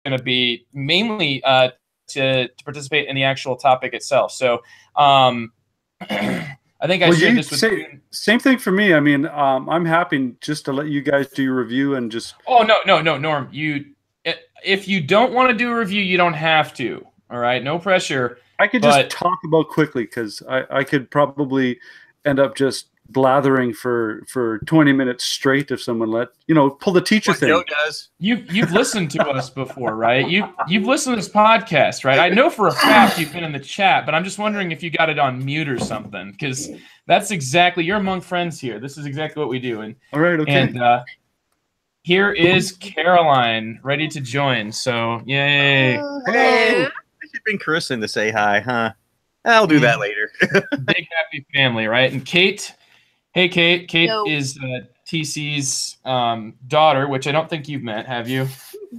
going to be mainly to participate in the actual topic itself. So I think I shared this with you. Same thing for me. I mean, I'm happy just to let you guys do your review and just. Oh, no, Norm. If you don't want to do a review, you don't have to. All right, no pressure. I could just talk about quickly because I could probably end up just blathering for 20 minutes straight if someone pull the teacher thing. Joe does. You've listened to us before, right? You've listened to this podcast, right? I know for a fact you've been in the chat, but I'm just wondering if you got it on mute or something, because that's exactly, you're among friends here. This is exactly what we do. And all right, okay. And here is Caroline ready to join. So yay! Hey, you've been Kristen to say hi, huh? I'll do that later. Big happy family, right? And Kate. Hey, Kate. Kate is TC's daughter, which I don't think you've met, have you?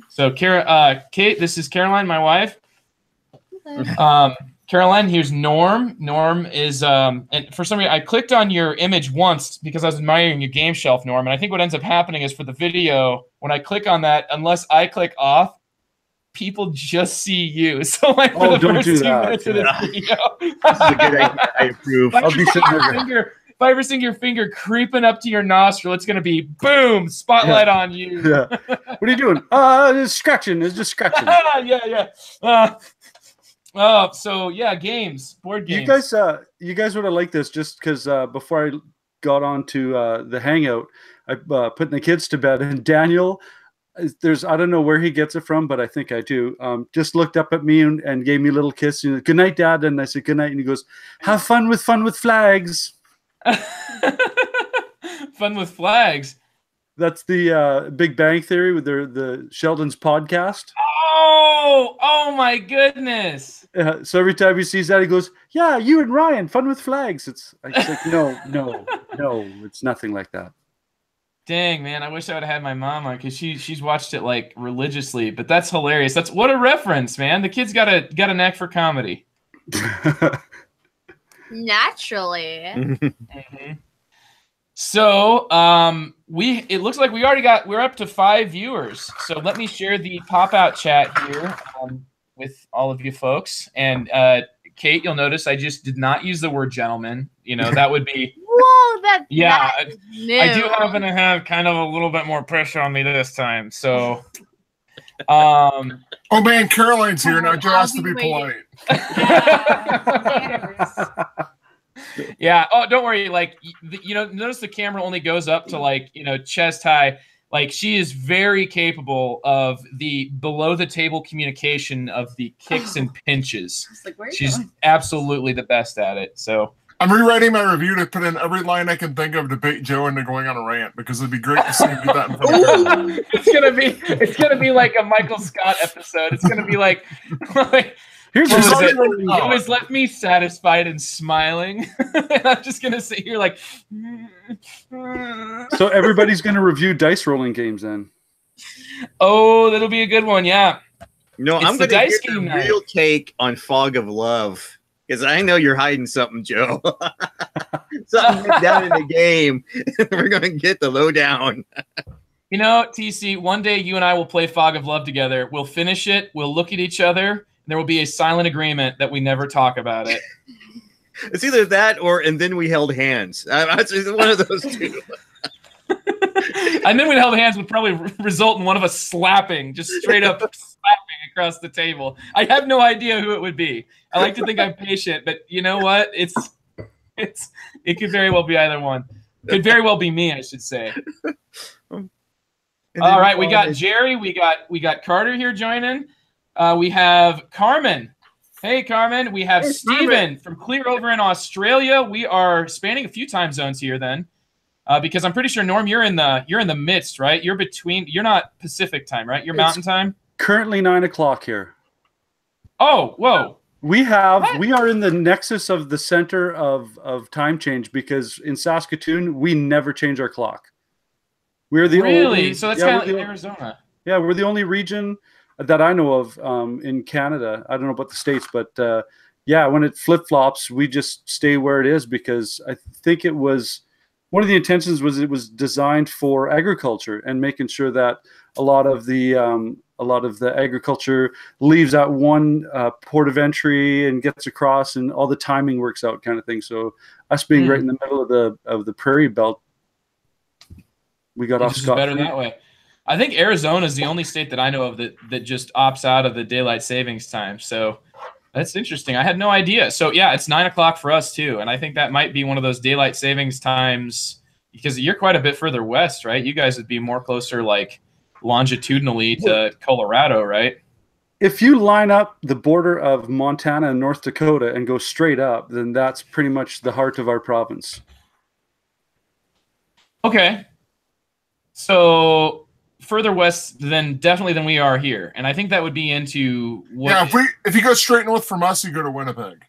So, Kate, this is Caroline, my wife. Caroline, here's Norm. Norm is, and for some reason, I clicked on your image once because I was admiring your game shelf, Norm. And I think what ends up happening is for the video, when I click on that, unless I click off, people just see you. So, like, for the first 2 minutes of this video, this is a good idea. I approve. I'll be sitting there. If I ever see your finger creeping up to your nostril, it's going to be, boom, spotlight on you. Yeah. What are you doing? It's scratching. It's just scratching. Yeah. So, yeah, games, board games. You guys would have liked this just because before I got on to the Hangout, I put the kids to bed. And Daniel, I don't know where he gets it from, but I think I do, just looked up at me and gave me a little kiss. Good night, Dad. And I said, good night. And he goes, have fun with flags. Fun with flags. That's the Big Bang Theory with the Sheldon's podcast. Oh my goodness. So every time he sees that, he goes, yeah, you and Ryan, fun with flags. It's like, no, it's nothing like that. Dang, man, I wish I would have had my mom on because she's watched it like religiously, but that's hilarious. That's what a reference, man. The kid's got a knack for comedy. Naturally. Mm-hmm. So it looks like we're up to 5 viewers. So let me share the pop-out chat here with all of you folks. And Kate, you'll notice I just did not use the word gentleman. That would be whoa, that's yeah. I do happen to have kind of a little bit more pressure on me this time. So oh man, Caroline's here now. Joe has to be polite. Yeah. Oh, don't worry. Like, notice the camera only goes up to chest high. Like, she is very capable of the below the table communication of the kicks and pinches. She's absolutely the best at it. So I'm rewriting my review to put in every line I can think of to bait Joe into going on a rant because it'd be great to see him do that in front of It's gonna be like a Michael Scott episode. It's gonna be like here's you always left me satisfied and smiling. And I'm just gonna sit here like. So everybody's gonna review dice rolling games then. Oh, that'll be a good one. Yeah. No, I'm gonna get the real take on Fog of Love. Because I know you're hiding something, Joe. Something down in the game. We're going to get the lowdown. TC, one day you and I will play Fog of Love together. We'll finish it. We'll look at each other. And there will be a silent agreement that we never talk about it. It's either that and then we held hands. It's one of those two. And then we held hands would probably result in one of us slapping, just straight up slapping across the table. I have no idea who it would be. I like to think I'm patient, but you know what? It could very well be either one. Could very well be me, I should say. All right, we got Jerry, we got Carter here joining. We have Carmen. Hey, Carmen. We have Steven from clear over in Australia. We are spanning a few time zones here then. Because I'm pretty sure, Norm, you're in the midst, right? You're not Pacific time, right? You're Mountain time? Currently 9 o'clock here. Oh, whoa. We are in the nexus of the center of time change because in Saskatoon, we never change our clock. We're the only, so that's kind of like Arizona. Yeah, we're the only region that I know of in Canada. I don't know about the States, but when it flip-flops, we just stay where it is because I think it was one of the intentions was it was designed for agriculture and making sure that a lot of the a lot of the agriculture leaves at one port of entry and gets across, and all the timing works out, kind of thing. So us being right in the middle of the prairie belt, we got off scot-free. Better that way. I think Arizona is the only state that I know of that just opts out of the daylight savings time. So that's interesting. I had no idea. So yeah, it's 9 o'clock for us too, and I think that might be one of those daylight savings times because you're quite a bit further west, right? You guys would be more closer, like longitudinally to Colorado, right? If you line up the border of Montana and North Dakota and go straight up, then that's pretty much the heart of our province. Okay. So further west definitely than we are here. And I think that would be into what... Yeah, if you go straight north from us, you go to Winnipeg.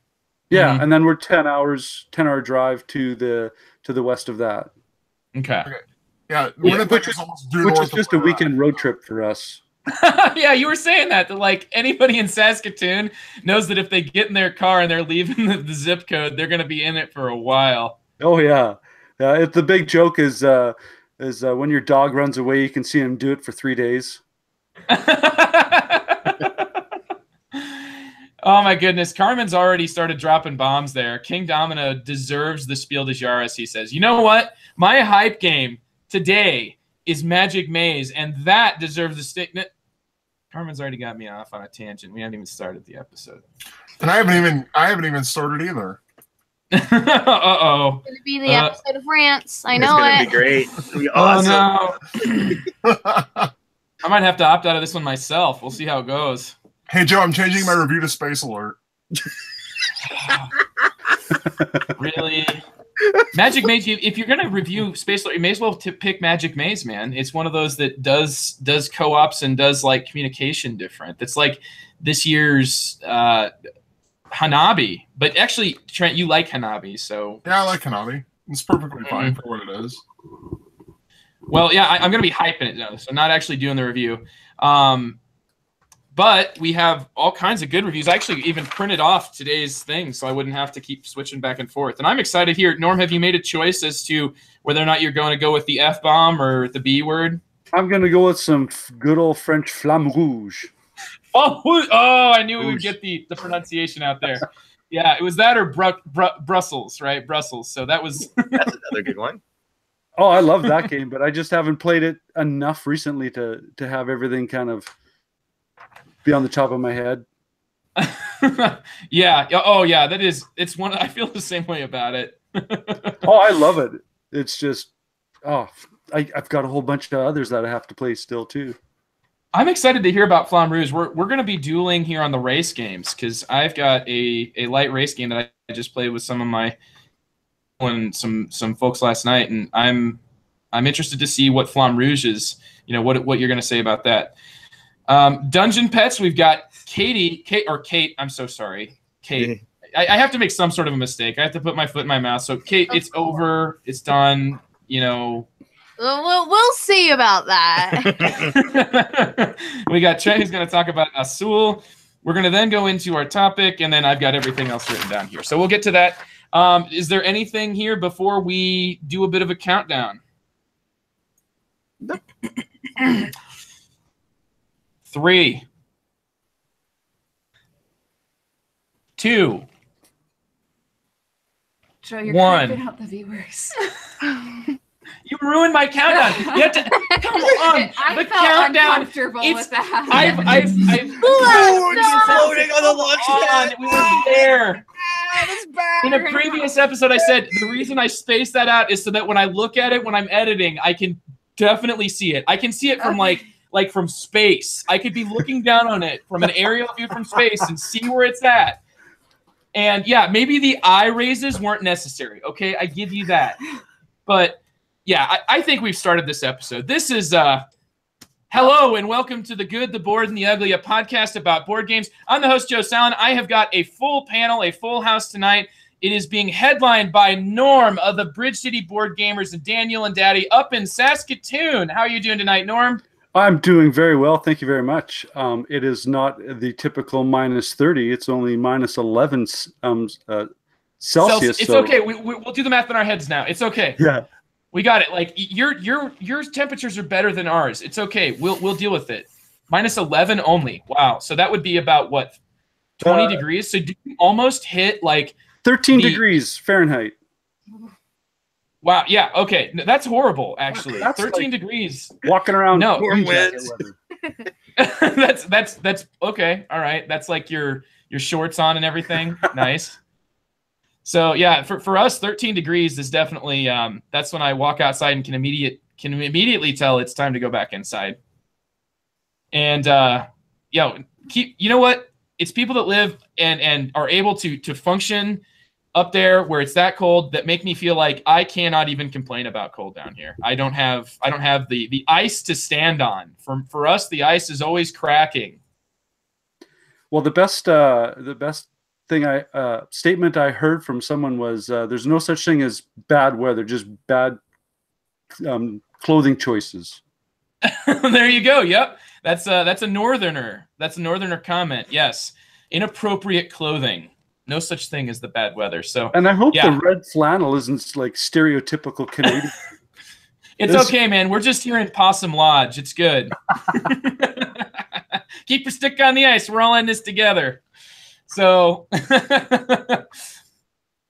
Yeah, and then we're 10-hour drive to the west of that. Okay. Yeah, Winnipeg is almost due north. Which is just a weekend road trip for us. Yeah, you were saying that like anybody in Saskatoon knows that if they get in their car and they're leaving the zip code, they're going to be in it for a while. Oh yeah, the big joke is when your dog runs away, you can see him do it for 3 days. Oh my goodness, Carmen's already started dropping bombs there. King Domino deserves the Spiel des Jahres, he says. You know what? My hype game today is Magic Maze, and that deserves a statement. Carmen's already got me off on a tangent. We haven't even started the episode. And I haven't even started either. Uh-oh. It's going to be the episode of rants. I know it. It's going to be great. It's going to be awesome. Oh, no. I might have to opt out of this one myself. We'll see how it goes. Hey, Joe, I'm changing my review to Space Alert. Really? Magic Maze, if you're going to review Space Alert, you may as well pick Magic Maze, man. It's one of those that does co-ops and does like communication different. It's like this year's Hanabi. But actually, Trent, you like Hanabi, so... Yeah, I like Hanabi. It's perfectly fine for what it is. Well, yeah, I'm going to be hyping it, though, so not actually doing the review. But we have all kinds of good reviews. I actually even printed off today's thing so I wouldn't have to keep switching back and forth. And I'm excited here. Norm, have you made a choice as to whether or not you're going to go with the F-bomb or the B word? I'm going to go with some good old French Flamme Rouge. Oh, I knew we would get the pronunciation out there. Yeah, it was that or Brussels, right? Brussels. So that was... That's another good one. Oh, I love that game, but I just haven't played it enough recently to have everything kind of be on the top of my head. Yeah. Oh, yeah. It's one. I feel the same way about it. Oh, I love it. It's just, I've got a whole bunch of others that I have to play still too. I'm excited to hear about Flamme Rouge. We're going to be dueling here on the race games because I've got a light race game that I just played with some of my some folks last night, and I'm interested to see what Flamme Rouge is. You know what you're going to say about that. Dungeon Pets, we've got Kate. I'm so sorry, Kate. I have to make some sort of a mistake. I have to put my foot in my mouth. So Kate, it's over. It's done. You know. We'll see about that. We got Trent who's going to talk about Azul. We're going to then go into our topic, and then I've got everything else written down here. So we'll get to that. Is there anything here before we do a bit of a countdown? 3, 2, Joe, you're 1. creeping out the viewers. You ruined my countdown. You have to come on. I the felt countdown. uncomfortable It's with that. I've Floating on the launch pad. we were there. In a previous episode, I said the reason I spaced that out is so that when I look at it when I'm editing, I can definitely see it. I can see it from like from space. I could be looking down on it from an aerial view from space and see where it's at. And yeah, maybe the eye raises weren't necessary. Okay, I give you that. But yeah, I think we've started this episode. This is hello and welcome to The Good, the Bored, and the Ugly, a podcast about board games. I'm the host, Joe Sallin. I have got a full panel, a full house tonight. It is being headlined by Norm of the Bridge City Boardgamers and Daniel and Daddy up in Saskatoon. How are you doing tonight, Norm? I'm doing very well. Thank you very much. It is not the typical -30. It's only -11 Celsius. It's okay. We'll do the math in our heads now. It's okay. Yeah. We got it. Like your temperatures are better than ours. It's okay. We'll deal with it. Minus 11 only. Wow. So that would be about what? 20 degrees. So do you almost hit like 13 degrees Fahrenheit. Wow. Yeah. Okay. That's horrible. Actually, That's 13 degrees. Walking around. No. Warm winds. that's okay. All right. That's like your shorts on and everything. Nice. So yeah, for us, 13 degrees is definitely that's when I walk outside and can immediately tell it's time to go back inside. And you know what? It's people that live and are able to function up there where it's that cold that make me feel like I cannot even complain about cold down here. I don't have the ice to stand on. For us, the ice is always cracking. Well, the best thing statement I heard from someone was there's no such thing as bad weather, just bad clothing choices. There you go. Yep. That's a northerner. That's a northerner comment. Yes. Inappropriate clothing. No such thing as the bad weather. So, and I hope the red flannel isn't like stereotypical Canadian. It's okay, man. We're just here in Possum Lodge. It's good. Keep your stick on the ice. We're all in this together. So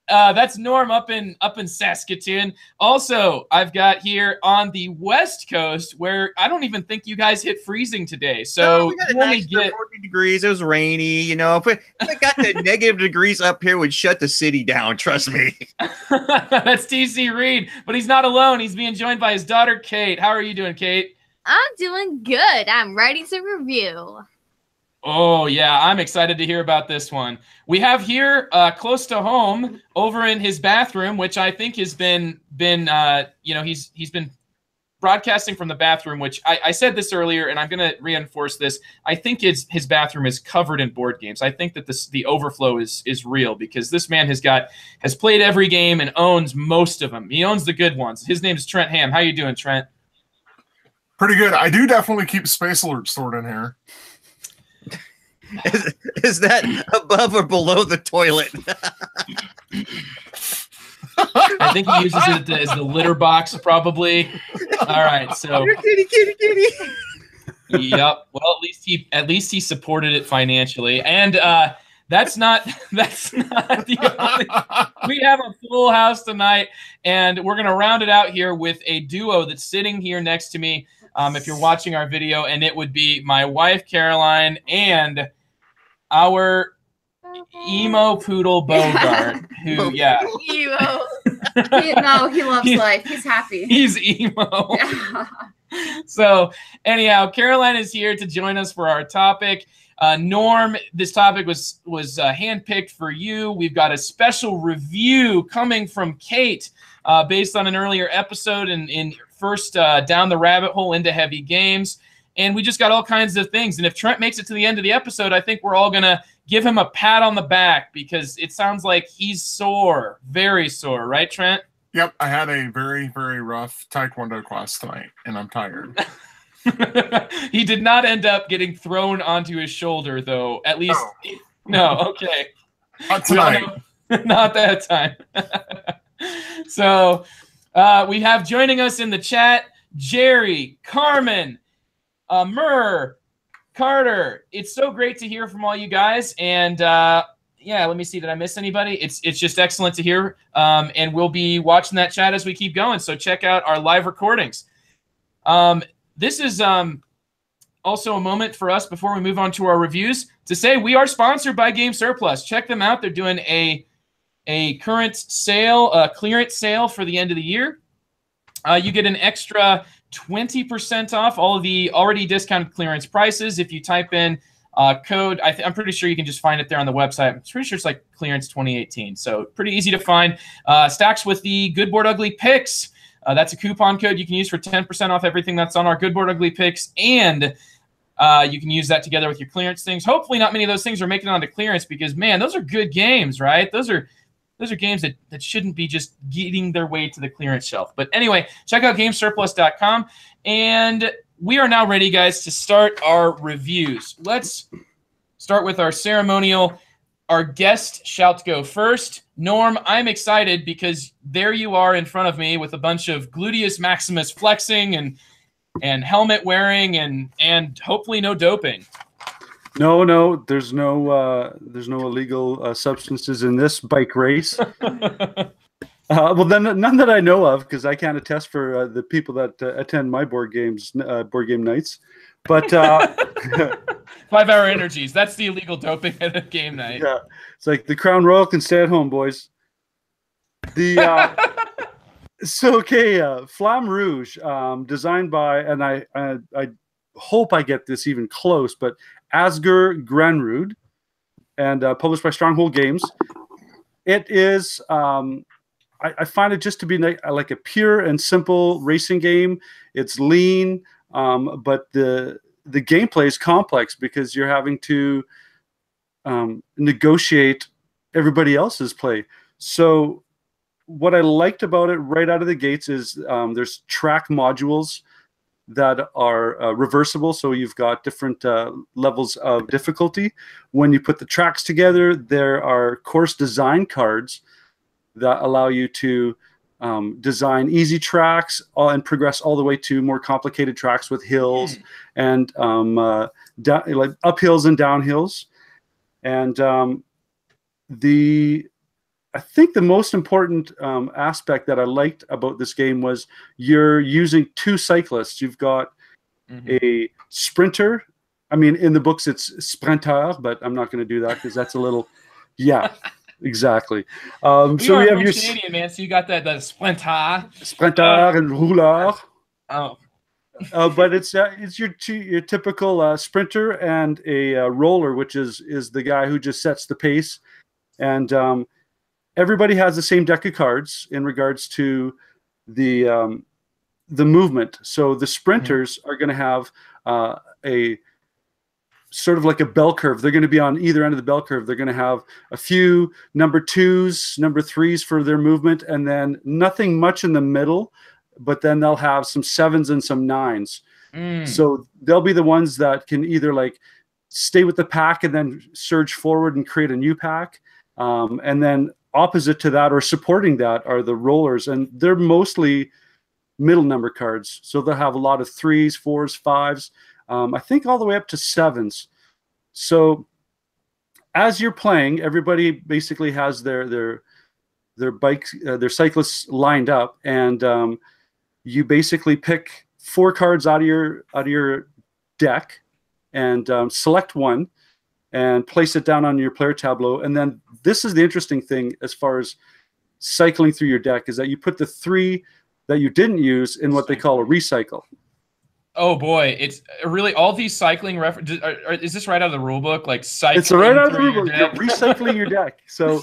that's Norm up in Saskatoon. Also, I've got here on the West Coast where I don't even think you guys hit freezing today. So we got a nice 40 degrees. It was rainy. You know, if we got the negative degrees up here, would shut the city down. Trust me. That's TC Reed, but he's not alone. He's being joined by his daughter, Kate. How are you doing, Kate? I'm doing good. I'm ready to review. Oh, yeah, I'm excited to hear about this one. We have here close to home over in his bathroom, which I think has been he's been broadcasting from the bathroom, which I said this earlier, and I'm going to reinforce this. I think his bathroom is covered in board games. I think that the overflow is real because this man has played every game and owns most of them. He owns the good ones. His name is Trent Ham. How you doing, Trent? Pretty good. I do definitely keep Space Alert stored in here. Is that above or below the toilet? I think he uses it as the litter box, probably. All right, so kitty. Yep. Well, at least he supported it financially, and that's not the only. We have a full house tonight, and we're gonna round it out here with a duo that's sitting here next to me. If you're watching our video, and it would be my wife Caroline and our emo poodle Bogart, who Emo. He loves life. He's happy. He's emo. Yeah. So anyhow, Caroline is here to join us for our topic. Norm, this topic was handpicked for you. We've got a special review coming from Kate based on an earlier episode in first down the rabbit hole into heavy games. And we just got all kinds of things. And if Trent makes it to the end of the episode, I think we're all going to give him a pat on the back because it sounds like he's sore, very sore. Right, Trent? Yep. I had a very, very rough Taekwondo class tonight, and I'm tired. He did not end up getting thrown onto his shoulder, though. At least, no. Okay. Not tonight. Not that time. So we have joining us in the chat, Jerry, Carmen, Murr, Carter. It's so great to hear from all you guys. And let me see. Did I miss anybody? It's just excellent to hear. And we'll be watching that chat as we keep going. So check out our live recordings. This is also a moment for us before we move on to our reviews to say we are sponsored by Game Surplus. Check them out. They're doing a current sale, clearance sale for the end of the year. You get an extra 20% off all of the already discounted clearance prices if you type in code. I'm pretty sure you can just find it there on the website. I'm pretty sure it's like clearance 2018. So pretty easy to find. Stacks with the Good Board Ugly picks. That's a coupon code you can use for 10% off everything that's on our Good Board Ugly picks. And you can use that together with your clearance things. Hopefully not many of those things are making it onto clearance because, man, those are good games, right? Those are games that shouldn't be just getting their way to the clearance shelf. But anyway, check out GameSurplus.com. And we are now ready, guys, to start our reviews. Let's start with our ceremonial. Our guest shall go first. Norm, I'm excited because there you are in front of me with a bunch of gluteus maximus flexing and helmet wearing and hopefully no doping. No, there's no illegal substances in this bike race. Well, then none that I know of, because I can't attest for the people that attend my board game nights. But 5 Hour Energies, that's the illegal doping at a game night. Yeah, it's like the Crown Royal can stay at home, boys. Flamme Rouge, designed by, and I hope I get this even close, but Asger Grenrud, and published by Stronghold Games. It is, I find it just to be like a pure and simple racing game. It's lean, but the gameplay is complex because you're having to negotiate everybody else's play. So what I liked about it right out of the gates is there's track modules that are reversible. So you've got different levels of difficulty. When you put the tracks together, there are course design cards that allow you to design easy tracks and progress all the way to more complicated tracks with hills and like uphills and downhills. And I think the most important aspect that I liked about this game was you're using 2 cyclists. You've got a sprinter. I mean, in the books it's sprinter, but I'm not going to do that because that's a little, yeah, exactly. So we have your Canadian, man. So you got the sprinter and rouleur. Oh. But it's your typical sprinter and a roller, which is the guy who just sets the pace. And everybody has the same deck of cards in regards to the movement. So the sprinters are going to have a sort of like a bell curve. They're going to be on either end of the bell curve. They're going to have a few number 2s, number 3s for their movement, and then nothing much in the middle. But then they'll have some 7s and some 9s. So they'll be the ones that can either like stay with the pack and then surge forward and create a new pack. And then opposite to that or supporting that are the rollers, and they're mostly middle number cards. So they'll have a lot of 3s, 4s, 5s, I think all the way up to 7s. So as you're playing, everybody basically has their bikes, their cyclists lined up, and you basically pick 4 cards out of your deck and select one and place it down on your player tableau. And then this is the interesting thing as far as cycling through your deck, is that you put the 3 that you didn't use in what they call a recycle. Oh boy, it's really all these cycling references. Is this right out of the rule book? Like cycling? It's right out of the rule book. You're recycling your deck. So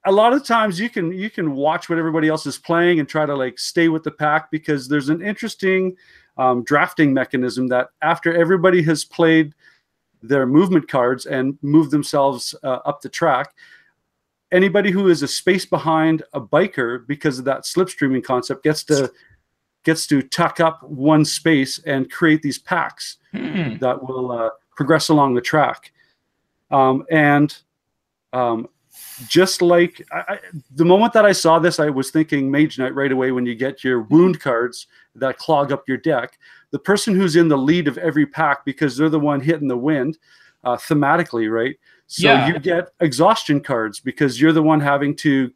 a lot of times you can watch what everybody else is playing and try to like stay with the pack, because there's an interesting drafting mechanism that after everybody has played their movement cards and moved themselves up the track, anybody who is a space behind a biker, because of that slipstreaming concept, gets to tuck up one space and create these packs that will progress along the track. Just like the moment that I saw this, I was thinking Mage Knight right away. When you get your wound cards that clog up your deck, the person who's in the lead of every pack, because they're the one hitting the wind thematically, right? So you get exhaustion cards because you're the one having to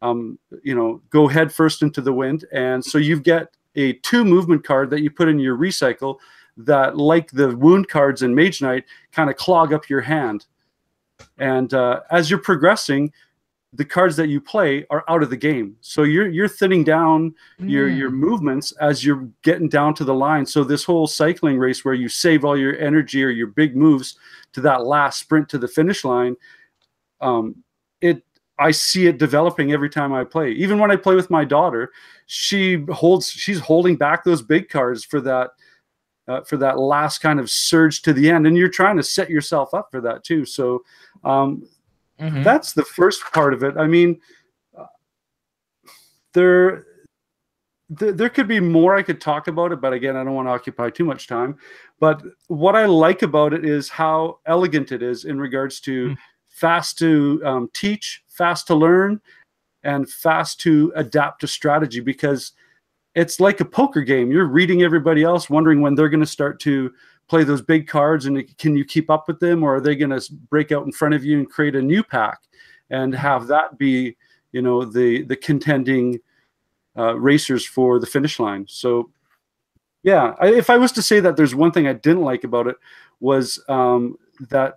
go head first into the wind. And so you get a 2 movement card that you put in your recycle that, like the wound cards in Mage Knight, kind of clog up your hand. And as you're progressing, the cards that you play are out of the game. So you're thinning down your movements as you're getting down to the line. So this whole cycling race where you save all your energy or your big moves to that last sprint to the finish line, I see it developing every time I play. Even when I play with my daughter, she's holding back those big cards for that last kind of surge to the end, and you're trying to set yourself up for that too. So that's the first part of it. I mean, there could be more I could talk about it, but again, I don't want to occupy too much time. But what I like about it is how elegant it is in regards to fast to teach, fast to learn, and fast to adapt to strategy, because it's like a poker game. You're reading everybody else, wondering when they're going to start to play those big cards, and can you keep up with them, or are they going to break out in front of you and create a new pack and have that be, you know, the contending racers for the finish line. So yeah, if I was to say that there's one thing I didn't like about it was that,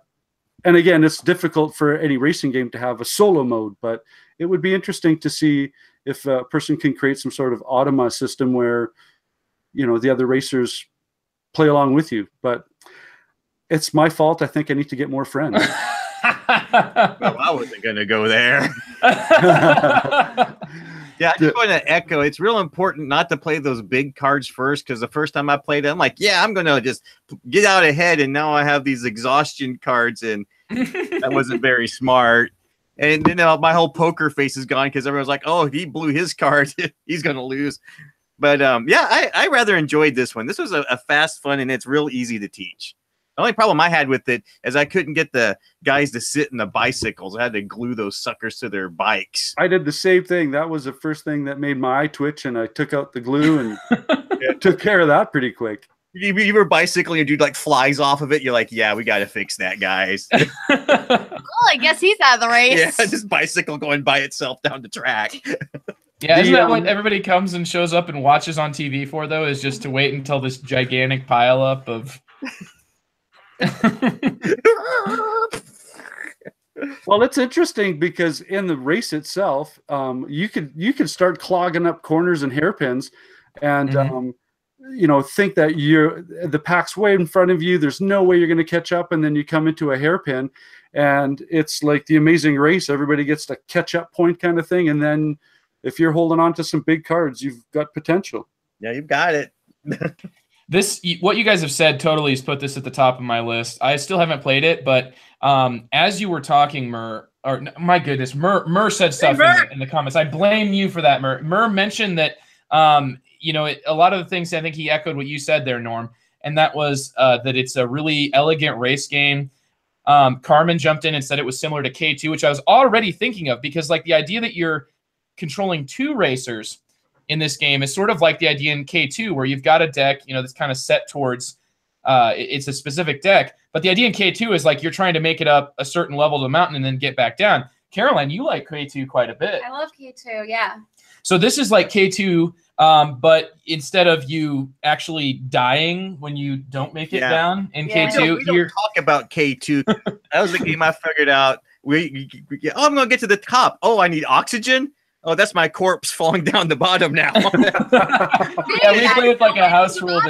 and again, it's difficult for any racing game to have a solo mode, but it would be interesting to see if a person can create some sort of automa system where, you know, the other racers play along with you. But it's my fault. I think I need to get more friends. Well, I wasn't going to go there. Yeah, I just want to echo. It's real important not to play those big cards first, because the first time I played it, I'm like, yeah, I'm going to just get out ahead, and now I have these exhaustion cards, and that wasn't very smart. And then my whole poker face is gone because everyone's like, oh, if he blew his card, he's going to lose. But yeah, I rather enjoyed this one. This was a fast fun, and it's real easy to teach. The only problem I had with it is I couldn't get the guys to sit in the bicycles. I had to glue those suckers to their bikes. I did the same thing. That was the first thing that made my eye twitch, and I took out the glue and took care of that pretty quick. You were bicycling, and dude like flies off of it. You're like, yeah, we got to fix that, guys. Well, I guess he's out of the race. Yeah, just bicycle going by itself down the track. Yeah, isn't that what everybody comes and shows up and watches on TV for, though, is just to wait until this gigantic pileup of... Well, it's interesting because in the race itself, you could start clogging up corners and hairpins, and you know, think that the pack's way in front of you. There's no way you're going to catch up, and then you come into a hairpin, and it's like the Amazing Race. Everybody gets the catch-up point kind of thing, and then if you're holding on to some big cards, you've got potential. Yeah, you've got it. What you guys have said totally has put this at the top of my list. I still haven't played it, but as you were talking, Mur said stuff in the comments. I blame you for that, Mur. Mur mentioned that you know, a lot of the things, I think he echoed what you said there, Norm, and that was that it's a really elegant race game. Carmen jumped in and said it was similar to K2, which I was already thinking of, because like the idea that you're controlling two racers in this game is sort of like the idea in K2, where you've got a deck, you know, that's kind of set towards it's a specific deck. But the idea in K2 is like you're trying to make it up a certain level of the mountain and then get back down. Caroline, you like K2 quite a bit. I love K2, yeah. So this is like K2, but instead of you actually dying when you don't make it down in K2, we don't talk about K2. That was the game I figured out. I'm going to get to the top. Oh, I need oxygen. Oh, that's my corpse falling down the bottom now. Yeah, we play with like a house rule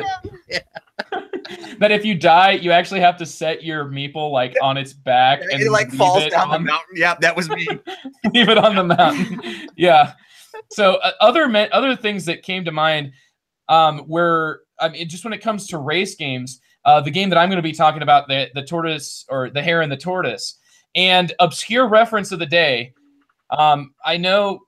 that if you die, you actually have to set your meeple like on its back and it like falls down the mountain. Yeah, that was me. Leave it on the mountain. Yeah. So other things that came to mind were, I mean, just when it comes to race games, the game that I'm going to be talking about, the Tortoise, or the Hare and the Tortoise, and obscure reference of the day. I know,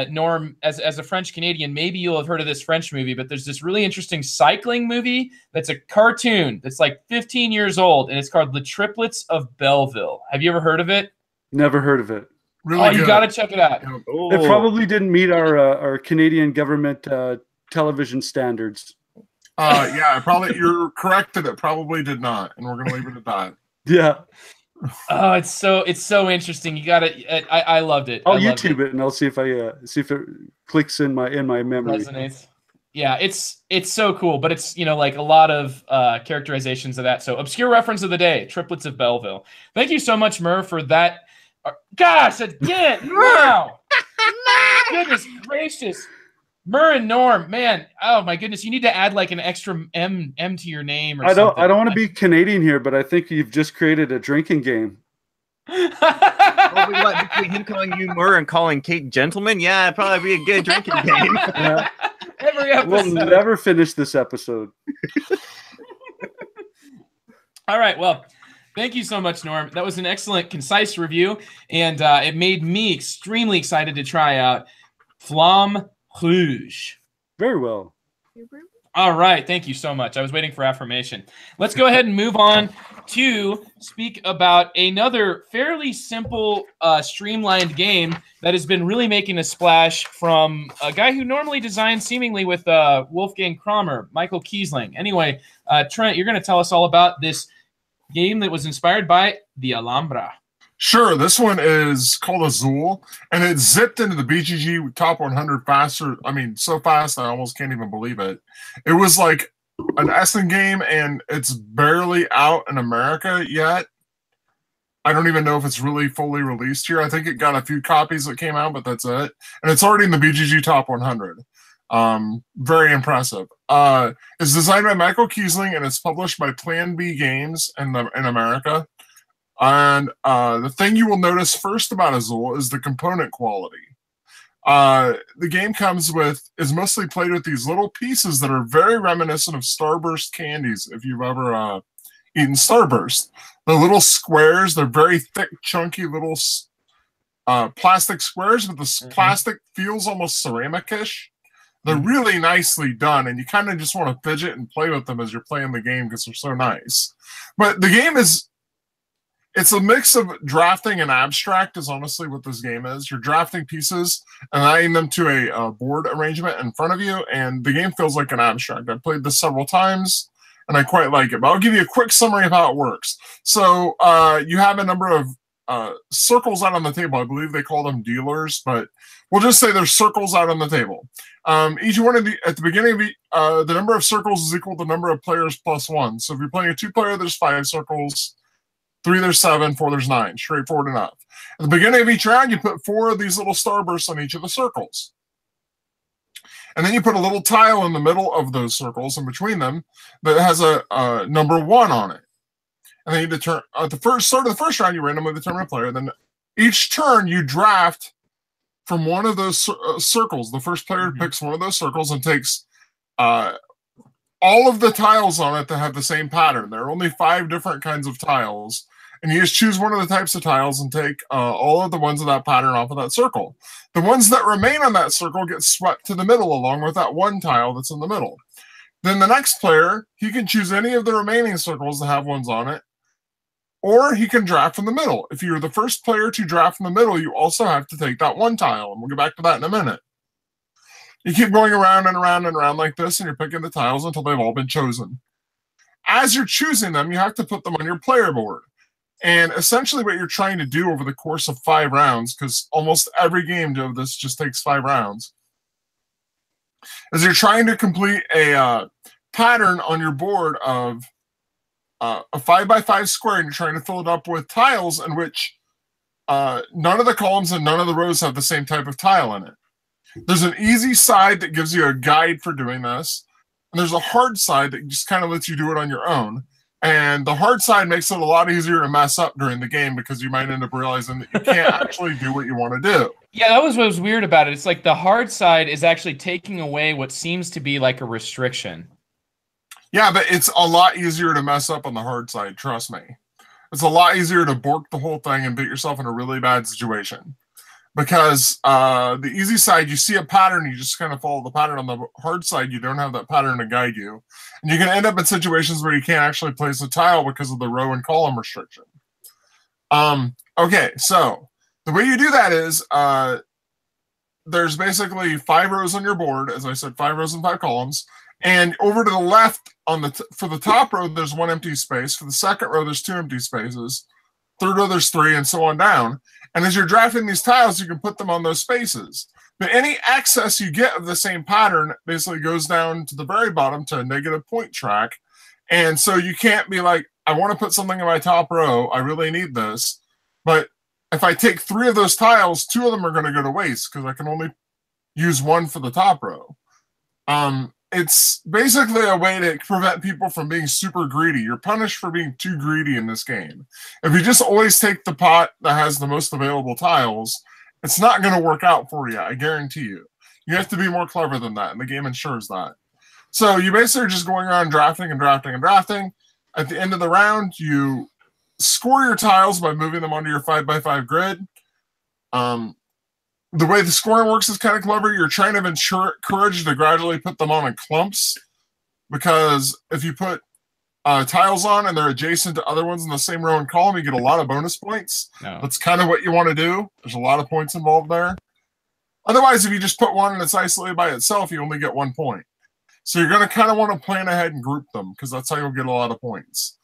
Norm, as a French Canadian, maybe you'll have heard of this French movie, but there's this really interesting cycling movie that's a cartoon that's like 15 years old, and it's called The Triplets of Belleville. Have you ever heard of it? Never heard of it. Really you got to check it out. It probably didn't meet our Canadian government television standards. Yeah, you're correct that it probably did not, and we're going to leave it at that. Yeah. Oh, it's so interesting. You got to. I loved it. I'll YouTube it and I'll see if it clicks in my memory. Resonates. Yeah, it's so cool, but it's, you know, like a lot of characterizations of that. So obscure reference of the day: Triplets of Belleville. Thank you so much, Mur, for that. Gosh, again, wow! Goodness gracious, Mur and Norm, man. Oh my goodness, you need to add like an extra M to your name. Or I don't want to be Canadian here, but I think you've just created a drinking game. Well, between him calling you Mur and calling Kate gentleman, yeah, it'd probably be a good drinking game. Yeah. Every episode. We'll never finish this episode. All right, well, thank you so much, Norm. That was an excellent, concise review, and it made me extremely excited to try out Flamme Rouge. Very well. All right. Thank you so much. I was waiting for affirmation. Let's go ahead and move on to speak about another fairly simple, streamlined game that has been really making a splash from a guy who normally designs seemingly with Wolfgang Kramer, Michael Kiesling. Anyway, Trent, you're going to tell us all about this game that was inspired by the Alhambra. Sure, this one is called Azul, and it zipped into the BGG Top 100 faster. I mean, so fast I almost can't even believe it. It was like an Essen game, and it's barely out in America yet. I don't even know if it's really fully released here. I think it got a few copies that came out, but that's it. And it's already in the BGG Top 100. Very impressive. It's designed by Michael Kiesling, and it's published by Plan B Games in America. And the thing you will notice first about Azul is the component quality. The game is mostly played with these little pieces that are very reminiscent of Starburst candies, if you've ever eaten Starburst. The little squares, they're very thick, chunky little plastic squares, but the plastic feels almost ceramic-ish. They're really nicely done, and you kind of just want to fidget and play with them as you're playing the game because they're so nice. But the game it's a mix of drafting and abstract is honestly what this game is. You're drafting pieces and adding them to a board arrangement in front of you, and the game feels like an abstract. I've played this several times, and I quite like it. But I'll give you a quick summary of how it works. So you have a number of circles out on the table. I believe they call them dealers, but we'll just say there's circles out on the table. Each one at the beginning of the number of circles is equal to the number of players plus one. So if you're playing a 2-player, there's 5 circles. 3, there's 7, 4, there's 9. Straightforward enough. At the beginning of each round, you put 4 of these little starbursts on each of the circles. And then you put a little tile in the middle of those circles in between them that has a number 1 on it. And then you determine at the start of the first round, you randomly determine a player. Then each turn, you draft from one of those circles. The first player picks one of those circles and takes all of the tiles on it that have the same pattern. There are only 5 different kinds of tiles. And you just choose one of the types of tiles and take all of the ones of that pattern off of that circle. The ones that remain on that circle get swept to the middle along with that one tile that's in the middle. Then the next player, he can choose any of the remaining circles that have ones on it, or he can draft from the middle. If you're the first player to draft from the middle, you also have to take that one tile, and we'll get back to that in a minute. You keep going around and around and around like this, and you're picking the tiles until they've all been chosen. As you're choosing them, you have to put them on your player board. And essentially what you're trying to do over the course of 5 rounds, because almost every game of this just takes 5 rounds, is you're trying to complete a pattern on your board of a 5x5 square, and you're trying to fill it up with tiles in which none of the columns and none of the rows have the same type of tile in it. There's an easy side that gives you a guide for doing this, and there's a hard side that just kind of lets you do it on your own. And the hard side makes it a lot easier to mess up during the game because you might end up realizing that you can't actually do what you want to do. Yeah, that was what was weird about it. It's like the hard side is actually taking away what seems to be like a restriction. Yeah, but it's a lot easier to mess up on the hard side, trust me. It's a lot easier to bork the whole thing and put yourself in a really bad situation. Because the easy side, you see a pattern, you just kind of follow the pattern. On the hard side, you don't have that pattern to guide you. And you can end up in situations where you can't actually place a tile because of the row and column restriction. Okay, so the way you do that is there's basically 5 rows on your board. As I said, 5 rows and 5 columns. And over to the left, for the top row, there's 1 empty space. For the second row, there's 2 empty spaces. Third row, there's 3, and so on down. And as you're drafting these tiles, you can put them on those spaces. But any excess you get of the same pattern basically goes down to the very bottom to a negative point track. And so you can't be like, I want to put something in my top row. I really need this. But if I take 3 of those tiles, 2 of them are going to go to waste because I can only use 1 for the top row. It's basically a way to prevent people from being super greedy. You're punished for being too greedy in this game. If you just always take the pot that has the most available tiles, it's not going to work out for you, I guarantee you. You have to be more clever than that, and the game ensures that. So you basically are just going around drafting and drafting and drafting. At the end of the round, you score your tiles by moving them onto your 5x5 grid. The way the scoring works is kind of clever. You're trying to encourage to gradually put them on in clumps. because if you put tiles on and they're adjacent to other ones in the same row and column, you get a lot of bonus points. No. That's kind of what you want to do. There's a lot of points involved there. Otherwise, if you just put one and it's isolated by itself, you only get 1 point. So you're going to kind of want to plan ahead and group them, because that's how you'll get a lot of points.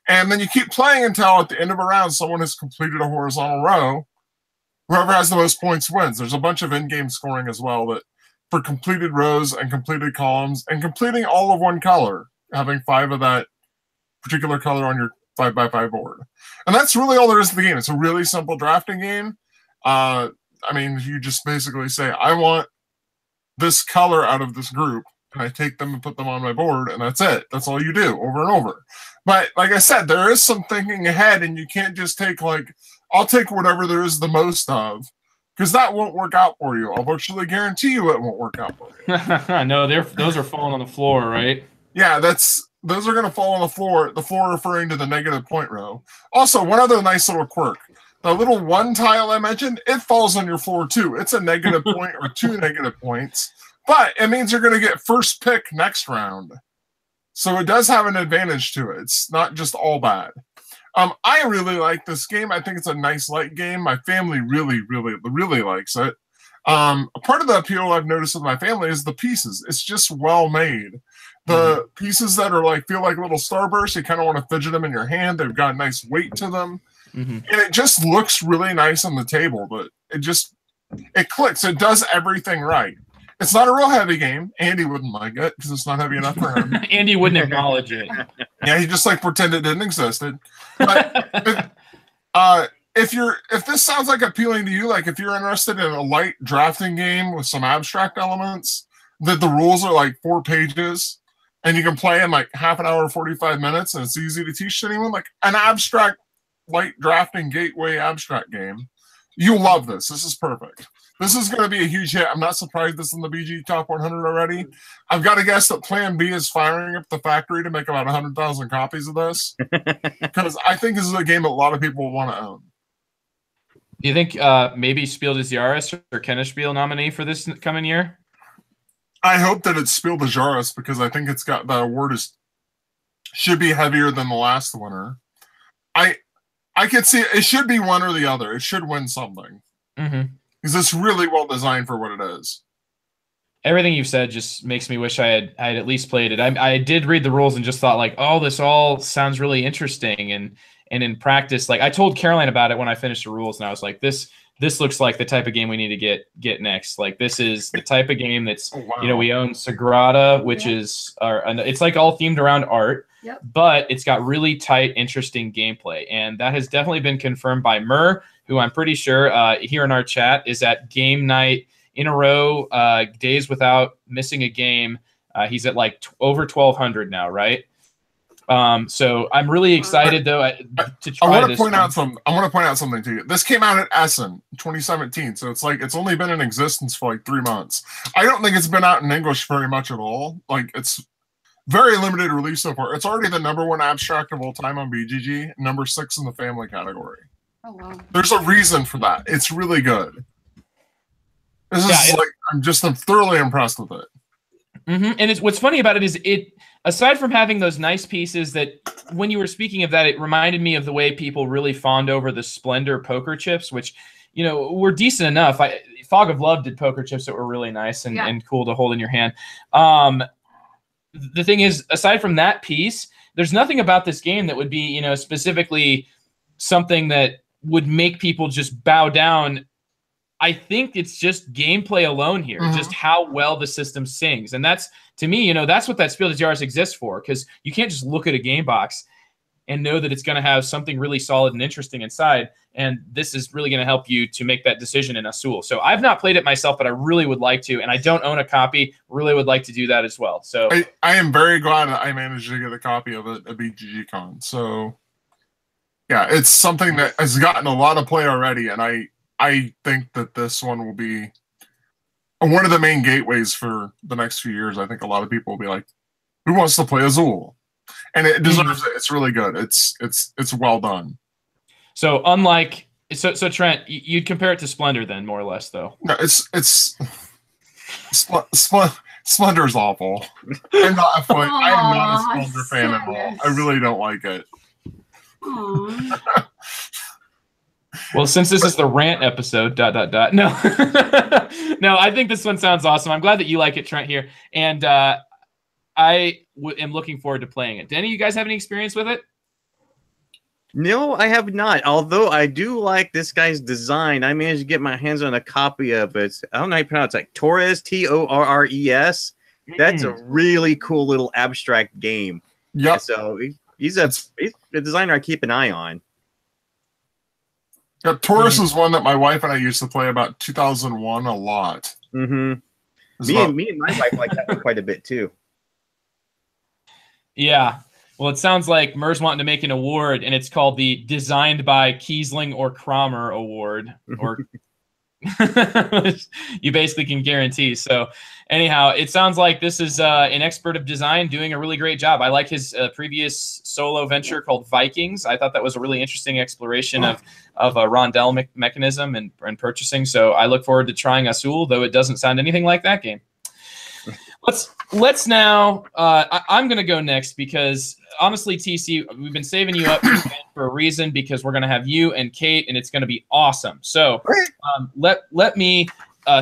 And then you keep playing until at the end of a round, someone has completed a horizontal row. Whoever has the most points wins. There's a bunch of in-game scoring as well that for completed rows and completed columns and completing all of one color, having 5 of that particular color on your 5x5 board. And that's really all there is to the game. It's a really simple drafting game. I mean, you just basically say, I want this color out of this group, and I take them and put them on my board, and that's it. That's all you do over and over. But like I said, there is some thinking ahead, and you can't just take, like, I'll take whatever there is the most of, because that won't work out for you. I'll virtually guarantee you it won't work out for you. No, those are falling on the floor, right? Yeah, those are going to fall on the floor referring to the negative point row. Also, one other nice little quirk. The little 1 tile I mentioned, it falls on your floor too. It's a negative point or 2 negative points, but it means you're going to get first pick next round. So it does have an advantage to it. It's not just all bad. I really like this game. I think it's a nice light game. My family really, really, really likes it. Part of the appeal I've noticed with my family is the pieces. It's just well made. The pieces that are like feel like little starbursts, you kind of want to fidget them in your hand. They've got nice weight to them. And it just looks really nice on the table, but it clicks. It does everything right. It's not a real heavy game. Andy wouldn't like it because it's not heavy enough for him. Andy wouldn't acknowledge it. Yeah, he just like pretend it didn't exist. But if this sounds like appealing to you, like if you're interested in a light drafting game with some abstract elements, that the rules are like 4 pages and you can play in like half an hour, 45 minutes, and it's easy to teach to anyone, like an abstract light drafting gateway abstract game, you'll love this. This is perfect. This is going to be a huge hit. I'm not surprised this is in the BG Top 100 already. I've got to guess that Plan B is firing up the factory to make about 100,000 copies of this, because I think this is a game that a lot of people will want to own. Do you think maybe Spiel des Jahres or Kennerspiel nominee for this coming year? I hope that it's Spiel des Jahres, because I think it's got the award should be heavier than the last winner. I could see it should be one or the other. It should win something. Because it's really well designed for what it is. Everything you've said just makes me wish I had at least played it. I did read the rules and just thought like, oh, this all sounds really interesting. And in practice, like I told Caroline about it when I finished the rules, and I was like, this looks like the type of game we need to get next. Like this is the type of game that's we own Sagrada, which is it's like all themed around art. But it's got really tight, interesting gameplay. And that has definitely been confirmed by Murr, who I'm pretty sure here in our chat is at game night in a row, days without missing a game. He's at like over 1,200 now, right? So I'm really excited, though, to try I want this. I want to point out something to you. This came out at Essen 2017, so it's like it's only been in existence for like 3 months. I don't think it's been out in English very much at all. Like it's very limited release so far. It's already the '1 abstract of all time on BGG, number 6 in the family category. Oh wow! There's a reason for that. It's really good. I'm thoroughly impressed with it. And what's funny about it is aside from having those nice pieces that when you were speaking of that, it reminded me of the way people really fawned over the Splendor poker chips, which, were decent enough. Fog of Love did poker chips that were really nice and cool to hold in your hand. The thing is, aside from that piece, there's nothing about this game that would be, specifically something that would make people just bow down. I think it's just gameplay alone here, just how well the system sings. And that's, to me, that's what that Spiel des Jahres exists for, because you can't just look at a game box and know that it's going to have something really solid and interesting inside. And this is really going to help you to make that decision in Azul. So I've not played it myself, but I really would like to. And I don't own a copy. Really would like to do that as well. So I am very glad that I managed to get a copy of it at BGG-Con. So yeah, it's something that has gotten a lot of play already. And I think that this one will be one of the main gateways for the next few years. I think a lot of people will be like, who wants to play Azul? And it deserves it. It's really good. It's well done. So so Trent, you'd compare it to Splendor then, more or less, though. No, Splendor is awful. I'm not a Aw, Splendor fan at all. I really don't like it. Aw. Well, since this is the rant episode, ... No, no, I think this one sounds awesome. I'm glad that you like it, Trent, here, and I am looking forward to playing it. Denny, you guys have any experience with it? No, I have not. Although I do like this guy's design. I managed to get my hands on a copy of it. I don't know how you pronounce it. Like Tortoise, Torres. That's a really cool little abstract game. Yeah. So he's a designer I keep an eye on. Yeah, Tortoise is one that my wife and I used to play about 2001 a lot. Mm-hmm. Me and my wife like that one quite a bit too. Yeah. Well, it sounds like Mer's wanting to make an award, and it's called the Designed by Kiesling or Kramer Award, or you basically can guarantee. So anyhow, it sounds like this is an expert of design doing a really great job. I like his previous solo venture called Vikings. I thought that was a really interesting exploration of a rondel mechanism and purchasing. So I look forward to trying Azul, though it doesn't sound anything like that game. Let's now. I'm going to go next because honestly, TC, we've been saving you up for a reason because we're going to have you and Kate, and it's going to be awesome. So let me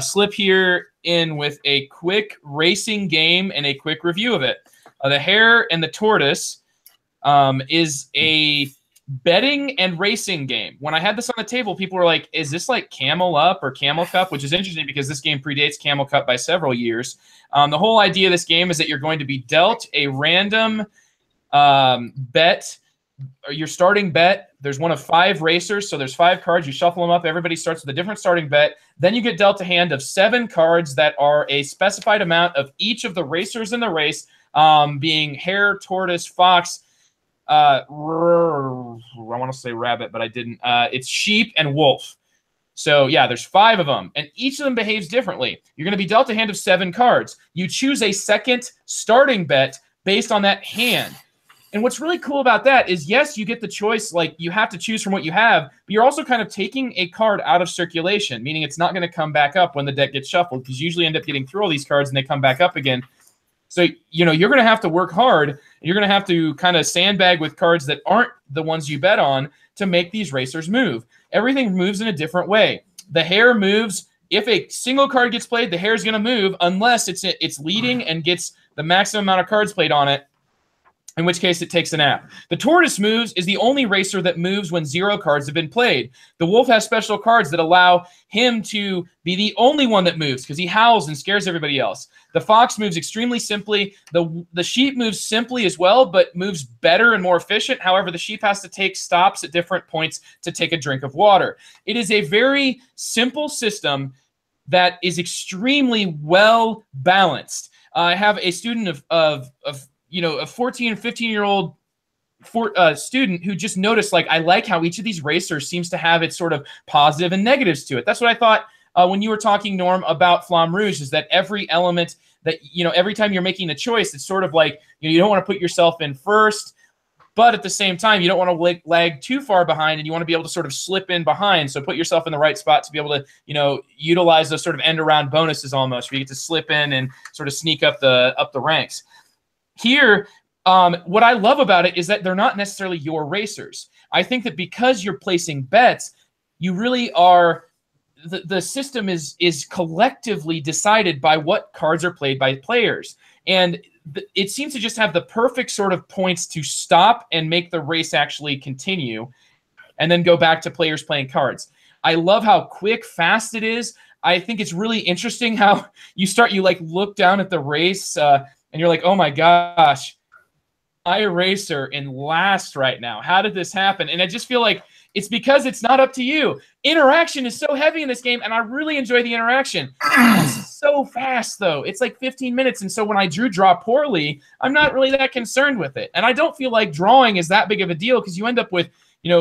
slip here in with a quick racing game and a quick review of it. The Hare and the Tortoise is a betting and racing game. When I had this on the table, people were like, is this like Camel Up or Camel Cup? Which is interesting because this game predates Camel Cup by several years. The whole idea of this game is that you're going to be dealt a random bet, or your starting bet. There's one of 5 racers, so there's 5 cards. You shuffle them up. Everybody starts with a different starting bet. Then you get dealt a hand of 7 cards that are a specified amount of each of the racers in the race, being Hare, Tortoise, Fox, I want to say rabbit, but I didn't. It's sheep and wolf. So yeah, there's 5 of them, and each of them behaves differently. You're going to be dealt a hand of 7 cards. You choose a second starting bet based on that hand. And what's really cool about that is, yes, you get the choice, like you have to choose from what you have, but you're also kind of taking a card out of circulation, meaning it's not going to come back up when the deck gets shuffled, because you usually end up getting through all these cards and they come back up again. So, you know, you're going to have to work hard. And you're going to have to kind of sandbag with cards that aren't the ones you bet on to make these racers move. Everything moves in a different way. The Hare moves. If a single card gets played, the Hare is going to move unless it's leading and gets the maximum amount of cards played on it, in which case it takes a nap. The Tortoise moves is the only racer that moves when 0 cards have been played. The Wolf has special cards that allow him to be the only one that moves because he howls and scares everybody else. The Fox moves extremely simply. The Sheep moves simply as well, but moves better and more efficient. However, the Sheep has to take stops at different points to take a drink of water. It is a very simple system that is extremely well balanced. I have a student of a 14 and 15-year-old student who just noticed, like, I like how each of these racers seems to have its sort of positive and negatives to it. That's what I thought when you were talking, Norm, about Flamme Rouge, is that every element that, every time you're making a choice, it's sort of like, you don't want to put yourself in first, but at the same time, you don't want to lag too far behind, and you want to be able to sort of slip in behind. So put yourself in the right spot to be able to, utilize those sort of end-around bonuses almost, where you get to slip in and sort of sneak up the ranks. Here, what I love about it is that they're not necessarily your racers. I think that because you're placing bets, you really are the system is collectively decided by what cards are played by players. And it seems to just have the perfect sort of points to stop and make the race actually continue, and then go back to players playing cards. I love how quick, fast it is. I think it's really interesting how you look down at the race, and you're like, oh my gosh, iRacer in last right now. How did this happen? And I just feel like it's because it's not up to you. Interaction is so heavy in this game, and I really enjoy the interaction. It's so fast, though. It's like 15 minutes, and so when I draw poorly, I'm not really that concerned with it. And I don't feel like drawing is that big of a deal, because you end up with,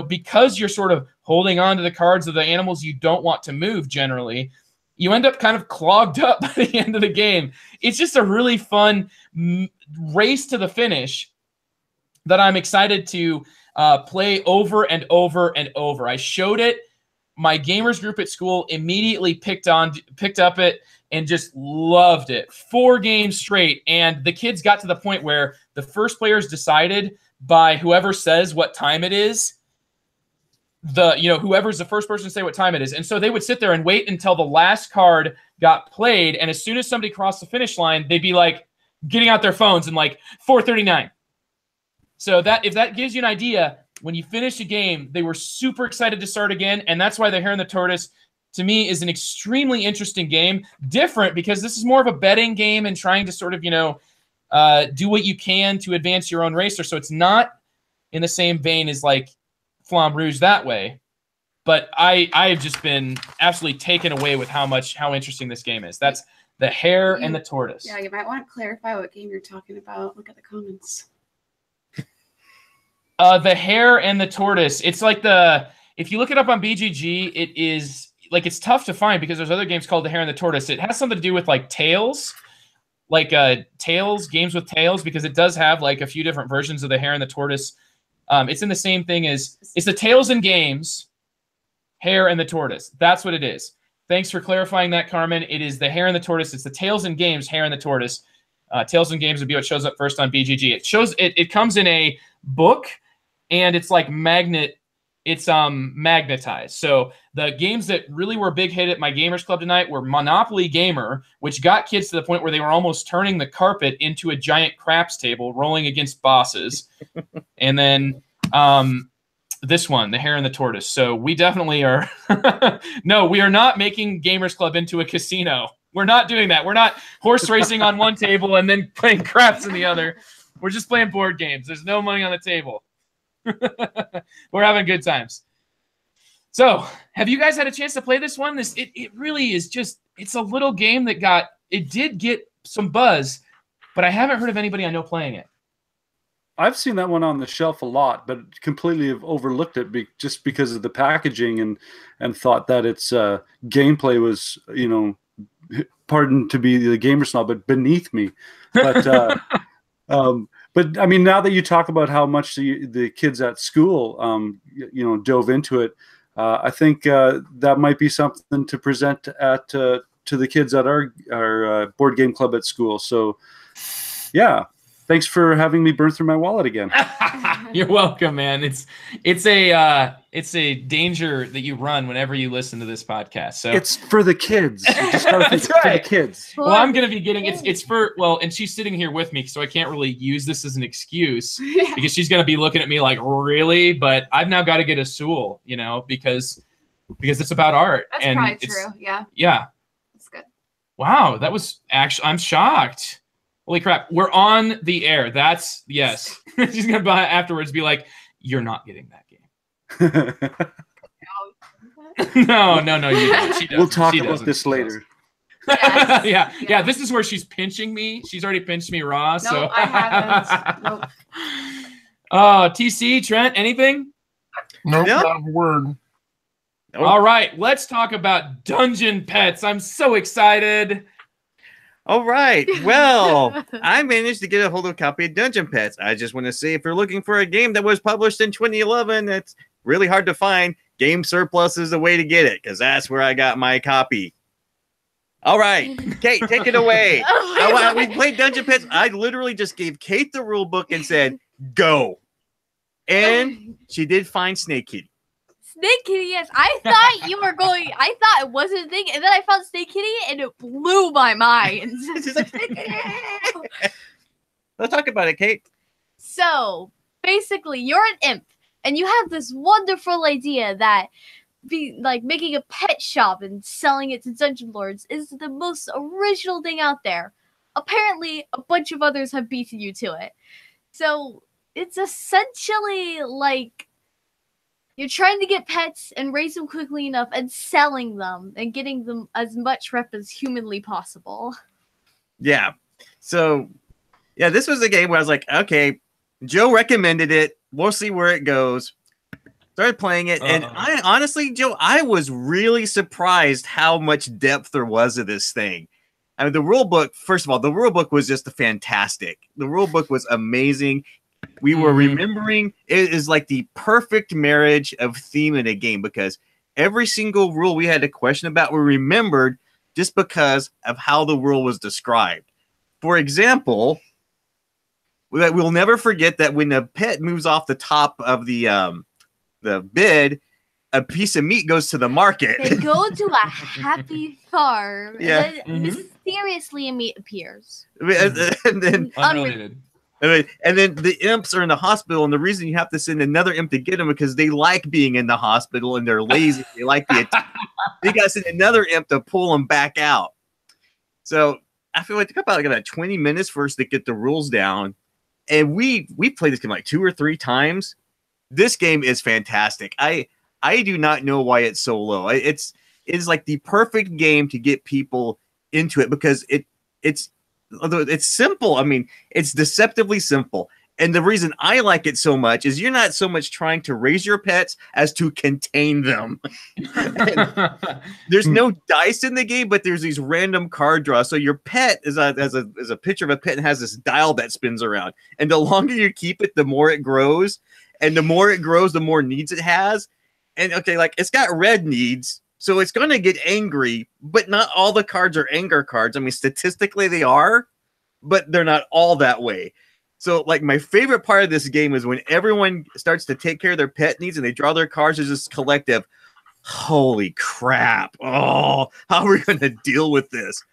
because you're sort of holding on to the cards of the animals you don't want to move generally, you end up kind of clogged up by the end of the game. It's just a really fun race to the finish that I'm excited to play over and over and over. I showed it my gamers group at school immediately picked up it and just loved it. 4 games straight. And the kids got to the point where the first players decided by whoever says what time it is, whoever's the first person to say what time it is. And so they would sit there and wait until the last card got played. And as soon as somebody crossed the finish line, they'd be like getting out their phones and like 4:39. So if that gives you an idea, when you finish a game, they were super excited to start again. And that's why the Hare and the Tortoise, to me, is an extremely interesting game. Different because this is more of a betting game and trying to sort of, do what you can to advance your own racer. So it's not in the same vein as like Flamme Rouge that way. But I have just been absolutely taken away with how interesting this game is. That's the Hare and the Tortoise. Yeah, you might want to clarify what game you're talking about. Look at the comments. The Hare and the Tortoise. It's like if you look it up on BGG, it is like it's tough to find because there's other games called the Hare and the Tortoise. It has something to do with like Tails, like games with Tails, because it does have like a few different versions of the Hare and the Tortoise. It's in the same thing as it's the Tails and Games, Hare and the Tortoise. That's what it is. Thanks for clarifying that, Carmen. It is the Hare and the Tortoise. It's the Tails and Games, Hare and the Tortoise. Tails and Games would be what shows up first on BGG. It comes in a book. And it's like magnetized. So the games that really were a big hit at my gamers club tonight were Monopoly Gamer, which got kids to the point where they were almost turning the carpet into a giant craps table, rolling against bosses. And then this one, the Hare and the Tortoise. So we definitely are. No, we are not making gamers club into a casino. We're not doing that. We're not horse racing on one table and then playing craps in the other. We're just playing board games. There's no money on the table. We're having good times. So, have you guys had a chance to play this one? It really is just, it's a little game that did get some buzz, but I haven't heard of anybody I know playing it. I've seen that one on the shelf a lot, but completely have overlooked it just because of the packaging and thought that its gameplay was, pardon to be the gamer snob, but beneath me. But but I mean, now that you talk about how much the kids at school, dove into it, I think that might be something to present to the kids at our board game club at school. So, yeah, thanks for having me burn through my wallet again. You're welcome, man. It's a danger that you run whenever you listen to this podcast. So it's for the kids. You just gotta think it's for the kids. Well, I'm gonna be getting it's for and she's sitting here with me, so I can't really use this as an excuse because she's gonna be looking at me like, really? But I've now got to get Azul, because it's about art. That's and probably true. Yeah. Yeah. That's good. Wow, that was actually, I'm shocked. Holy crap, we're on the air. That's, yes. She's going to afterwards be like, you're not getting that game. No, you don't. She doesn't. We'll talk about this later. Yes. Yeah. This is where she's pinching me. She's already pinched me raw. No, so I haven't. Nope. TC, Trent, anything? Nope, No. not a word. Nope. All right, let's talk about Dungeon Pets. I'm so excited. All right. Well, I managed to get a hold of a copy of Dungeon Pets. I just want to say, if you're looking for a game that was published in 2011, it's really hard to find. Game Surplus is the way to get it, because that's where I got my copy. All right, Kate, take it away. We played Dungeon Pets. I literally just gave Kate the rule book and said, go. And she did find Snake Kitty. Snake Kitty, yes. I thought you were going. I thought it wasn't a thing, and then I found Snake Kitty, and it blew my mind. She's like, let's talk about it, Kate. So basically, you're an imp, and you have this wonderful idea that making a pet shop and selling it to dungeon lords is the most original thing out there. Apparently, a bunch of others have beaten you to it. So it's essentially like you're trying to get pets and raise them quickly enough and selling them and getting them as much rep as humanly possible. Yeah. So, yeah, this was a game where I was like, okay, Joe recommended it. We'll see where it goes. Started playing it. And I honestly, Joe, I was really surprised how much depth there was of this thing. I mean, the rule book, first of all, the rule book was just fantastic. The rule book was amazing. We were remembering it is like the perfect marriage of theme in a game because every single rule we had a question about, we remembered just because of how the rule was described. For example, we'll never forget that when a pet moves off the top of the bid, a piece of meat goes to the market. They go to a happy farm. Yeah. And then mysteriously a meat appears. And then Unrelated. and then the imps are in the hospital, and the reason you have to send another imp to get them because they like being in the hospital and they're lazy. They like the you got to send another imp to pull them back out. So I feel like it took about 20 minutes for us to get the rules down, and we played this game like 2 or 3 times. This game is fantastic. I do not know why it's so low. It's like the perfect game to get people into it because it's simple. I mean, it's deceptively simple. And the reason I like it so much is you're not so much trying to raise your pets as to contain them. There's no dice in the game, but there's these random card draws. So your pet is a picture of a pet and has this dial that spins around. And the longer you keep it, the more it grows. And the more it grows, the more needs it has. And okay, like it's got red needs, so it's going to get angry, but not all the cards are anger cards. I mean, statistically they are, but they're not all that way. So like my favorite part of this game is when everyone starts to take care of their pet needs and they draw their cards as this collective. Holy crap. Oh, how are we going to deal with this?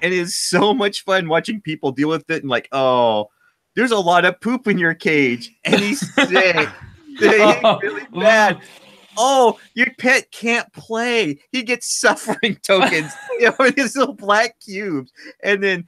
And it's so much fun watching people deal with it and like, oh, there's a lot of poop in your cage and he's sick. He's really bad. Oh, your pet can't play. He gets suffering tokens, these little black cubes. And then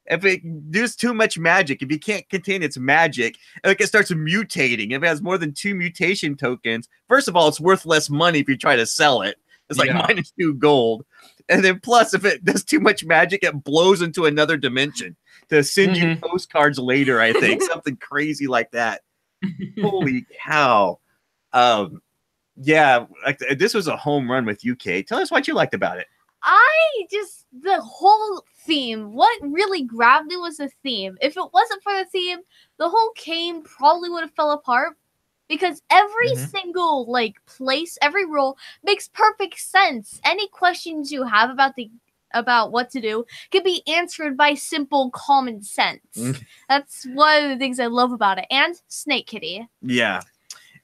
if there's too much magic, if you can't contain its magic, like it starts mutating. If it has more than 2 mutation tokens, first of all, it's worth less money if you try to sell it. It's like -2 gold. And then plus, if it does too much magic, it blows into another dimension to send you postcards later, I think. Something crazy like that. Holy cow. Yeah, this was a home run with UK. Tell us what you liked about it. The whole theme, what really grabbed me was the theme. If it wasn't for the theme, the whole game probably would have fell apart because every single place, every rule makes perfect sense. Any questions you have about what to do can be answered by simple common sense. That's one of the things I love about it. And Snake Kitty. Yeah.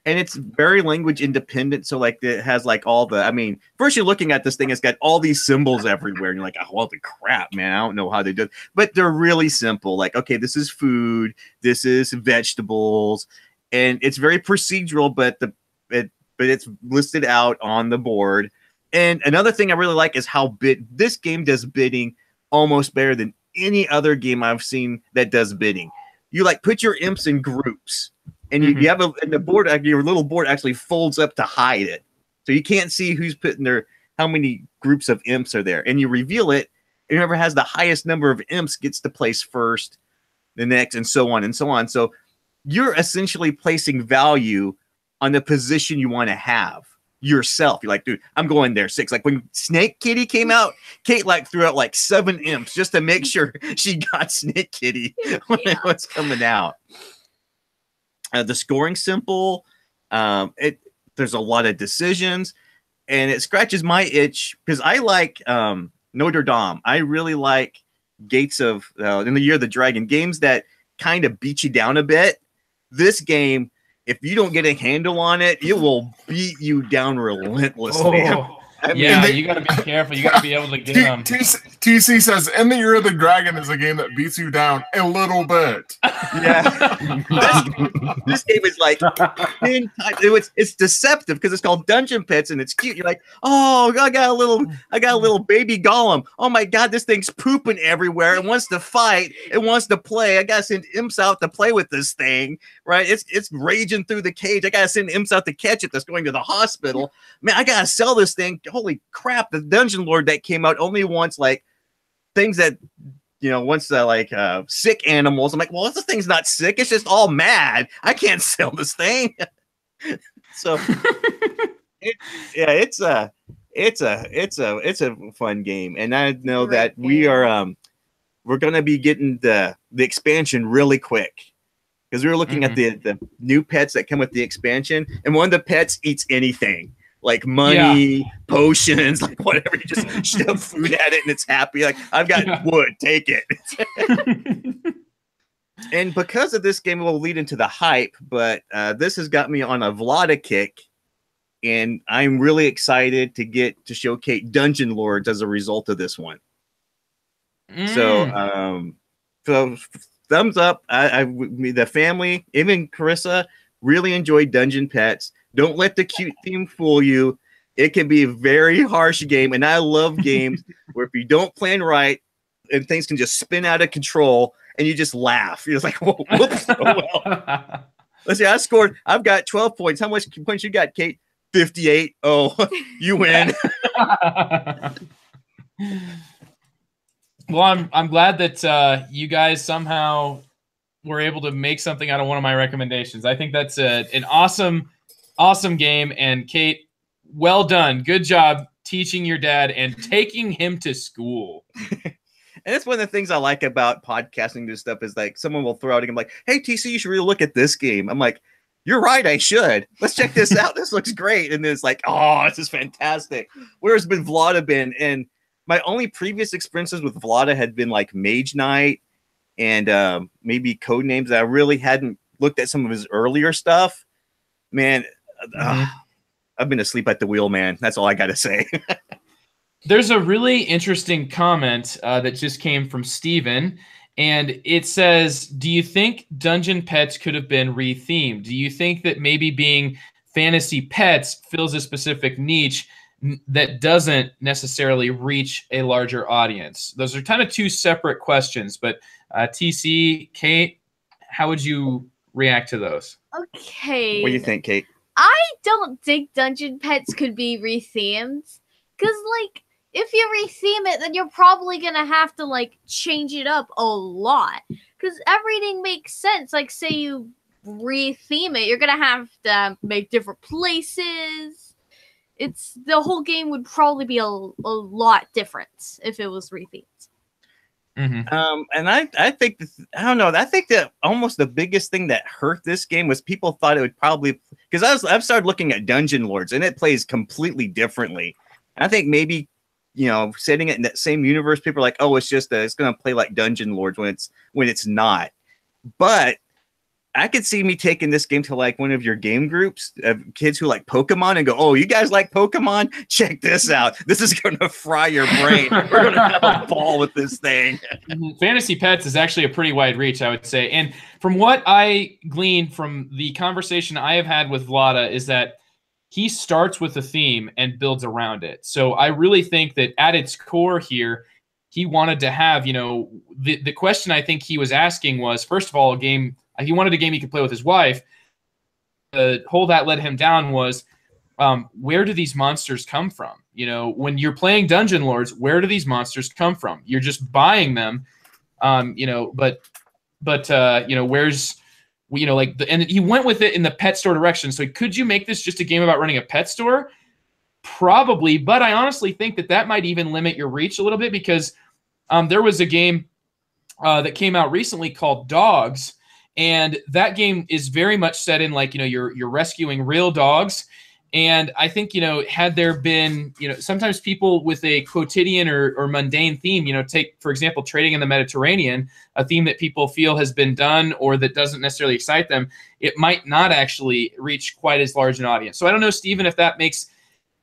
And it's very language independent. So like it has like all the, I mean, first you're looking at this thing, it's got all these symbols everywhere. And you're like, oh, well, the crap, man. I don't know how they do it. But they're really simple. Like, okay, this is food. This is vegetables. And it's very procedural, but it's listed out on the board. And another thing I really like is how this game does bidding almost better than any other game I've seen that does bidding. You like put your imps in groups. And you have and the board, your little board actually folds up to hide it. So you can't see who's putting how many groups of imps are there. And you reveal it, and whoever has the highest number of imps gets to place first, the next, and so on and so on. So you're essentially placing value on the position you want to have yourself. You're like, dude, I'm going there 6. Like when Snake Kitty came out, Kate like threw out like 7 imps just to make sure she got Snake Kitty when it was coming out. The scoring simple. There's a lot of decisions, and it scratches my itch because I like Notre Dame. I really like Gates of in the Year of the Dragon, games that kind of beat you down a bit. This game, if you don't get a handle on it, it will beat you down relentlessly. You got to be careful. You got to be able to get them. TC says, "In the Year of the Dragon" is a game that beats you down a little bit. Yeah, this game is like 10 times. It's deceptive because it's called Dungeon Pets and it's cute. You're like, oh, I got a little baby golem. Oh my god, this thing's pooping everywhere. It wants to fight. It wants to play. I gotta send imps out to play with this thing. Right? It's raging through the cage. I gotta send imps out to catch it. That's going to the hospital. Man, I gotta sell this thing. Holy crap! The Dungeon Lord that came out only wants like things that once sick animals. I'm like, well, this thing's not sick. It's just all mad. I can't sell this thing. So, it's a fun game, and I know that we're gonna be getting the expansion really quick because we were looking at the new pets that come with the expansion, and one of the pets eats anything. like money, potions, like whatever. You just shove food at it and it's happy. Like, I've got wood, take it. And because of this game, it will lead into the hype, but this has got me on a Vlada kick, and I'm really excited to get to showcase Dungeon Lords as a result of this one. So, thumbs up. The family, even Carissa, really enjoyed Dungeon Pets. Don't let the cute theme fool you. It can be a very harsh game, and I love games where if you don't plan right, and things can just spin out of control, and you just laugh. You're just like, whoa, whoops. Oh, well. Let's see, I've got 12 points. How much points you got, Kate? 58. Oh, you win. Well, I'm glad that you guys somehow were able to make something out of one of my recommendations. I think that's an awesome game. And Kate, well done. Good job teaching your dad and taking him to school. And that's one of the things I like about podcasting this stuff is like someone will throw out a game like, hey, TC, you should really look at this game. I'm like, you're right, I should. Let's check this out. This looks great. And then it's like, oh, this is fantastic. Where's been Vlada been? And my only previous experiences with Vlada had been like Mage Knight and maybe Codenames. I really hadn't looked at some of his earlier stuff. Man, I've been asleep at the wheel, man. That's all I got to say. There's a really interesting comment that just came from Steven, and it says, do you think Dungeon Pets could have been rethemed? Do you think that maybe being fantasy pets fills a specific niche that doesn't necessarily reach a larger audience? Those are kind of two separate questions, but TC, Kate, how would you react to those? Okay. What do you think, Kate? I don't think Dungeon Pets could be rethemed. Because, like, if you retheme it, then you're probably going to have to, like, change it up a lot. Because everything makes sense. Like, say you retheme it, you're going to have to make different places. The whole game would probably be a lot different if it was rethemed. Mm-hmm. And I think I don't know. I think that almost the biggest thing that hurt this game was people thought it would probably, because I've started looking at Dungeon Lords and it plays completely differently. And I think maybe, you know, setting it in that same universe, people are like, oh, it's just it's going to play like Dungeon Lords when it's not. But I could see me taking this game to like one of your game groups of kids who like Pokemon and go, oh, you guys like Pokemon? Check this out. This is going to fry your brain. We're going to have a ball with this thing. Fantasy Pets is actually a pretty wide reach, I would say. And from what I gleaned from the conversation I have had with Vlada is that he starts with a theme and builds around it. So I really think that at its core here, he wanted to have, you know, the question I think he was asking was, first of all, a game. He wanted a game he could play with his wife. The hole that led him down was, where do these monsters come from? You know, when you're playing Dungeon Lords, where do these monsters come from? You're just buying them, you know. But you know, where's, you know, like and he went with it in the pet store direction. So could you make this just a game about running a pet store? Probably, but I honestly think that might even limit your reach a little bit because there was a game that came out recently called Dogs. And that game is very much set in like, you know, you're rescuing real dogs. And I think, you know, had there been, you know, sometimes people with a quotidian or mundane theme, you know, take, for example, trading in the Mediterranean, a theme that people feel has been done or that doesn't necessarily excite them, it might not actually reach quite as large an audience. So I don't know, Stephen, if that makes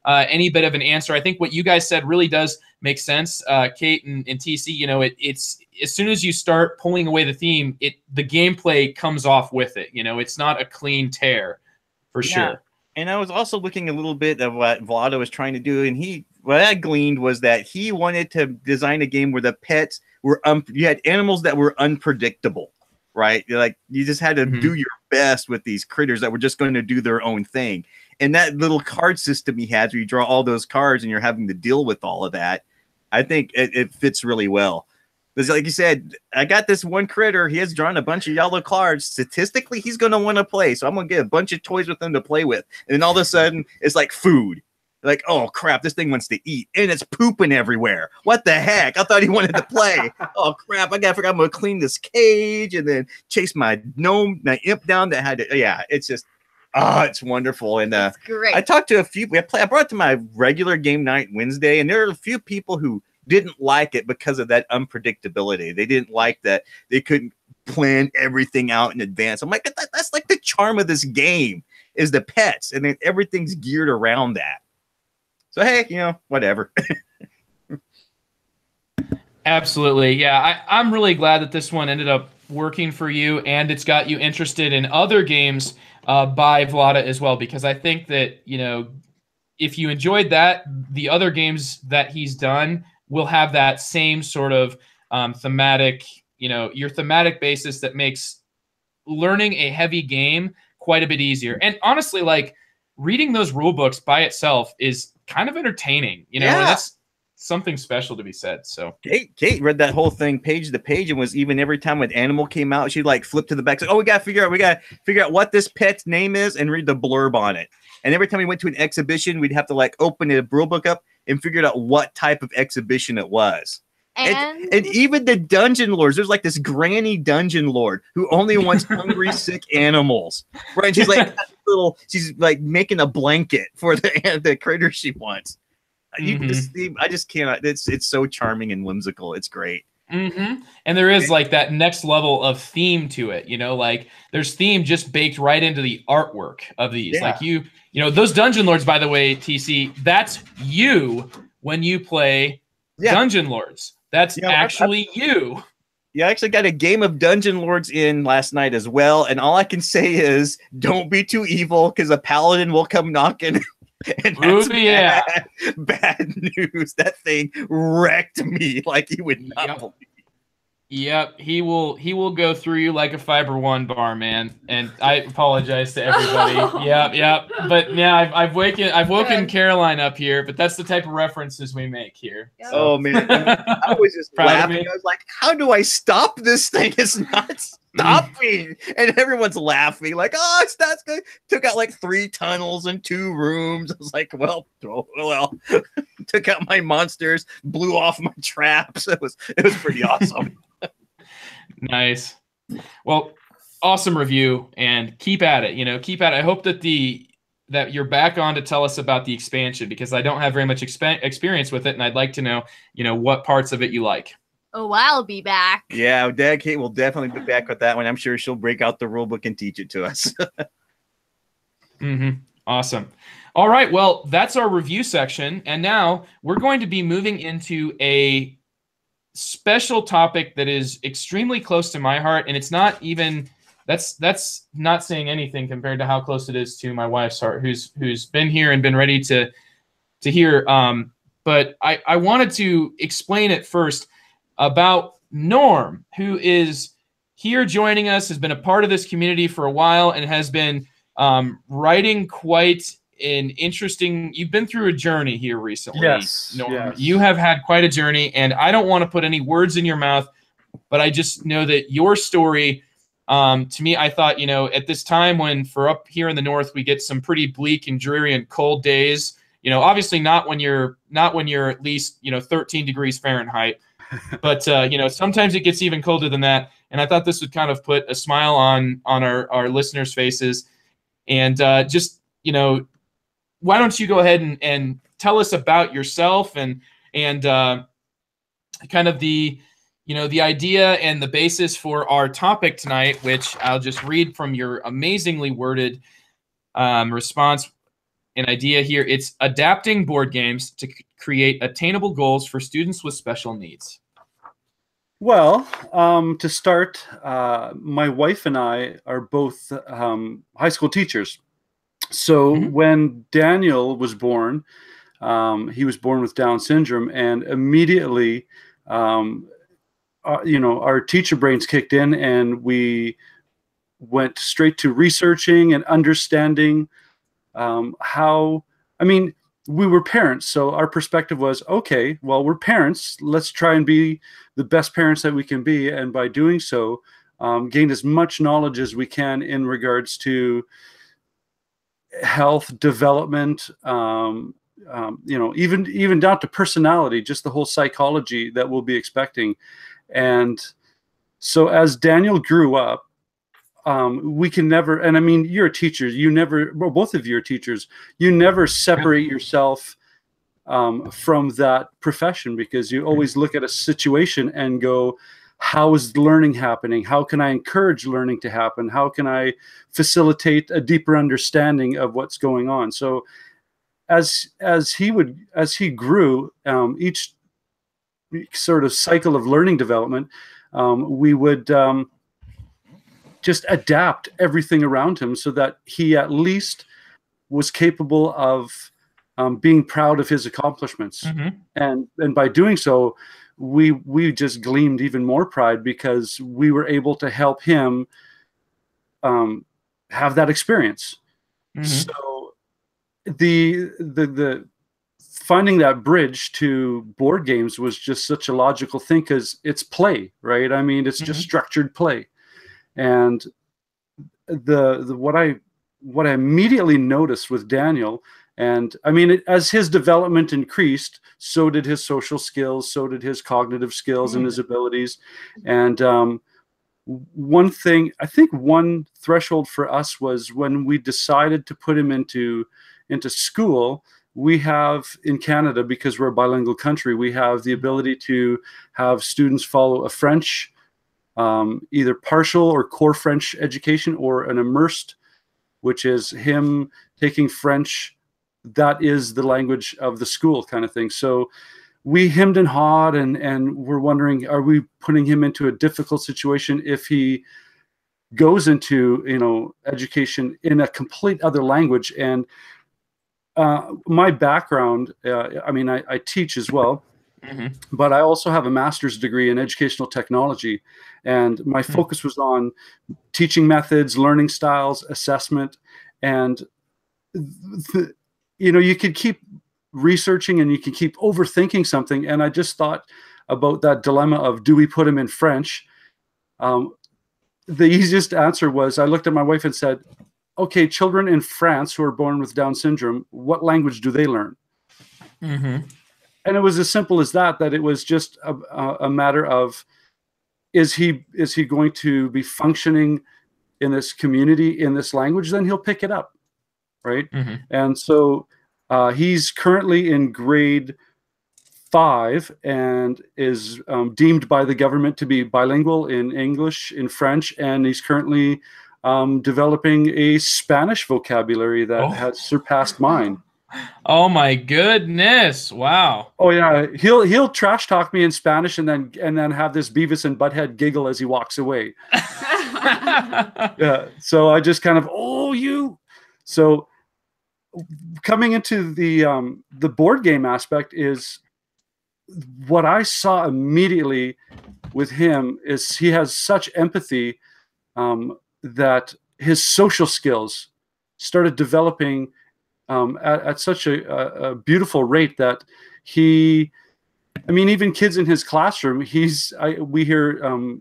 any bit of an answer. I think what you guys said really does make sense. Kate and TC, you know, it's as soon as you start pulling away the theme, the gameplay comes off with it. You know, it's not a clean tear for sure. And I was also looking a little bit of what Vlada was trying to do, and what I gleaned was that he wanted to design a game where the pets were you had animals that were unpredictable, right? Like you just had to do your best with these critters that were just going to do their own thing. And that little card system he has where you draw all those cards and you're having to deal with all of that, I think it fits really well. Because like you said, I got this one critter. He has drawn a bunch of yellow cards. Statistically, he's going to want to play. So I'm going to get a bunch of toys with him to play with. And then all of a sudden, it's like food. Like, oh, crap, this thing wants to eat. And it's pooping everywhere. What the heck? I thought he wanted to play. Oh, crap, I forgot I'm going to clean this cage and then chase my imp down that had to. Yeah, it's just, Oh, it's wonderful. And That's great. I talked to a few. I brought it to my regular game night Wednesday, and there are a few people who didn't like it because of that unpredictability. They didn't like that they couldn't plan everything out in advance. I'm like, that's like the charm of this game is the pets, and then everything's geared around that. So hey, whatever. Absolutely. Yeah, I'm really glad that this one ended up working for you, and it's got you interested in other games by Vlada as well, because I think that, if you enjoyed that, the other games that he's done will have that same sort of thematic, your thematic basis that makes learning a heavy game quite a bit easier. And honestly, like reading those rule books by itself is kind of entertaining, and that's something special to be said. So Kate read that whole thing page to page, and was even every time an animal came out, she'd like flip to the back, say, oh, we gotta figure out what this pet's name is and read the blurb on it. And every time we went to an exhibition, we'd have to like open a rule book up and figure out what type of exhibition it was. And even the dungeon lords, there's like this granny dungeon lord who only wants hungry, sick animals. Right? She's like she's like making a blanket for the critter she wants. I just cannot. It's so charming and whimsical. It's great. And there is like that next level of theme to it. Like there's theme just baked right into the artwork of these. Like those dungeon lords, by the way, TC, that's you when you play Dungeon Lords. That's actually you. Yeah, I actually got a game of Dungeon Lords in last night as well, and all I can say is don't be too evil, because a paladin will come knocking. And that's bad news. That thing wrecked me like you would not believe. Yep, he will go through you like a Fiber One bar, man. And I apologize to everybody. Yep. But yeah, I've woken Caroline up here. But that's the type of references we make here. So. Oh man, I was just laughing. I was like, how do I stop this thing? It's not stopping, and everyone's laughing like, oh, it's not good. Took out like 3 tunnels and 2 rooms. I was like, well. Took out my monsters, blew off my traps. It was pretty awesome. Nice. Well, awesome review, and keep at it. Keep at it. I hope that that you're back on to tell us about the expansion, because I don't have very much experience with it, and I'd like to know, what parts of it you like. Oh, I'll be back. Yeah, Dad Kate will definitely be back with that one. I'm sure she'll break out the rule book and teach it to us. Awesome. All right. Well, that's our review section, and now we're going to be moving into a special topic that is extremely close to my heart, and it's not even that's not saying anything compared to how close it is to my wife's heart, who's been here and been ready to hear. But I wanted to explain it first about Norm, who is here joining us, has been a part of this community for a while, and has been writing quite an interesting. You've been through a journey here recently. Yes, Norm. yes. You have had quite a journey, and I don't want to put any words in your mouth, but I just know that your story, to me, I thought, at this time when for up here in the north we get some pretty bleak and dreary and cold days. Obviously not when you're at least 13 degrees Fahrenheit, but sometimes it gets even colder than that. And I thought this would kind of put a smile on our listeners' faces, and just why don't you go ahead and tell us about yourself and kind of the idea and the basis for our topic tonight, which I'll just read from your amazingly worded response and idea here. It's adapting board games to create attainable goals for students with special needs. Well, to start, my wife and I are both high school teachers. So when Daniel was born, he was born with Down syndrome, and immediately, our teacher brains kicked in, and we went straight to researching and understanding how. I mean, we were parents, so our perspective was, okay, well, we're parents. Let's try and be the best parents that we can be, and by doing so, gain as much knowledge as we can in regards to health, development, even down to personality, just the whole psychology that we'll be expecting. And so as Daniel grew up, we can never, and I mean, you're a teacher, you never, well, both of you are teachers, you never separate yourself from that profession, because you always look at a situation and go, how is learning happening? How can I encourage learning to happen? How can I facilitate a deeper understanding of what's going on? So as he grew, each sort of cycle of learning development, we would just adapt everything around him so that he at least was capable of being proud of his accomplishments. And by doing so, we just gleamed even more pride, because we were able to help him have that experience. So the finding that bridge to board games was just such a logical thing, because it's play, right? I mean, it's just structured play. And what I immediately noticed with Daniel, and I mean, as his development increased, so did his social skills, so did his cognitive skills and his abilities. And one thing, I think one threshold for us was when we decided to put him into school. We have in Canada, because we're a bilingual country, we have the ability to have students follow a French, either partial or core French education, or an immersed, which is him taking French that is the language of the school kind of thing. So we hemmed and hawed, and we're wondering, are we putting him into a difficult situation if he goes into, education in a complete other language? And my background, I mean, I teach as well, but I also have a master's degree in educational technology. And my focus was on teaching methods, learning styles, assessment. And, you could keep researching and you can keep overthinking something. And I just thought about that dilemma of, do we put him in French? The easiest answer was, I looked at my wife and said, okay, children in France who are born with Down syndrome, what language do they learn? And it was as simple as that it was just a matter of, is he going to be functioning in this community, in this language? Then he'll pick it up, right? And so he's currently in grade 5 and is deemed by the government to be bilingual in English, in French, and he's currently developing a Spanish vocabulary that has surpassed mine. Oh my goodness! Wow. Oh yeah, he'll trash talk me in Spanish and then have this Beavis and Butthead giggle as he walks away. Yeah. So I just kind of, So coming into the board game aspect, is what I saw immediately with him is he has such empathy that his social skills started developing at such a beautiful rate that even kids in his classroom, we hear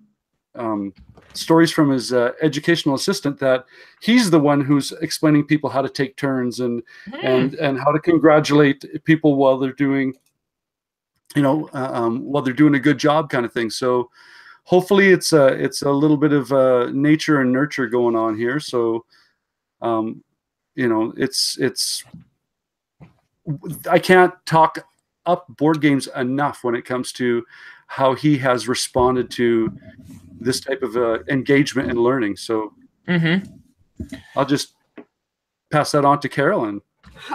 stories from his educational assistant that he's the one who's explaining people how to take turns and how to congratulate people while they're doing, while they're doing a good job, kind of thing. So hopefully it's a little bit of nature and nurture going on here. So, it's I can't talk up board games enough when it comes to how he has responded to this type of engagement and learning. So I'll just pass that on to Carolyn.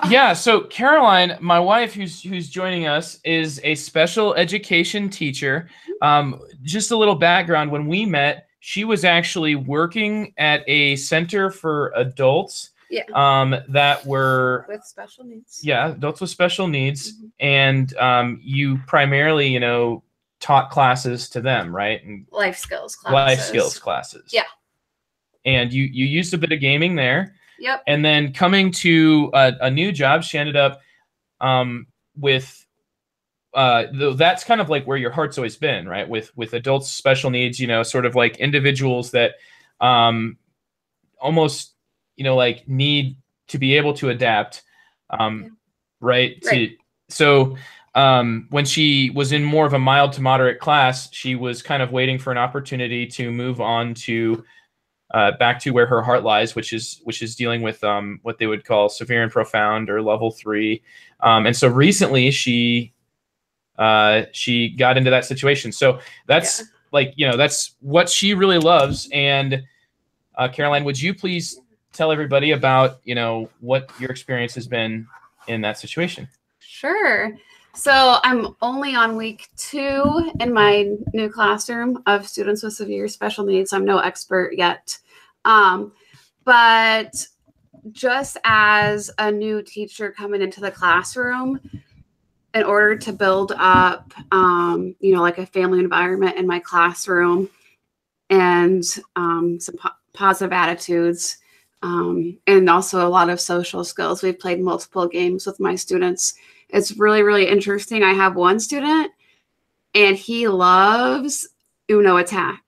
Yeah, so Caroline, my wife, who's joining us, is a special education teacher. Just a little background: when we met, she was actually working at a center for adults. That were with special needs. Yeah, adults with special needs, and you primarily, taught classes to them, right? And life skills classes. Yeah. And you used a bit of gaming there. Yep. And then coming to a new job, she ended up with that's kind of like where your heart's always been, right? With adults with special needs, sort of like individuals that almost like need to be able to adapt, right? So when she was in more of a mild to moderate class, she was kind of waiting for an opportunity to move on to back to where her heart lies, which is dealing with what they would call severe and profound, or level 3. And so recently she got into that situation. So that's that's what she really loves. And Caroline, would you please tell everybody about what your experience has been in that situation? Sure. So I'm only on week 2 in my new classroom of students with severe special needs. I'm no expert yet. But just as a new teacher coming into the classroom, in order to build up, like a family environment in my classroom and some positive attitudes, and also a lot of social skills. We've played multiple games with my students. It's really, really interesting. I have one student and he loves Uno Attack.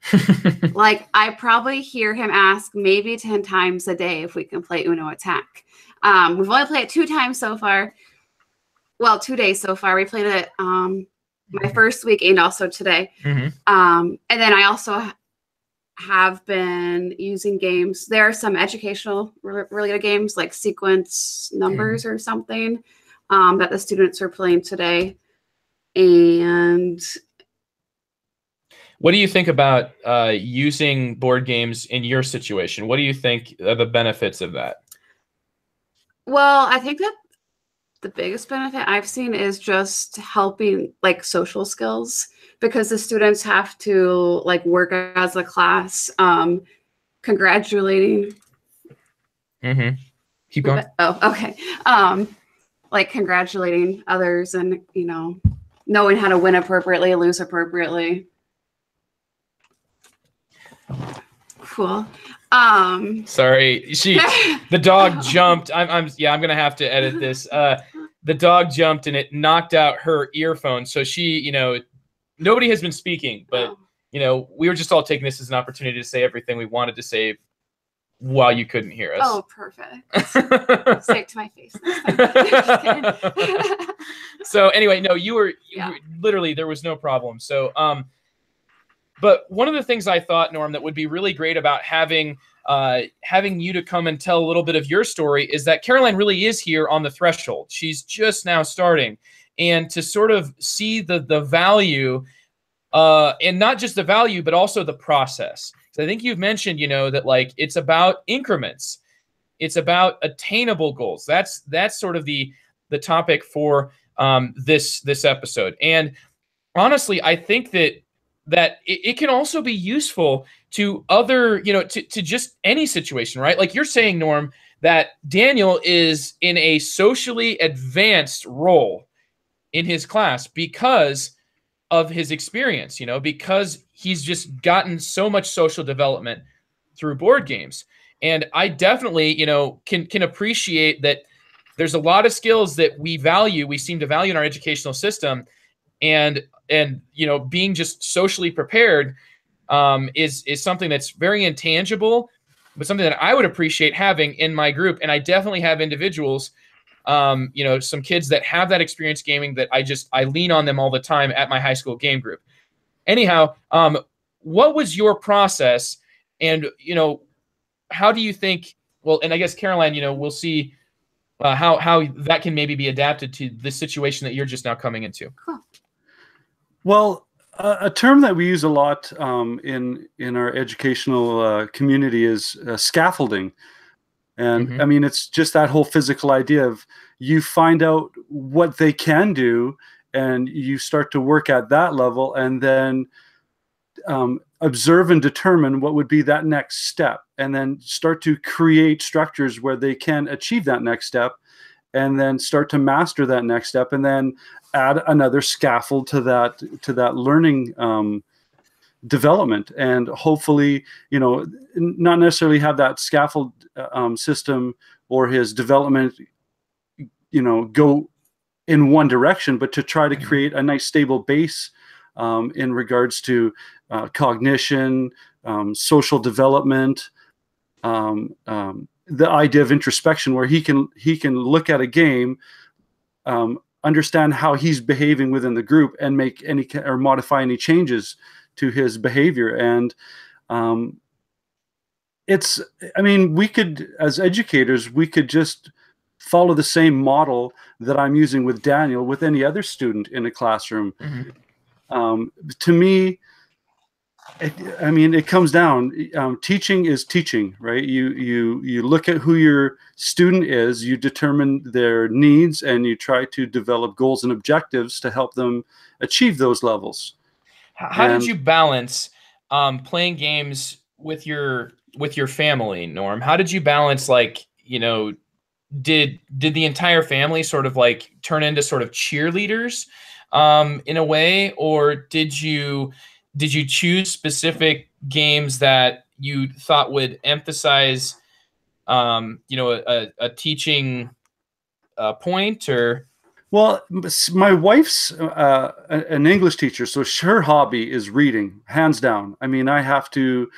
Like, I probably hear him ask maybe 10 times a day if we can play Uno Attack. We've only played it 2 times so far. Well, 2 days so far. We played it my first week and also today. And then I also have been using games. There are some educational related games like sequence numbers or something that the students are playing today. And what do you think about using board games in your situation? What do you think are the benefits of that? Well, I think that the biggest benefit I've seen is just helping like social skills, because the students have to like work as a class, congratulating. Keep going. Oh, okay. Like congratulating others and, knowing how to win appropriately, lose appropriately. Cool. Sorry, the dog jumped. I'm gonna have to edit this. The dog jumped and it knocked out her earphone. So she, nobody has been speaking, but we were just all taking this as an opportunity to say everything we wanted to say while you couldn't hear us. Oh, perfect. Say it to my face. Just kidding. So anyway, no, you were literally, there was no problem. So, but one of the things I thought, Norm, that would be really great about having you to come and tell a little bit of your story is that Caroline really is here on the threshold. She's just now starting, and to sort of see the value, and not just the value, but also the process. So I think you've mentioned, that like it's about increments, it's about attainable goals. That's sort of the topic for this episode. And honestly, I think that it can also be useful to other, to just any situation, right? Like you're saying, Norm, that Daniel is in a socially advanced role in his class because of his experience, because he's just gotten so much social development through board games. And I definitely, can appreciate that there's a lot of skills that we seem to value in our educational system. And being just socially prepared is something that's very intangible, but something that I would appreciate having in my group. And I definitely have individuals, some kids that have that experience gaming that I lean on them all the time at my high school game group. Anyhow, what was your process? And, how do you think, well, and I guess Caroline, we'll see how that can maybe be adapted to the situation that you're just now coming into. Cool. Well, a term that we use a lot in our educational community is scaffolding. And I mean, it's just that whole physical idea of you find out what they can do and you start to work at that level, and then observe and determine what would be that next step, and then start to create structures where they can achieve that next step, and then start to master that next step, and then add another scaffold to that learning development, and hopefully, not necessarily have that scaffold system or his development, go in one direction, but to try to create a nice stable base in regards to cognition, social development, the idea of introspection, where he can look at a game, understand how he's behaving within the group, and make any or modify any changes to his behavior. And it's, I mean, we could, as educators, we could just follow the same model that I'm using with Daniel with any other student in a classroom. To me, I mean, it comes down. Teaching is teaching, right? You look at who your student is, you determine their needs, and you try to develop goals and objectives to help them achieve those levels. How did you balance playing games with your family, Norm? How did you balance, like, you know, did the entire family sort of like turn into sort of cheerleaders in a way, or did you choose specific games that you thought would emphasize, you know, a teaching point? Or well, my wife's an English teacher, so her hobby is reading, hands down. I mean, I have to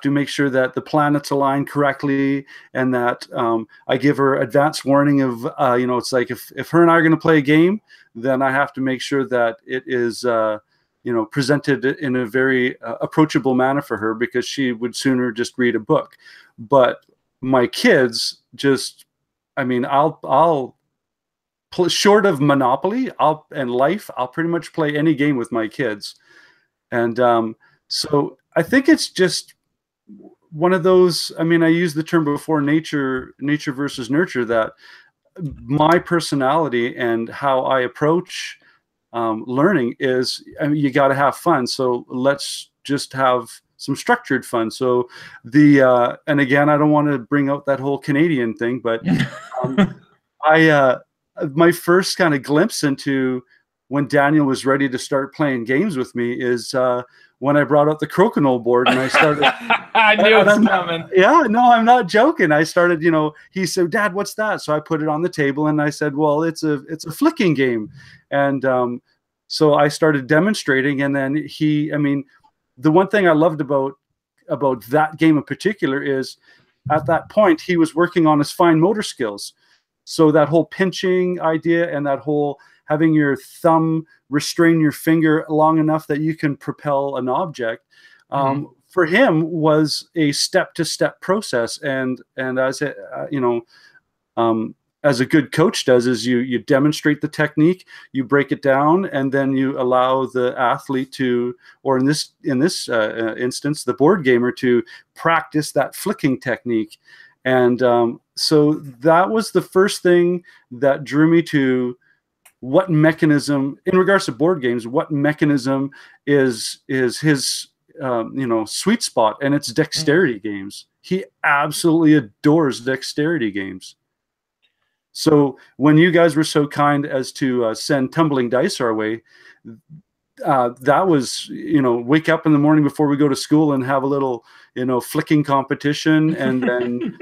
make sure that the planets align correctly, and that I give her advance warning of, you know, it's like if her and I are going to play a game, then I have to make sure that it is, you know, presented in a very approachable manner for her, because she would sooner just read a book. But my kids just, I mean, I'll short of Monopoly, I'll pretty much play any game with my kids. And so I think it's just one of those, I mean, I used the term before, nature versus nurture, that my personality and how I approach learning is, I mean, you got to have fun. So let's just have some structured fun. So and again, I don't want to bring out that whole Canadian thing, but my first kind of glimpse into when Daniel was ready to start playing games with me is when I brought out the crokinole board and I started. I knew it was coming. Yeah, no, I'm not joking. I started, you know, he said, "Dad, what's that?" So I put it on the table and I said, "Well, it's a flicking game." And so I started demonstrating, and then I mean, the one thing I loved about that game in particular is, at that point, he was working on his fine motor skills. So that whole pinching idea, and that whole having your thumb restrain your finger long enough that you can propel an object, for him was a step-to-step process. And as you know, as a good coach does, is you demonstrate the technique, you break it down, and then you allow the athlete to, or in this instance, the board gamer, to practice that flicking technique. And so that was the first thing that drew me to what mechanism, in regards to board games, what mechanism is his you know, sweet spot, and it's dexterity games. He absolutely adores dexterity games. So when you guys were so kind as to send tumbling dice our way, that was, you know, wake up in the morning before we go to school and have a little, you know, flicking competition, and then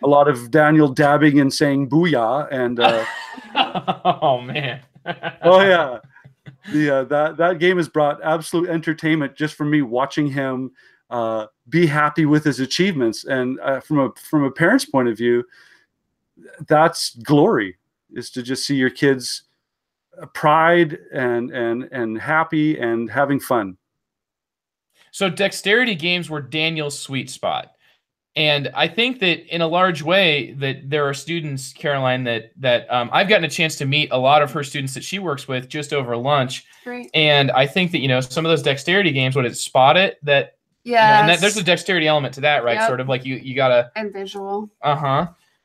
a lot of Daniel dabbing and saying booyah. And oh man. Oh yeah, that game has brought absolute entertainment just from me watching him be happy with his achievements. And from a parent's point of view, that's glory, is to just see your kids pride and happy and having fun. So dexterity games were Daniel's sweet spot. And I think that in a large way that there are students, Caroline, that I've gotten a chance to meet a lot of her students that she works with just over lunch. Great. And I think that, you know, some of those dexterity games, what is Spot It, that, yeah, you know, and there's a dexterity element to that, right? Yep. Sort of like you gotta, and visual.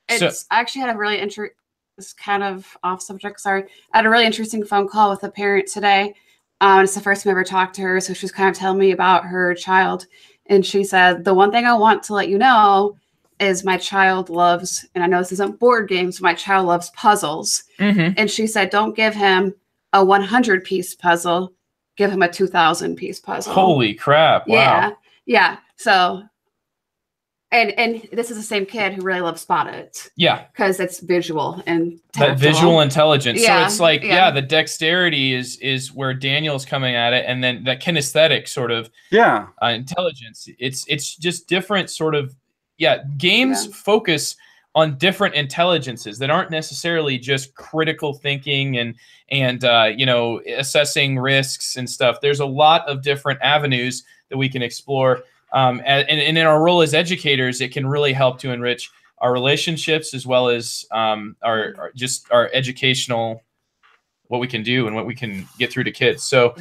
It's I actually had a really it's kind of off subject, sorry. I had a really interesting phone call with a parent today. It's the first time I ever talked to her, so she was kind of telling me about her child. And she said, the one thing I want to let you know is my child loves, and I know this isn't board games, my child loves puzzles. And she said, don't give him a 100-piece puzzle, give him a 2,000-piece puzzle. Holy crap. Wow. Yeah. Yeah. So, and this is the same kid who really loves Spot It. Yeah. Because it's visual and tactile. That visual intelligence. Yeah. So it's like, the dexterity is where Daniel's coming at it, and then that kinesthetic sort of intelligence. It's just different sort of, games focus on different intelligences that aren't necessarily just critical thinking and you know, assessing risks and stuff. There's a lot of different avenues that we can explore. and in our role as educators, it can really help to enrich our relationships as well as our educational, what we can do and what we can get through to kids. So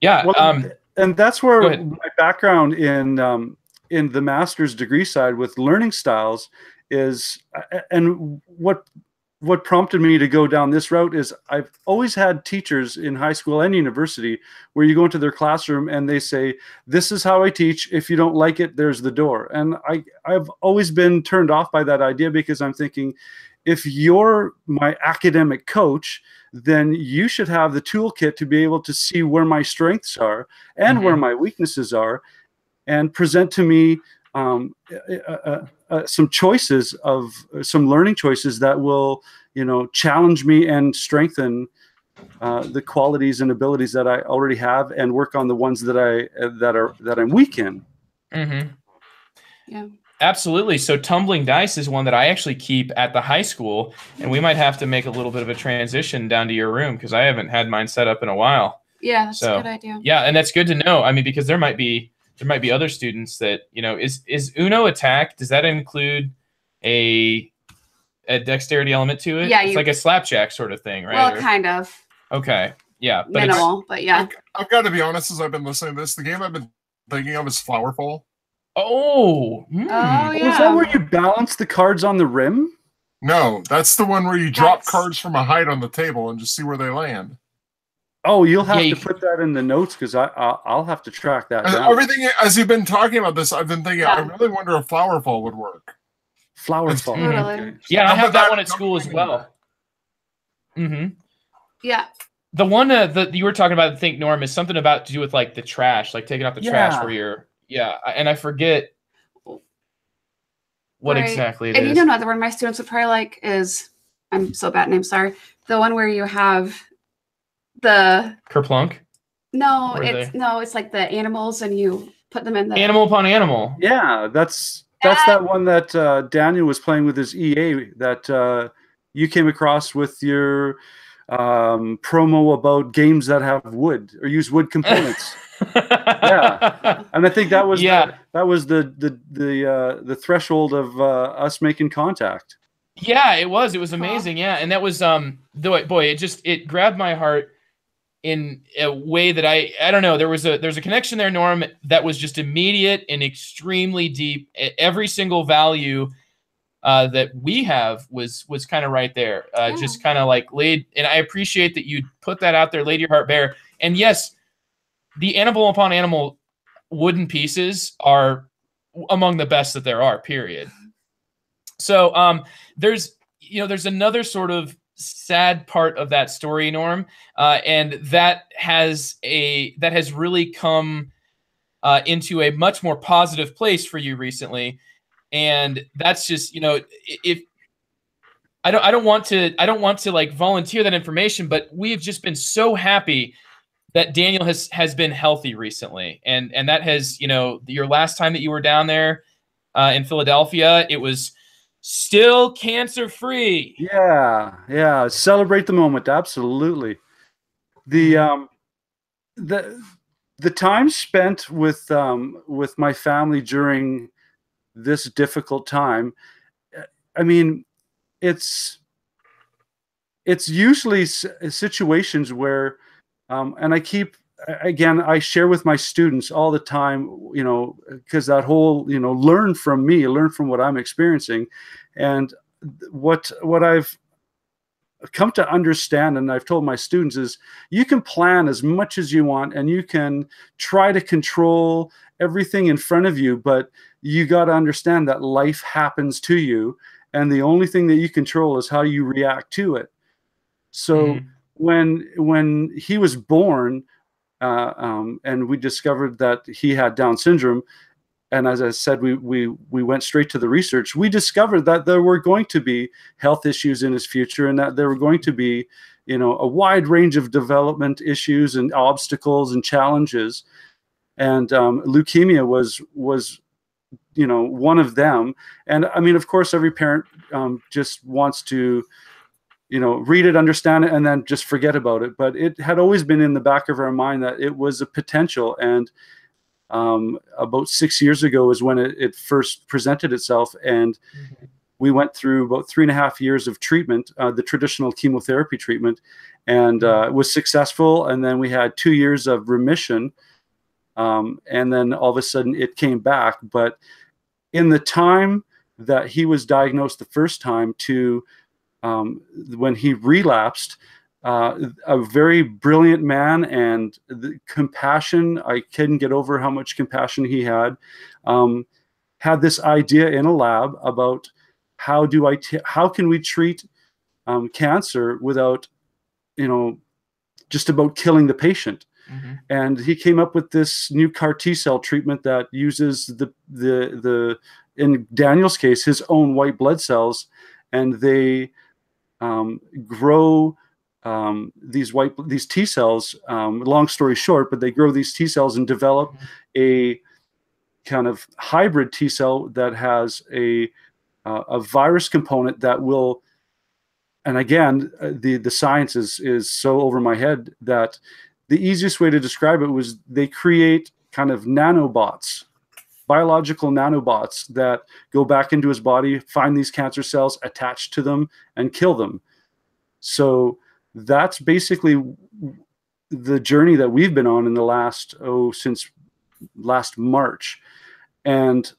yeah. Well, and that's where my background in the master's degree side with learning styles is, and what prompted me to go down this route is I've always had teachers in high school and university where you go into their classroom and they say, this is how I teach. If you don't like it, there's the door. And I've always been turned off by that idea, because I'm thinking, if you're my academic coach, then you should have the toolkit to be able to see where my strengths are and where my weaknesses are, and present to me some choices of some learning choices that will, challenge me and strengthen the qualities and abilities that I already have, and work on the ones that I'm weak in. Yeah. Absolutely. So tumbling dice is one that I actually keep at the high school, and we might have to make a little bit of a transition down to your room, because I haven't had mine set up in a while. Yeah, that's a good idea. Yeah, and that's good to know. I mean, because there might be other students that, is Uno attack, does that include a dexterity element to it? Yeah, it's like a slapjack sort of thing, right? Well, kind of. Okay. Yeah. But minimal, but yeah. I've got to be honest, as I've been listening to this, the game I've been thinking of is Flowerfall. Oh. Oh, yeah. Was that where you balance the cards on the rim? No, that's the one where you drop cards from a height on the table and just see where they land. Oh, you'll have to put that in the notes, because I'll have to track that down. Everything, as you've been talking about this, I've been thinking, I really wonder if Flowerfall would work. Flowerfall. Totally. Yeah, I have that one at school as well. Yeah. The one that you were talking about, I think, Norm, is something about to do with like the trash, like taking out the trash where you're, and I forget what exactly it is. And another one my students would probably like is, I'm so bad at names, sorry, the one where you have the Kerplunk? No, it's like the animals, and you put them in the Animal upon Animal. Yeah, that's that one that Daniel was playing with his EA that you came across with your promo about games that have wood or use wood components. Yeah, and I think that was the threshold of us making contact. Yeah, it was amazing. Yeah, and that was it grabbed my heart in a way that I don't know. There's a connection there, Norm, that was just immediate and extremely deep. Every single value that we have was kind of right there. Just kind of like laid, and I appreciate that you put that out there, laid your heart bare. And yes, the Animal upon Animal wooden pieces are among the best that there are, period. So there's another sort of sad part of that story, Norm, and that has really come into a much more positive place for you recently. And that's just, if I don't want to like volunteer that information, but we've just been so happy that Daniel has been healthy recently. And that has, your last time that you were down there in Philadelphia, it was still cancer-free. Yeah. Celebrate the moment. Absolutely. The time spent with my family during this difficult time, I mean, it's usually situations where, and I share with my students all the time, because that whole, learn from me, learn from what I'm experiencing. And what I've come to understand, and I've told my students, is you can plan as much as you want, and you can try to control everything in front of you, but you got to understand that life happens to you, and the only thing that you control is how you react to it. So when he was born, and we discovered that he had Down syndrome, and as I said, we went straight to the research. We discovered that there were going to be health issues in his future, and that there were going to be, a wide range of development issues and obstacles and challenges. And leukemia was one of them. And I mean, of course, every parent just wants to read it, understand it, and then just forget about it. But it had always been in the back of our mind that it was a potential. And about 6 years ago is when it first presented itself, and we went through about 3.5 years of treatment, the traditional chemotherapy treatment, and it was successful. And then we had 2 years of remission, and then all of a sudden it came back. But in the time that he was diagnosed the first time to when he relapsed, a very brilliant man, and the compassion, I couldn't get over how much compassion he had this idea in a lab about how can we treat cancer without, just about killing the patient. And he came up with this new CAR T-cell treatment that uses the in Daniel's case, his own white blood cells, and they grow these T cells. Long story short, but they grow these T cells and develop a kind of hybrid T cell that has a virus component that will. And again, the science is so over my head that the easiest way to describe it was they create kind of nanobots, biological nanobots that go back into his body, find these cancer cells, attach to them, and kill them. So that's basically the journey that we've been on in the since last March. And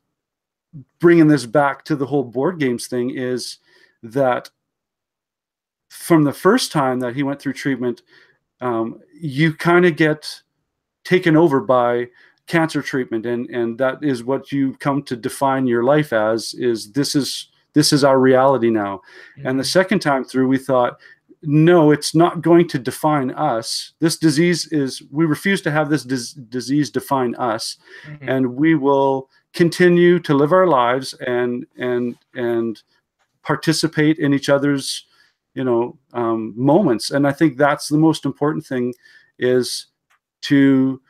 bringing this back to the whole board games thing is that from the first time that he went through treatment, you kind of get taken over by cancer treatment, and that is what you come to define your life as, is this is our reality now. And the second time through, we thought, no, it's not going to define us. This disease we refuse to have this disease define us, and we will continue to live our lives and participate in each other's moments. And I think that's the most important thing, is to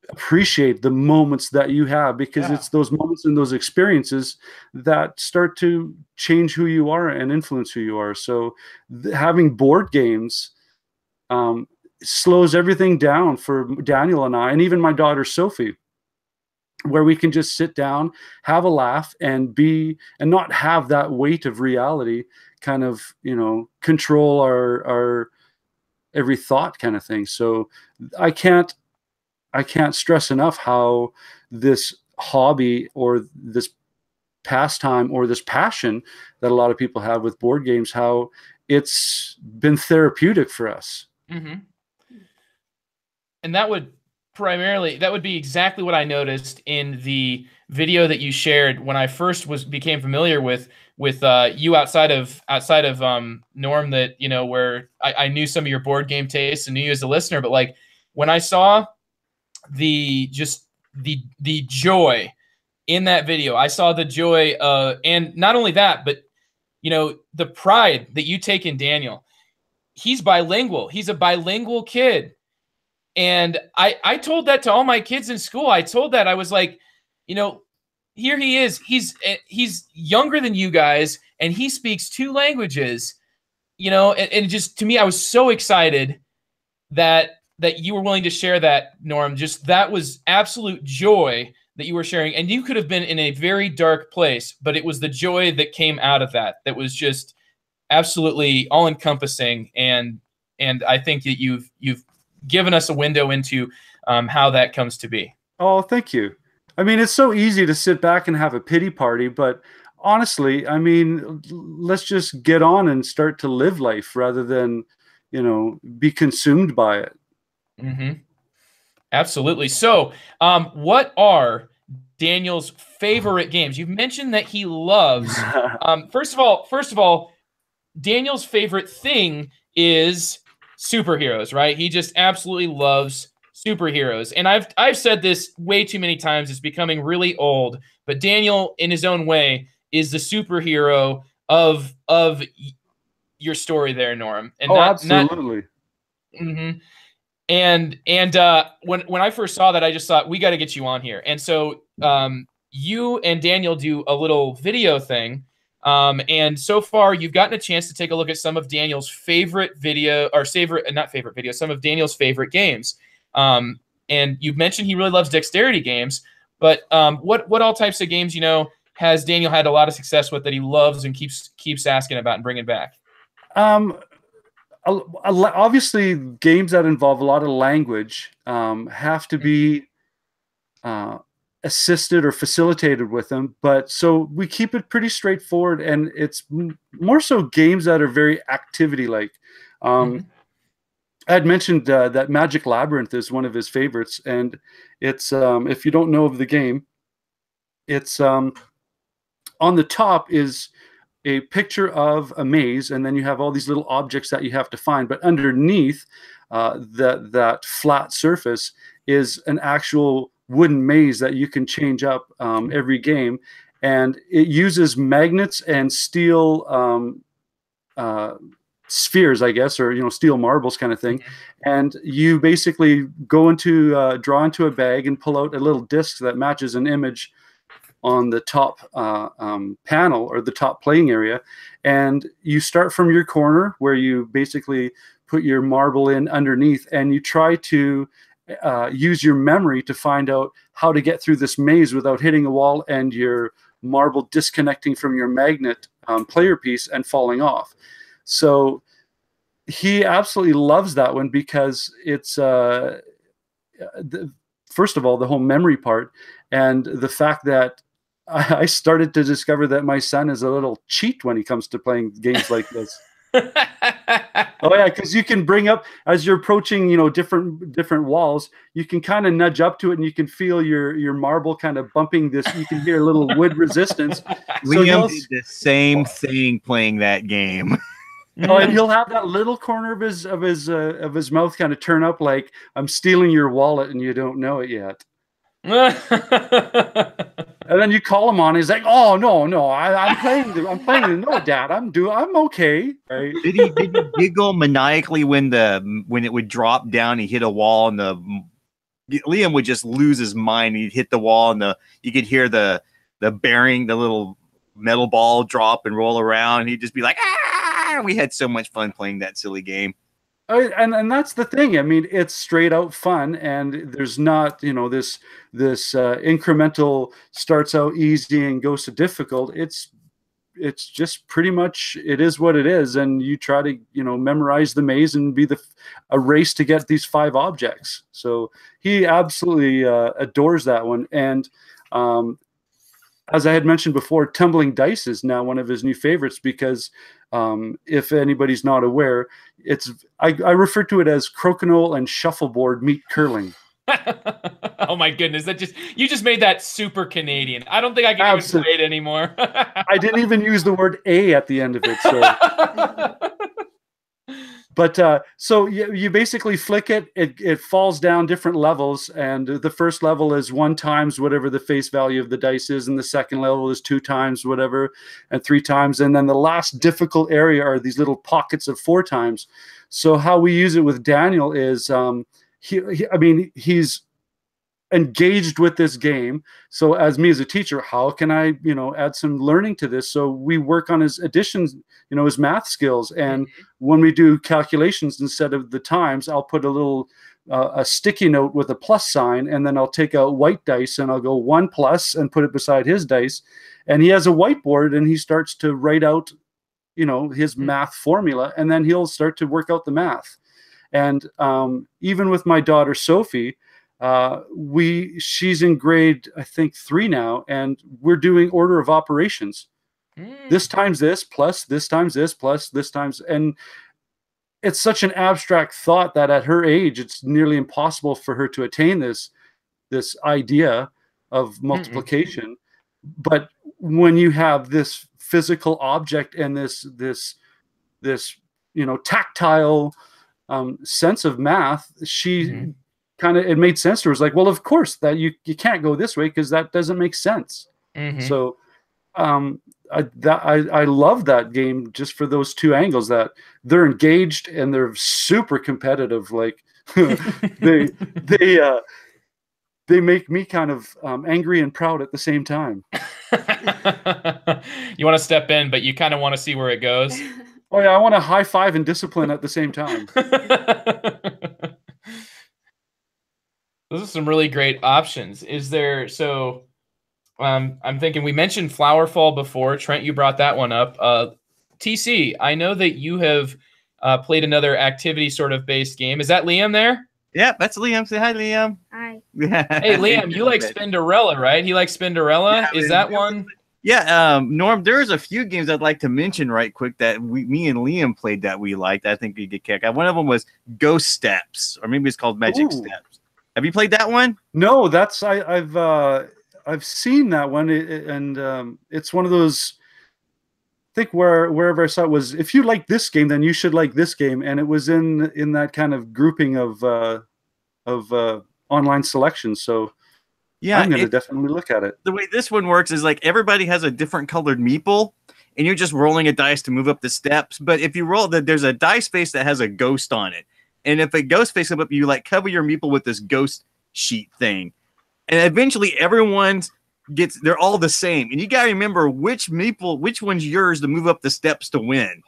appreciate the moments that you have, because it's those moments and those experiences that start to change who you are and influence who you are. So having board games slows everything down for Daniel and I, and even my daughter Sophie, where we can just sit down, have a laugh, and not have that weight of reality kind of control our every thought kind of thing. So I can't stress enough how this hobby or this pastime or this passion that a lot of people have with board games, how it's been therapeutic for us. And that would be exactly what I noticed in the video that you shared when I first became familiar with you outside of Norm, that where I knew some of your board game tastes and knew you as a listener, but like when I saw the joy in that video, I saw the joy, and not only that, but the pride that you take in Daniel. He's bilingual. He's a bilingual kid. And I told that to all my kids in school. I told that, I was like, here he is. He's younger than you guys, and he speaks 2 languages, and just, to me, I was so excited that you were willing to share that, Norm. Just, that was absolute joy that you were sharing. And you could have been in a very dark place, but it was the joy that came out of that was just absolutely all encompassing. And I think that you've given us a window into how that comes to be. Oh, thank you. I mean, it's so easy to sit back and have a pity party, but honestly, I mean, let's just get on and start to live life rather than, be consumed by it. Absolutely. So, what are Daniel's favorite games? You've mentioned that he loves. First of all, Daniel's favorite thing is superheroes, right? He just absolutely loves superheroes. And I've said this way too many times. It's becoming really old. But Daniel, in his own way, is the superhero of your story there, Norm. And absolutely. And when I first saw that, I just thought, we got to get you on here. And so you and Daniel do a little video thing. And so far, you've gotten a chance to take a look at some of Daniel's favorite some of Daniel's favorite games. And you've mentioned he really loves dexterity games, but what all types of games, has Daniel had a lot of success with that he loves and keeps asking about and bringing back? Obviously, games that involve a lot of language have to be assisted or facilitated with them. But so we keep it pretty straightforward, and it's more so games that are very activity-like. I had mentioned that Magic Labyrinth is one of his favorites, and it's if you don't know of the game, it's on the top is a picture of a maze, and then you have all these little objects that you have to find. But underneath that flat surface is an actual wooden maze that you can change up every game, and it uses magnets and steel spheres, I guess, or steel marbles kind of thing. And you basically go into draw into a bag and pull out a little disc that matches an image on the top panel or the top playing area, and you start from your corner where you basically put your marble in underneath, and you try to use your memory to find out how to get through this maze without hitting a wall and your marble disconnecting from your magnet player piece and falling off. So he absolutely loves that one because it's first of all, the whole memory part, and the fact that I started to discover that my son is a little cheat when he comes to playing games like this. Oh yeah, because you can bring up, as you're approaching, different walls, you can kind of nudge up to it, and you can feel your marble kind of bumping this. You can hear a little wood resistance. Liam did the same thing playing that game. Oh, and he'll have that little corner of his mouth kind of turn up like, I'm stealing your wallet and you don't know it yet. And then you call him on. He's like, "Oh no, I'm playing. No, Dad, I'm okay." Right? Did he giggle maniacally when it would drop down? He hit a wall, and Liam would just lose his mind. He'd hit the wall, and you could hear the bearing, the little metal ball drop and roll around. He'd just be like, "Ah!" We had so much fun playing that silly game. And that's the thing. I mean, it's straight out fun, and there's not this incremental starts out easy and goes to difficult. It's just pretty much it is what it is, and you try to memorize the maze and be a race to get these 5 objects. So he absolutely adores that one. And as I had mentioned before, tumbling dice is now one of his new favorites because if anybody's not aware, I refer to it as crokinole and shuffleboard meet curling. Oh my goodness, you just made that super Canadian. I don't think I can even say it anymore. I didn't even use the word "a" at the end of it. So. But so you basically flick it, it falls down different levels, and the first level is 1 times whatever the face value of the dice is, and the second level is 2 times whatever, and 3 times, and then the last difficult area are these little pockets of 4 times. So how we use it with Daniel is he's engaged with this game. So as me as a teacher, how can I add some learning to this? So we work on his additions, his math skills, and when we do calculations, instead of the times, I'll put a little a sticky note with a plus sign, and then I'll take out white dice and I'll go 1 plus and put it beside his dice, and he has a whiteboard and he starts to write out his math formula, and then he'll start to work out the math. And even with my daughter Sophie, she's in grade, I think, 3 now, and we're doing order of operations. This times this, plus this times this, plus this times, and it's such an abstract thought that at her age, it's nearly impossible for her to attain this idea of multiplication. But when you have this physical object and this tactile sense of math, she it made sense to her. It was like, well, of course that you can't go this way because that doesn't make sense. So I love that game just for those 2 angles, that they're engaged and they're super competitive. Like they make me kind of angry and proud at the same time. You want to step in, but you kind of want to see where it goes. Oh yeah, I want to high five and discipline at the same time. Those are some really great options. Is there so? I'm thinking we mentioned Flowerfall before. Trent, you brought that one up. TC, I know that you have played another activity sort of based game. Is that Liam there? Yeah, that's Liam. Say hi, Liam. Hi. Hey, Liam, you like Spinderella, right? He likes Spinderella. Is that one? Yeah, Norm, there's a few games I'd like to mention right quick that me and Liam played that we liked. I think we get kicked out. One of them was Ghost Steps, or maybe it's called Magic Steps. Have you played that one? No, that's I've seen that one, and it's one of those. I think wherever I saw it was, if you like this game, then you should like this game, and it was in that kind of grouping of online selection. So yeah, I'm going to definitely look at it. The way this one works is like everybody has a different colored meeple, and you're just rolling a dice to move up the steps. But if you roll that, there's a dice face that has a ghost on it, and if a ghost face comes up, you like cover your meeple with this ghost sheet thing, and eventually they're all the same, and you gotta remember which one's yours to move up the steps to win.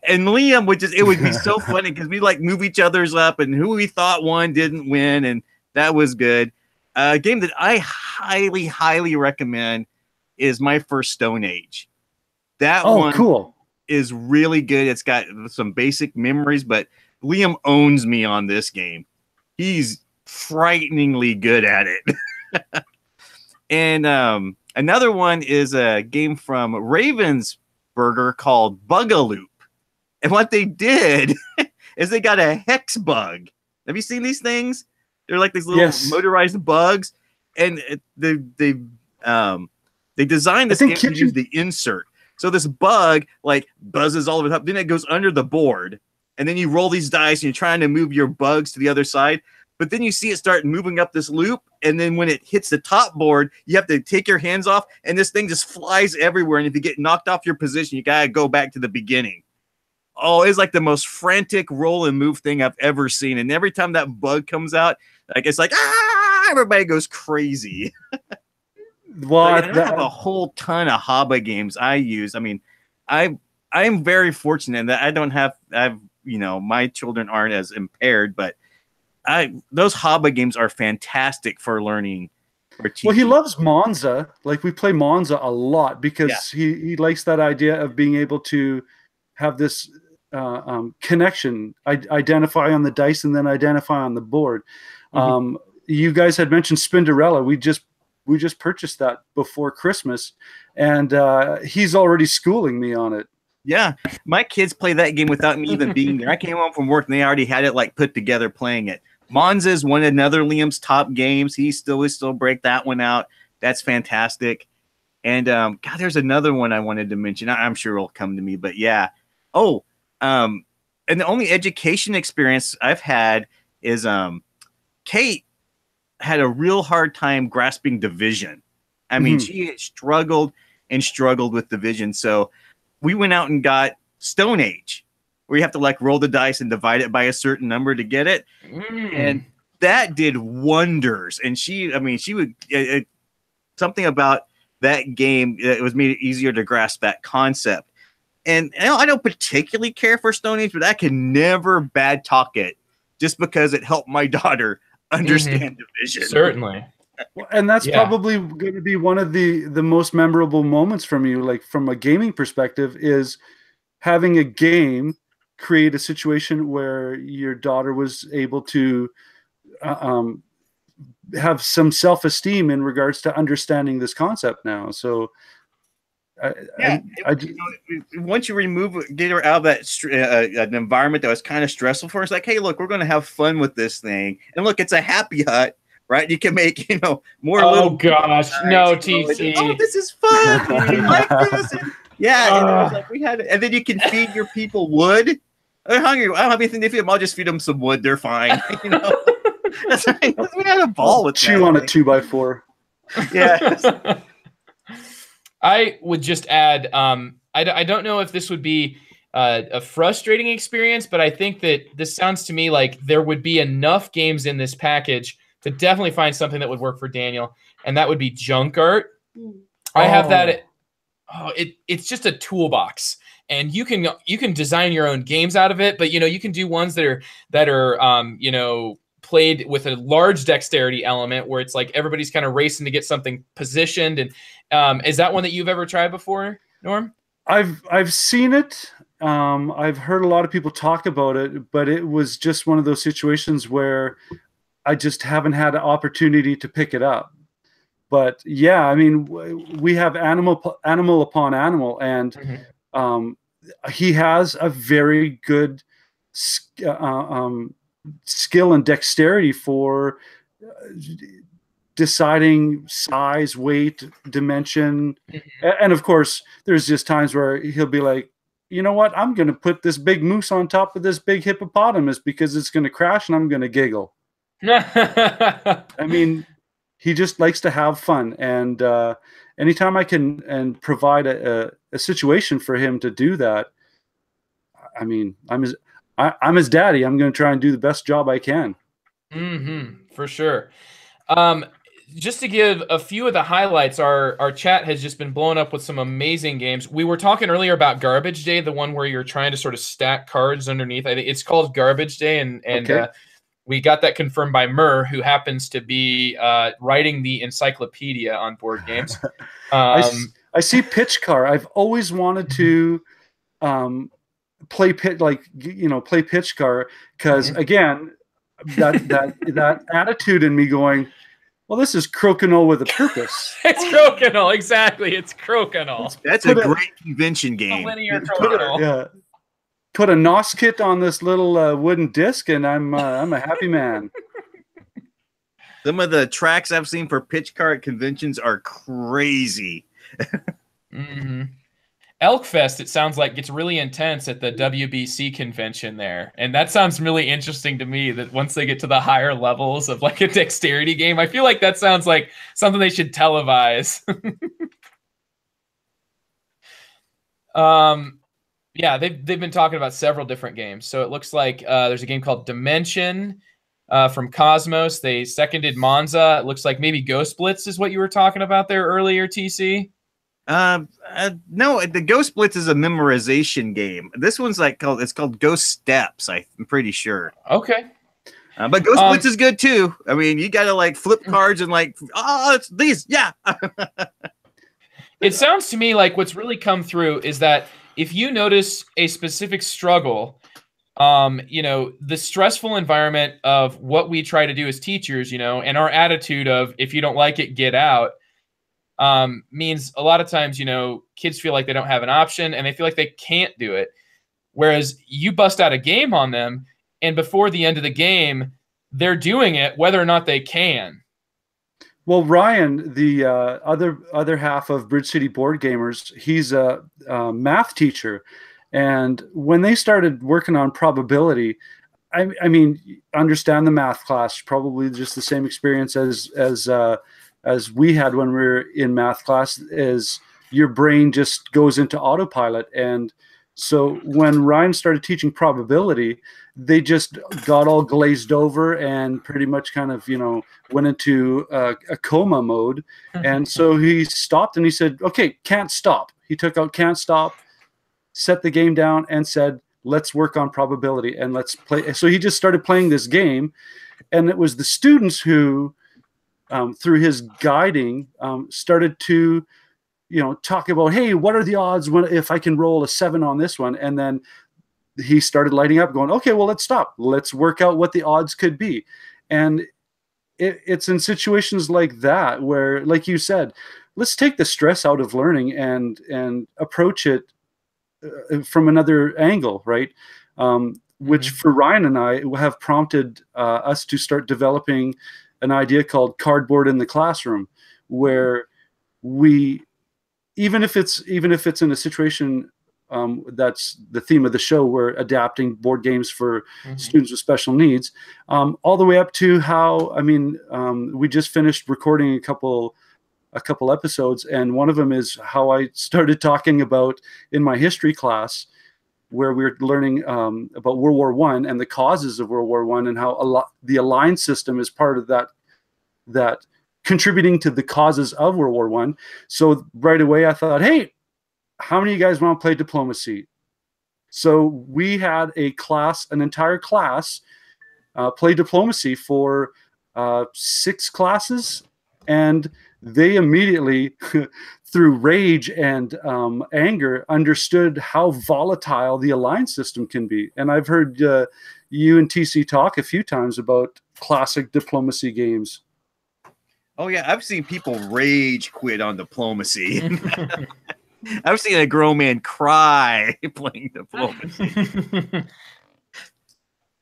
And Liam it would be so funny because we like move each other's up, and who we thought won didn't win, and that was good. A game that I highly, highly recommend is My First Stone Age. That one cool. is really good. It's got some basic memories, but Liam owns me on this game. He's frighteningly good at it. And another one is a game from Ravensburger called Bugaloop. And what they did is they got a hex bug. Have you seen these things? They're like these little motorized bugs. And they designed this game to use the insert. So this bug like buzzes all the way up. Then it goes under the board. And then you roll these dice and you're trying to move your bugs to the other side. But then you see it start moving up this loop. And then when it hits the top board, you have to take your hands off. And this thing just flies everywhere. And if you get knocked off your position, you got to go back to the beginning. Oh, it's like the most frantic roll and move thing I've ever seen. And every time that bug comes out, like it's like, everybody goes crazy. Well, I have a whole ton of Haba games I use. I mean, I'm very fortunate that my children aren't as impaired, but those Haba games are fantastic for learning. Well, he loves Monza. Like we play Monza a lot because he likes that idea of being able to have this connection, identify on the dice and then identify on the board. You guys had mentioned Spinderella. We just purchased that before Christmas, and he's already schooling me on it. Yeah, my kids play that game without me even being there. I came home from work and they already had it like put together playing it. Monza is one of another Liam's top games. He still break that one out. That's fantastic. And God, there's another one I wanted to mention. I'm sure it'll come to me, but yeah. Oh, and the only education experience I've had is Kate had a real hard time grasping division. I mean, she struggled with division. So we went out and got Stone Age, where you have to like roll the dice and divide it by a certain number to get it. And that did wonders. And she would something about that game. It was made it easier to grasp that concept. And I don't particularly care for Stone Age, but I can never bad talk it just because it helped my daughter understand division. Certainly. And that's probably going to be one of the most memorable moments from you, like from a gaming perspective, is having a game create a situation where your daughter was able to have some self-esteem in regards to understanding this concept now. So once you get her out of that an environment that was kind of stressful for her, it's like, hey, look, we're going to have fun with this thing. And look, it's a happy hut. Right, you can make more. Oh gosh, no, TC. Oh, this is fun. I like this. And it was like we had, and then you can feed your people wood. They're hungry. I don't have anything to feed them. I'll just feed them some wood. They're fine. That's right. We had a ball with chew on a 2x4. Yeah. I would just add. I don't know if this would be a frustrating experience, but I think that this sounds to me like there would be enough games in this package to definitely find something that would work for Daniel, and that would be junk art. I have that. It's just a toolbox, and you can design your own games out of it. But you can do ones that are played with a large dexterity element where it's like everybody's kind of racing to get something positioned. And is that one that you've ever tried before, Norm? I've seen it. I've heard a lot of people talk about it, but it was just one of those situations where I just haven't had an opportunity to pick it up. But yeah, I mean, we have animal upon animal, and he has a very good skill and dexterity for deciding size, weight, dimension. And of course, there's just times where he'll be like, you know what, I'm going to put this big moose on top of this big hippopotamus because it's going to crash and I'm going to giggle. I mean, he just likes to have fun, and anytime I can and provide a situation for him to do that, I mean, I'm his daddy. I'm going to try and do the best job I can. For sure. Just to give a few of the highlights, our chat has just been blown up with some amazing games. We were talking earlier about Garbage Day, the one where you're trying to sort of stack cards underneath. I think it's called Garbage Day, and okay. We got that confirmed by Murr, who happens to be writing the encyclopedia on board games. I see Pitch Car. I've always wanted to play Pitch Car because again, that attitude in me going, well, this is crokinole with a purpose. It's crokinole, exactly. It's crokinole. That's a great convention game. Linear crokinole. Put a NOS kit on this little wooden disc, and I'm a happy man. Some of the tracks I've seen for pitch car at conventions are crazy. Elkfest, it sounds like, gets really intense at the WBC convention there. And that sounds really interesting to me, that once they get to the higher levels of like a dexterity game, I feel like that sounds like something they should televise. Yeah, they've been talking about several different games. So it looks like there's a game called Dimension from Cosmos. They seconded Monza. It looks like maybe Ghost Blitz is what you were talking about there earlier, TC. No, the Ghost Blitz is a memorization game. This one's it's called Ghost Steps, I'm pretty sure. Okay. But Ghost Blitz is good too. I mean, you got to like flip cards and like, oh, it's these. Yeah. It sounds to me like what's really come through is that if you notice a specific struggle, the stressful environment of what we try to do as teachers, and our attitude of, if you don't like it, get out, means a lot of times, kids feel like they don't have an option and they feel like they can't do it. Whereas you bust out a game on them, and before the end of the game, they're doing it whether or not they can. Well, Ryan, the other half of Bridge City Boardgamers, he's a math teacher, and when they started working on probability, I mean, understand the math class, probably just the same experience as we had when we were in math class, is your brain just goes into autopilot. And so when Ryan started teaching probability, they just got all glazed over and pretty much kind of, went into a coma mode. And so he stopped and he said, okay, can't stop. He took out can't stop, set the game down and said, let's work on probability and let's play. So he just started playing this game. And it was the students who, through his guiding, started to, talk about, hey, what are the odds if I can roll a 7 on this one? And then he started lighting up going, okay, well, let's stop. Let's work out what the odds could be. And it's in situations like that where, like you said, let's take the stress out of learning and approach it from another angle, right? Which for Ryan and I have prompted us to start developing an idea called cardboard in the classroom, where we, even if it's in a situation that's the theme of the show, we're adapting board games for students with special needs, all the way up to how, we just finished recording a couple episodes, and one of them is how I started talking about in my history class, where we were learning about World War I and the causes of World War I, and how the aligned system is part of that contributing to the causes of World War I. So right away I thought, hey, how many of you guys want to play diplomacy? So we had an entire class play diplomacy for 6 classes, and they immediately, through rage and anger, understood how volatile the alliance system can be. And I've heard you and TC talk a few times about classic diplomacy games. Oh yeah, I've seen people rage quit on diplomacy. I've seen a grown man cry playing diplomacy.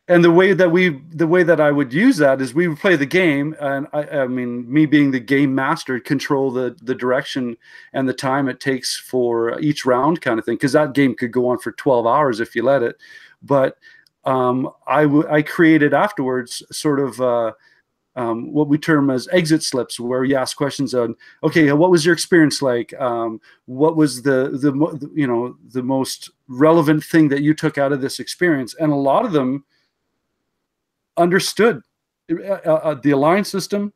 And the way that I would use that is we would play the game, and I mean, me being the game master, control the direction and the time it takes for each round, kind of thing, because that game could go on for 12 hours if you let it. But I created afterwards sort of what we term as exit slips, where you ask questions on, okay, what was your experience like? What was the most relevant thing that you took out of this experience? And a lot of them understood the alliance system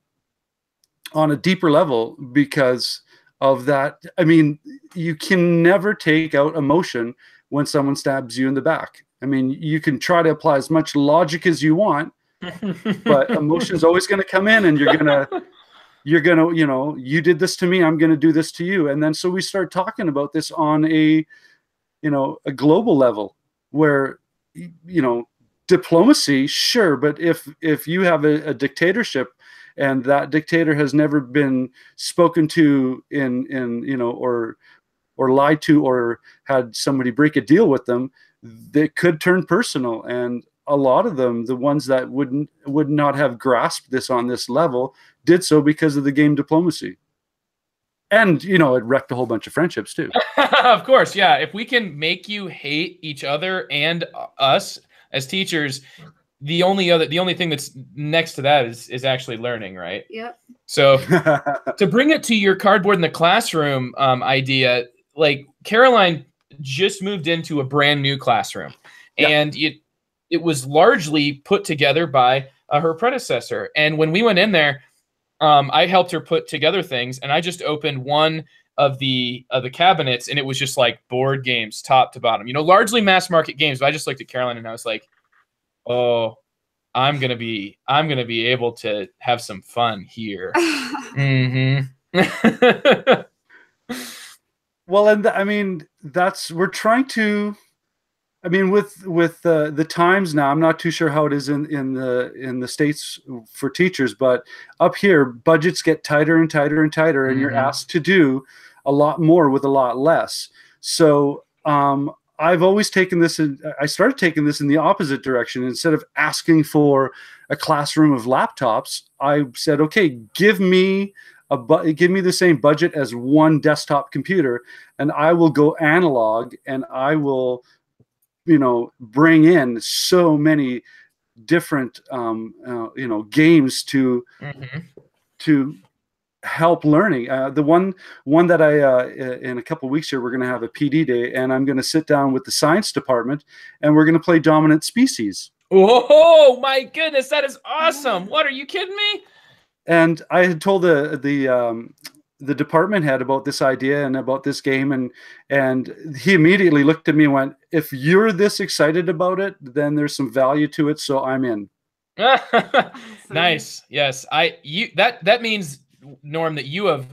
on a deeper level because of that. I mean, you can never take out emotion when someone stabs you in the back. I mean, you can try to apply as much logic as you want, but emotion is always going to come in, and you're gonna, you did this to me, I'm going to do this to you. And then so we start talking about this on a global level, where, diplomacy, sure, but if you have a dictatorship and that dictator has never been spoken to or lied to, or had somebody break a deal with them, they could turn personal. And a lot of them, the ones that would not have grasped this on this level, did so because of the game diplomacy. And, it wrecked a whole bunch of friendships too. Of course, yeah. If we can make you hate each other and us as teachers, the only thing that's next to that is actually learning, right? Yep. So to bring it to your cardboard in the classroom idea, like Caroline just moved into a brand new classroom, and it was largely put together by her predecessor. And when we went in there, I helped her put together things, and I just opened one of the cabinets, and it was just like board games top to bottom, largely mass market games. But I just looked at Caroline and I was like, oh, I'm gonna be able to have some fun here. Well, and I mean, we're trying to, I mean, with the times now, I'm not too sure how it is in the States for teachers, but up here, budgets get tighter and tighter and tighter, and you're asked to do a lot more with a lot less. So I've always taken this, I started taking this in the opposite direction. Instead of asking for a classroom of laptops, I said, okay, give me the same budget as one desktop computer, and I will go analog, and I will bring in so many different games to help learning. The one that I in a couple of weeks here, we're going to have a PD day, and I'm going to sit down with the science department, and we're going to play Dominant Species. Oh my goodness, that is awesome! What, are you kidding me? And I had told the department head about this idea and about this game, and he immediately looked at me and went, if you're this excited about it, then there's some value to it, so I'm in. Nice. Yes. That means, Norm, that you have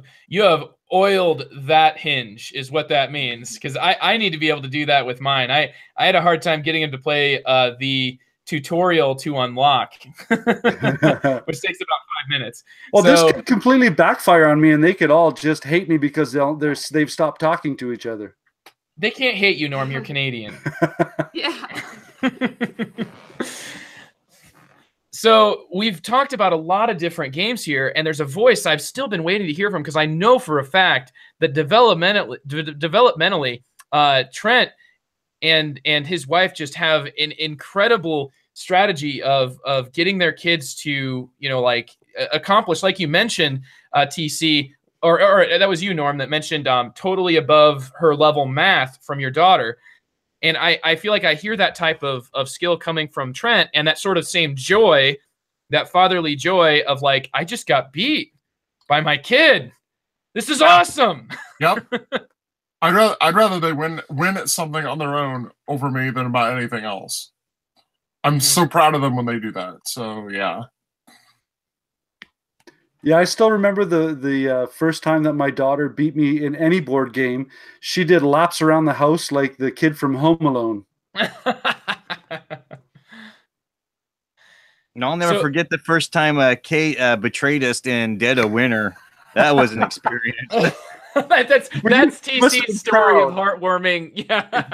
oiled that hinge, is what that means, because I need to be able to do that with mine. I had a hard time getting him to play the tutorial to unlock, which takes about 5 minutes. Well, this could completely backfire on me, and they could all just hate me because they've stopped talking to each other. They can't hate you, Norm. You're Canadian. Yeah. So we've talked about a lot of different games here, and there's a voice I've still been waiting to hear from, because I know for a fact that developmentally, Trent and his wife just have an incredible strategy of getting their kids to, accomplish, like you mentioned, TC, or that was you, Norm, that mentioned totally above her level math from your daughter. And I feel like I hear that type of skill coming from Trent, and that sort of same joy, that fatherly joy of like, I just got beat by my kid. This is awesome. Yep. I'd rather they win at something on their own over me than about anything else. I'm so proud of them when they do that. So yeah. Yeah, I still remember the first time that my daughter beat me in any board game. She did laps around the house like the kid from Home Alone. And I'll never forget the first time Kate betrayed us in Dead of Winter. That was an experience. that's TC's story of heartwarming. Yeah.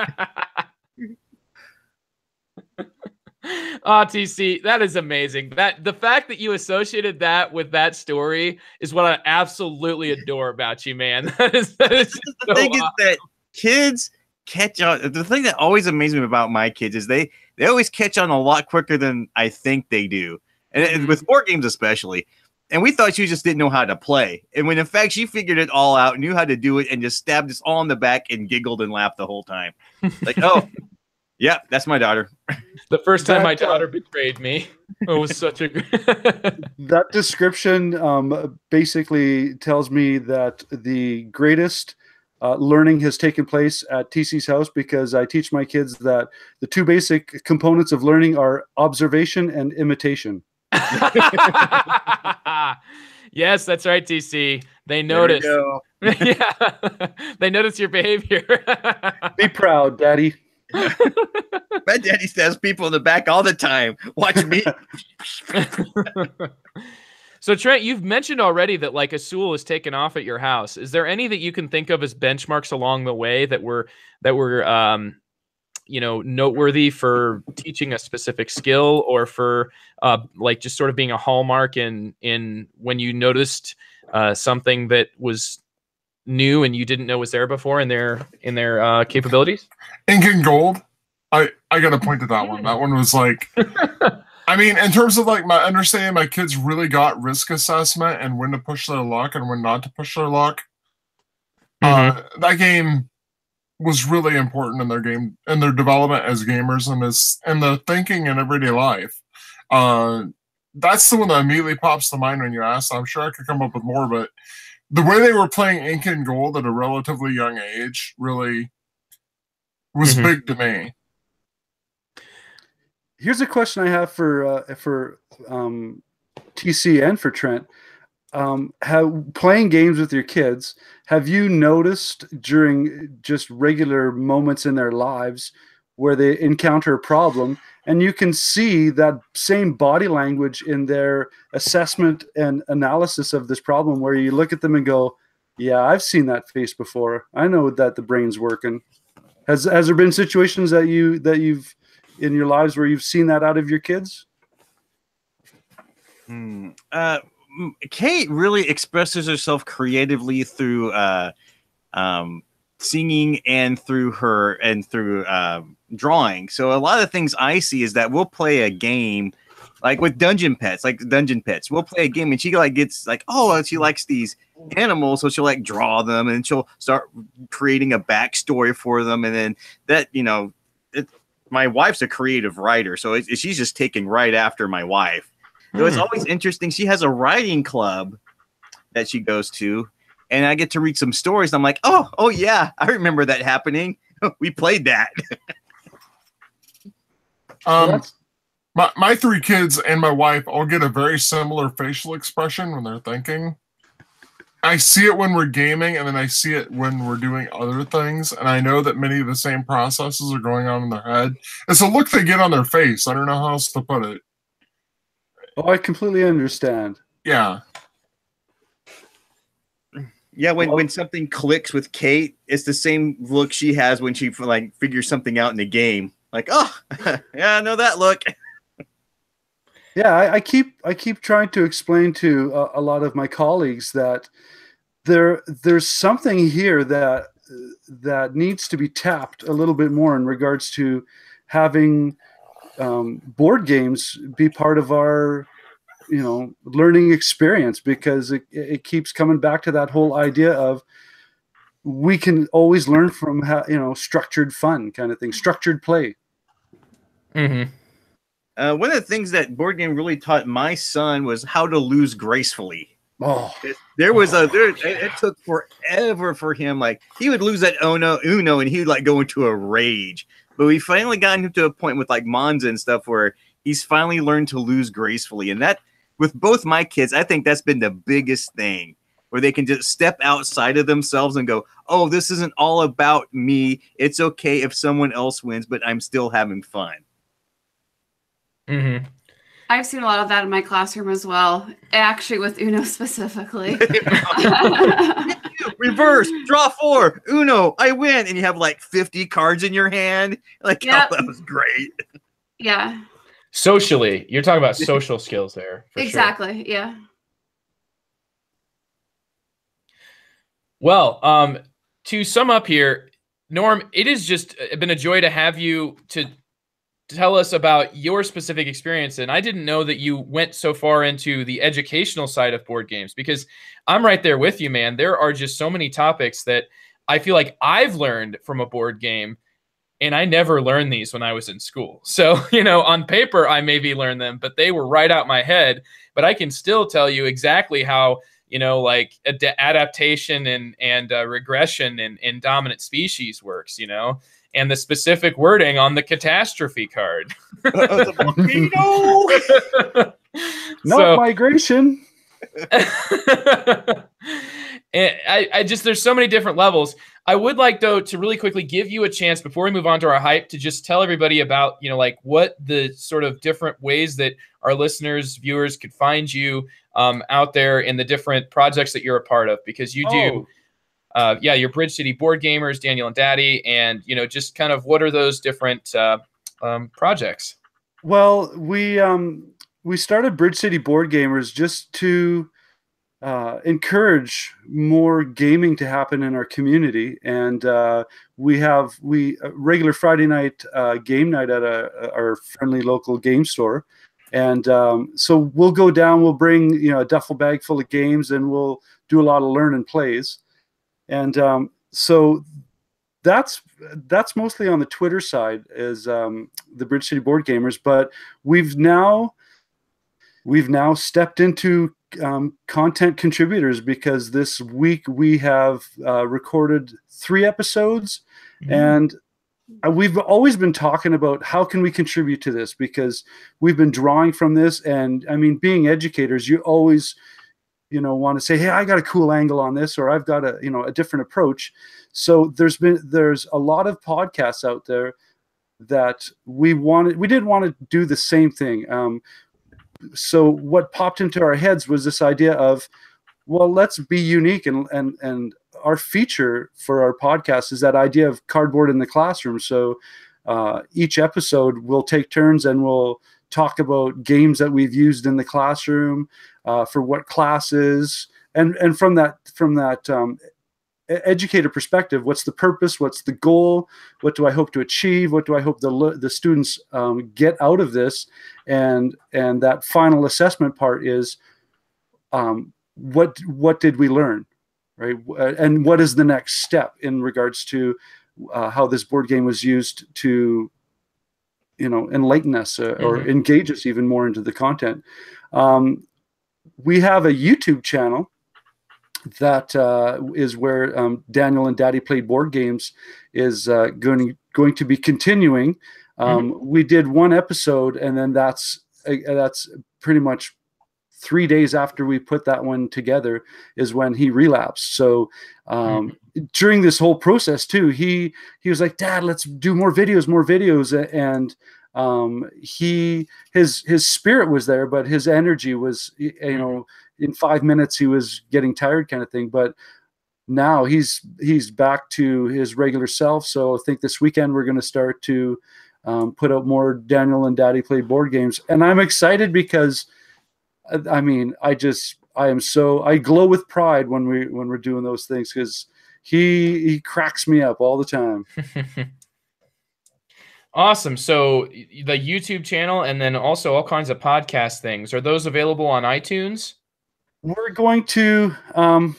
TC, that is amazing. That the fact that you associated that with that story is what I absolutely adore about you, man. That is the so thing is that kids catch on. The thing that always amazes me about my kids is they always catch on a lot quicker than I think they do, and with board games especially. And we thought she just didn't know how to play, and when in fact she figured it all out, knew how to do it, and just stabbed us all in the back and giggled and laughed the whole time. Like, oh. Yeah, that's my daughter. The first time my daughter betrayed me. It was such a that description basically tells me that the greatest learning has taken place at TC's house, because I teach my kids that the two basic components of learning are observation and imitation. Yes, that's right, TC. They notice. Yeah, they notice your behavior. Be proud, Daddy. My daddy stabs people in the back all the time. Watch me. So Trent, you've mentioned already that like Azul is taken off at your house. Is there any that you can think of as benchmarks along the way that were noteworthy for teaching a specific skill, or for like just sort of being a hallmark in when you noticed something that was new and you didn't know was there before in their capabilities? Ink and Gold. I got to point to that one. That one was like, I mean, in terms of like my understanding, my kids really got risk assessment and when to push their luck and when not to push their luck. That game was really important in their game and their development as gamers and the thinking in everyday life. That's the one that immediately pops to mind when you ask. I'm sure I could come up with more, but the way they were playing Ink and Gold at a relatively young age really was big to me. Here's a question I have for TC and for Trent. Playing games with your kids, have you noticed during just regular moments in their lives where they encounter a problem, and you can see that same body language in their assessment and analysis of this problem, where you look at them and go, yeah, I've seen that face before. I know that the brain's working. Has there been situations that you've in your lives where you've seen that out of your kids? Kate really expresses herself creatively through singing and through drawing. So a lot of things I see is that we'll play a game like with Dungeon Pets. We'll play a game and she like gets like, oh, she likes these animals, so she'll like draw them and she'll start creating a backstory for them. And then that, my wife's a creative writer, so she's just taking right after my wife. So it's always interesting. She has a writing club that she goes to, and I get to read some stories. I'm like, oh yeah, I remember that happening. We played that. My three kids and my wife all get a very similar facial expression when they're thinking. I see it when we're gaming, and then I see it when we're doing other things, and I know that many of the same processes are going on in their head. It's a look they get on their face. I don't know how else to put it. Oh, I completely understand. Yeah. Yeah, when something clicks with Kate, it's the same look she has when she like figures something out in the game. Like, oh, yeah, I know that look. Yeah, I keep trying to explain to a lot of my colleagues that there's something here that needs to be tapped a little bit more in regards to having board games be part of our learning experience, because it keeps coming back to that whole idea of we can always learn from structured fun kind of thing, structured play. One of the things that board game really taught my son was how to lose gracefully. Oh, it took forever for him. Like he would lose that Uno and he would like go into a rage. But we finally gotten to a point with like Monza and stuff where he's finally learned to lose gracefully. And that, with both my kids, I think that's been the biggest thing, where they can just step outside of themselves and go, oh, this isn't all about me. It's okay if someone else wins, but I'm still having fun. Mm-hmm. I've seen a lot of that in my classroom as well, actually with Uno specifically. Reverse, draw 4, Uno, I win. And you have like 50 cards in your hand. Like, Yep. oh, that was great. Yeah, Socially, you're talking about social skills there. For exactly. Sure. Yeah. Well, to sum up here, Norm, it has just been a joy to have you to tell us about your specific experience. And I didn't know that you went so far into the educational side of board games, because I'm right there with you, man. There are just so many topics that I feel like I've learned from a board game, and I never learned these when I was in school. So, you know, on paper, I maybe learned them, but they were right out my head. But I can still tell you exactly how, you know, like adaptation and regression in dominant species works, you know, and the specific wording on the catastrophe card. No migration. And I just, there's so many different levels. I would like, though, to really quickly give you a chance before we move on to our hype to just tell everybody about, you know, like what the sort of different ways that our listeners, viewers could find you out there in the different projects that you're a part of, because you do, you're Bridge City Boardgamers, Daniel and Daddy, and, you know, just kind of what are those different projects? Well, we started Bridge City Boardgamers just to encourage more gaming to happen in our community, and we have regular Friday night game night at our friendly local game store, and so we'll go down, we'll bring, you know, a duffel bag full of games, and we'll do a lot of learn and plays, and so that's mostly on the Twitter side, is the Bridge City Boardgamers, but we've now stepped into content contributors, because this week we have recorded 3 episodes, and we've always been talking about how can we contribute to this, because we've been drawing from this, and I mean, being educators, you always, you know, want to say, hey, I got a cool angle on this, or I've got a, you know, a different approach. So there's a lot of podcasts out there that we didn't want to do the same thing. So what popped into our heads was this idea of, well, let's be unique, and our feature for our podcast is that idea of cardboard in the classroom. So each episode we'll take turns and we'll talk about games that we've used in the classroom for what classes, and from that educator perspective, what's the purpose, what's the goal, what do I hope to achieve, what do I hope the students get out of this, and that final assessment part is what did we learn, right, and what is the next step in regards to how this board game was used to, you know, enlighten us or engage us even more into the content. We have a YouTube channel that is where Daniel and Daddy Play Board Games is going to be continuing. We did 1 episode, and then that's pretty much 3 days after we put that one together is when he relapsed. So during this whole process too, he was like, Dad, let's do more videos, and his spirit was there, but his energy was, you know, in 5 minutes he was getting tired, kind of thing. But now he's back to his regular self. So I think this weekend we're going to start to put out more Daniel and Daddy Play Board Games, and I'm excited because I mean, I glow with pride when we're doing those things, because he cracks me up all the time. Awesome. So the YouTube channel, and then also all kinds of podcast things, are those available on iTunes? We're going to, and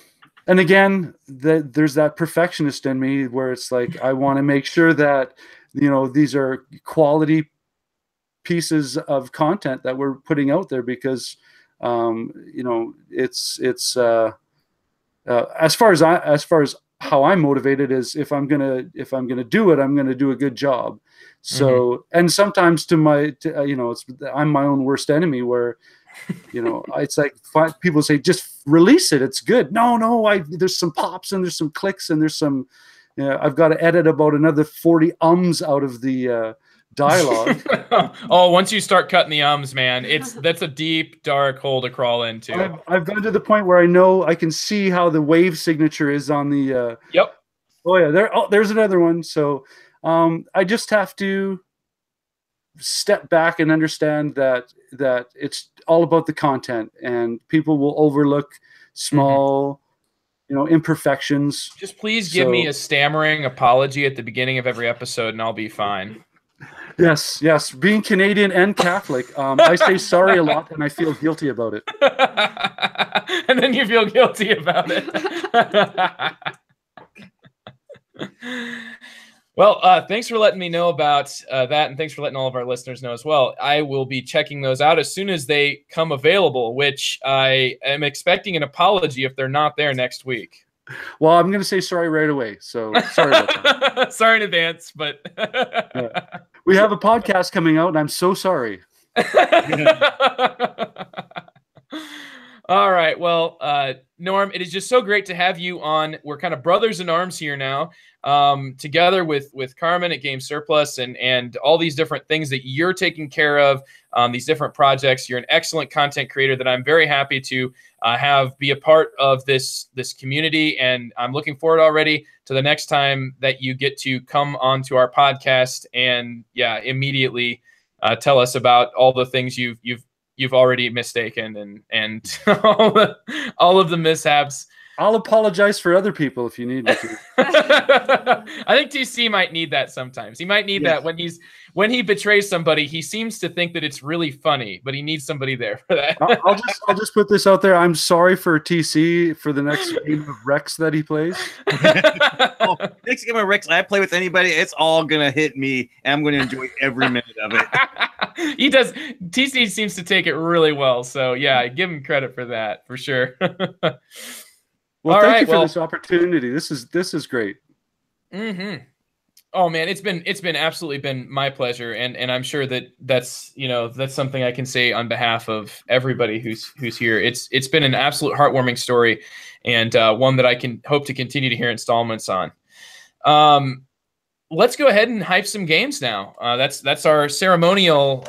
again, there's that perfectionist in me where it's like, I want to make sure that, you know, these are quality pieces of content that we're putting out there, because, you know, it's as far as how I'm motivated is if I'm gonna do it, I'm gonna do a good job. So and sometimes I'm my own worst enemy, where it's like people say just release it, it's good. No, there's some pops and there's some clicks and there's some I've got to edit about another 40 ums out of the dialogue. Oh, once you start cutting the ums, man, that's a deep, dark hole to crawl into. I've gone to the point where I know I can see how the wave signature is on the. Yep. Oh yeah, there's another one. So I just have to step back and understand that it's all about the content, and people will overlook small. Imperfections. Just please give me a stammering apology at the beginning of every episode, and I'll be fine. Yes. Being Canadian and Catholic, I say sorry a lot, and I feel guilty about it. And then you feel guilty about it. Well, thanks for letting me know about that, and thanks for letting all of our listeners know as well. I will be checking those out as soon as they come available, which I am expecting an apology if they're not there next week. Well, I'm going to say sorry right away, so sorry about that. Sorry in advance, but... We have a podcast coming out, and I'm so sorry. All right. Well, Norm, it is just so great to have you on. We're kind of brothers in arms here now, together with Carmen at Game Surplus and all these different things that you're taking care of, these different projects. You're an excellent content creator that I'm very happy to have be a part of this community, and I'm looking forward already to the next time that you get to come onto our podcast and immediately tell us about all the things you've already mistaken and all of the mishaps. I'll apologize for other people if you need me to. I think TC might need that sometimes. He might need that when he betrays somebody. He seems to think that it's really funny, but he needs somebody there for that. I'll just put this out there. I'm sorry for TC for the next game of Rex that he plays. Next game of Rex I play with anybody, it's all gonna hit me, and I'm gonna enjoy every minute of it. He does. TC seems to take it really well. So yeah, give him credit for that for sure. Well, thank you for this opportunity. This is great. Mm-hmm. Oh man, it's been absolutely been my pleasure, and I'm sure that's something I can say on behalf of everybody who's here. It's been an absolute heartwarming story, and one that I can hope to continue to hear installments on. Let's go ahead and hype some games now. That's our ceremonial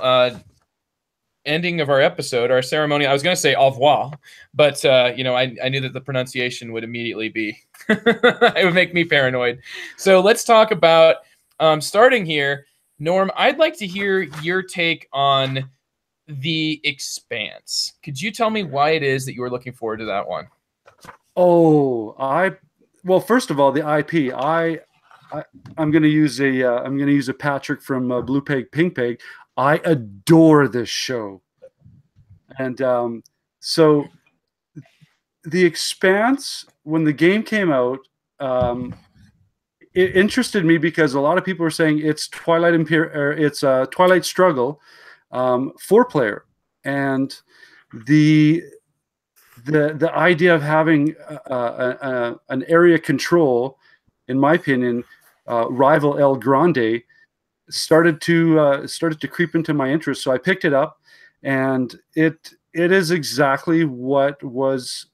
ending of our episode, our ceremony. I was going to say au revoir, but I knew that the pronunciation would immediately be it would make me paranoid. So let's talk about starting here. Norm, I'd like to hear your take on the Expanse. Could you tell me why it is that you were looking forward to that one? Well, first of all, the IP. I'm going to use a Patrick from Blue Peg Pink Peg. I adore this show. And so the Expanse, when the game came out, it interested me because a lot of people are saying it's Twilight Struggle 4-player. And the idea of having an area control, in my opinion, rival El Grande, started to creep into my interest. So I picked it up, and it is exactly what was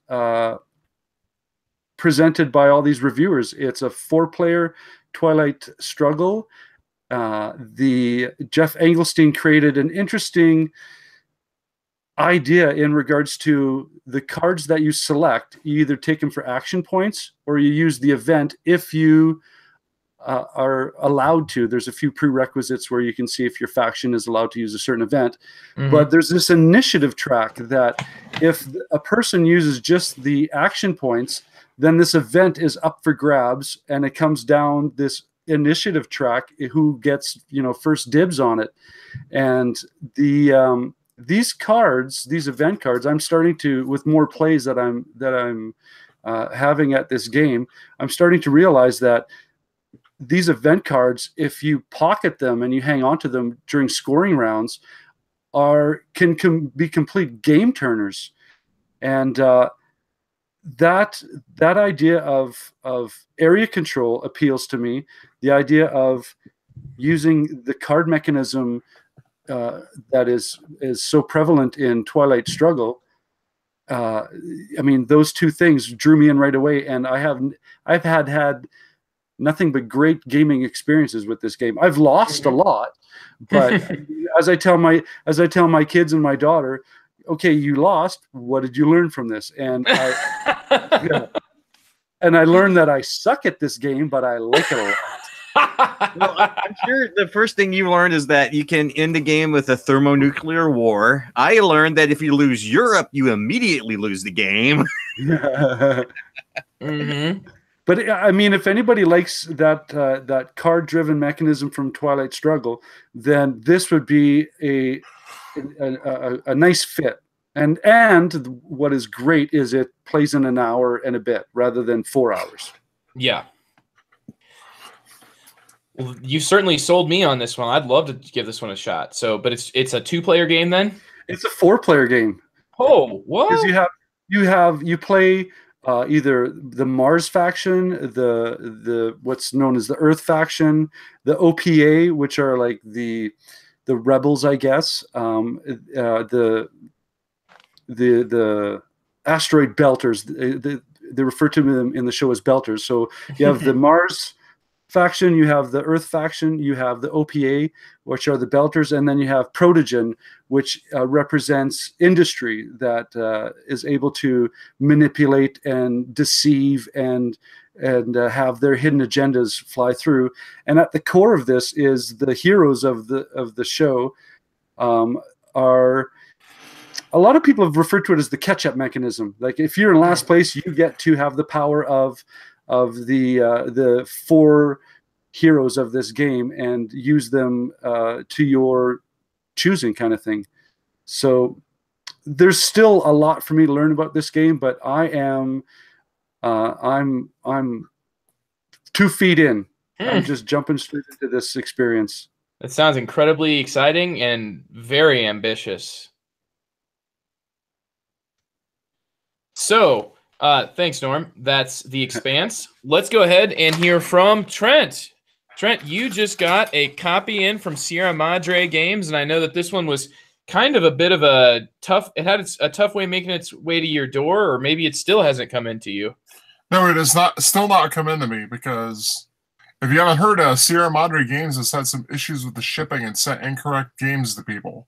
presented by all these reviewers. It's a 4-player Twilight Struggle. The Jeff Engelstein created an interesting idea in regards to the cards that you select. You either take them for action points, or you use the event if you are allowed to. There's a few prerequisites where you can see if your faction is allowed to use a certain event. Mm-hmm. But there's this initiative track that if a person uses just the action points, then this event is up for grabs, and it comes down this initiative track who gets first dibs on it. And these cards, these event cards, I'm starting to, with more plays that I'm having at this game, I'm starting to realize that these event cards, if you pocket them and you hang on to them during scoring rounds, can be complete game turners. And that idea of area control appeals to me. The idea of using the card mechanism that is so prevalent in Twilight Struggle. I mean, those two things drew me in right away, and I've had nothing but great gaming experiences with this game. I've lost a lot, but as I tell my kids and my daughter, okay, you lost. What did you learn from this? And and I learned that I suck at this game, but I like it a lot. Well, I'm sure the first thing you learned is that you can end the game with a thermonuclear war. I learned that if you lose Europe, you immediately lose the game. But I mean, if anybody likes that card-driven mechanism from Twilight Struggle, then this would be a nice fit. And what is great is it plays in an hour and a bit rather than 4 hours. Yeah. Well, you certainly sold me on this one. I'd love to give this one a shot. So, but it's a 2-player game then? It's a 4-player game. Oh, what? Because you play either the Mars faction, the what's known as the Earth faction, the OPA, which are like the rebels, I guess. The asteroid belters. They refer to them in the show as belters. So you have the Mars faction, you have the Earth faction, you have the OPA, which are the belters, and then you have Protogen, which represents industry that is able to manipulate and deceive and have their hidden agendas fly through. And at the core of this is the heroes of the show are. A lot of people have referred to it as the catch-up mechanism. Like if you're in last place, you get to have the power of the 4 heroes of this game and use them to your choosing, kind of thing. So there's still a lot for me to learn about this game, but I'm 2 feet in. I'm just jumping straight into this experience. That sounds incredibly exciting and very ambitious. So, thanks, Norm. That's the Expanse. Let's go ahead and hear from Trent. Trent, you just got a copy in from Sierra Madre Games, and I know that this one was kind of a bit of a tough. It had a tough way making its way to your door, or maybe it still hasn't come into you. No, it is still not come into me because if you haven't heard, Sierra Madre Games has had some issues with the shipping and sent incorrect games to people.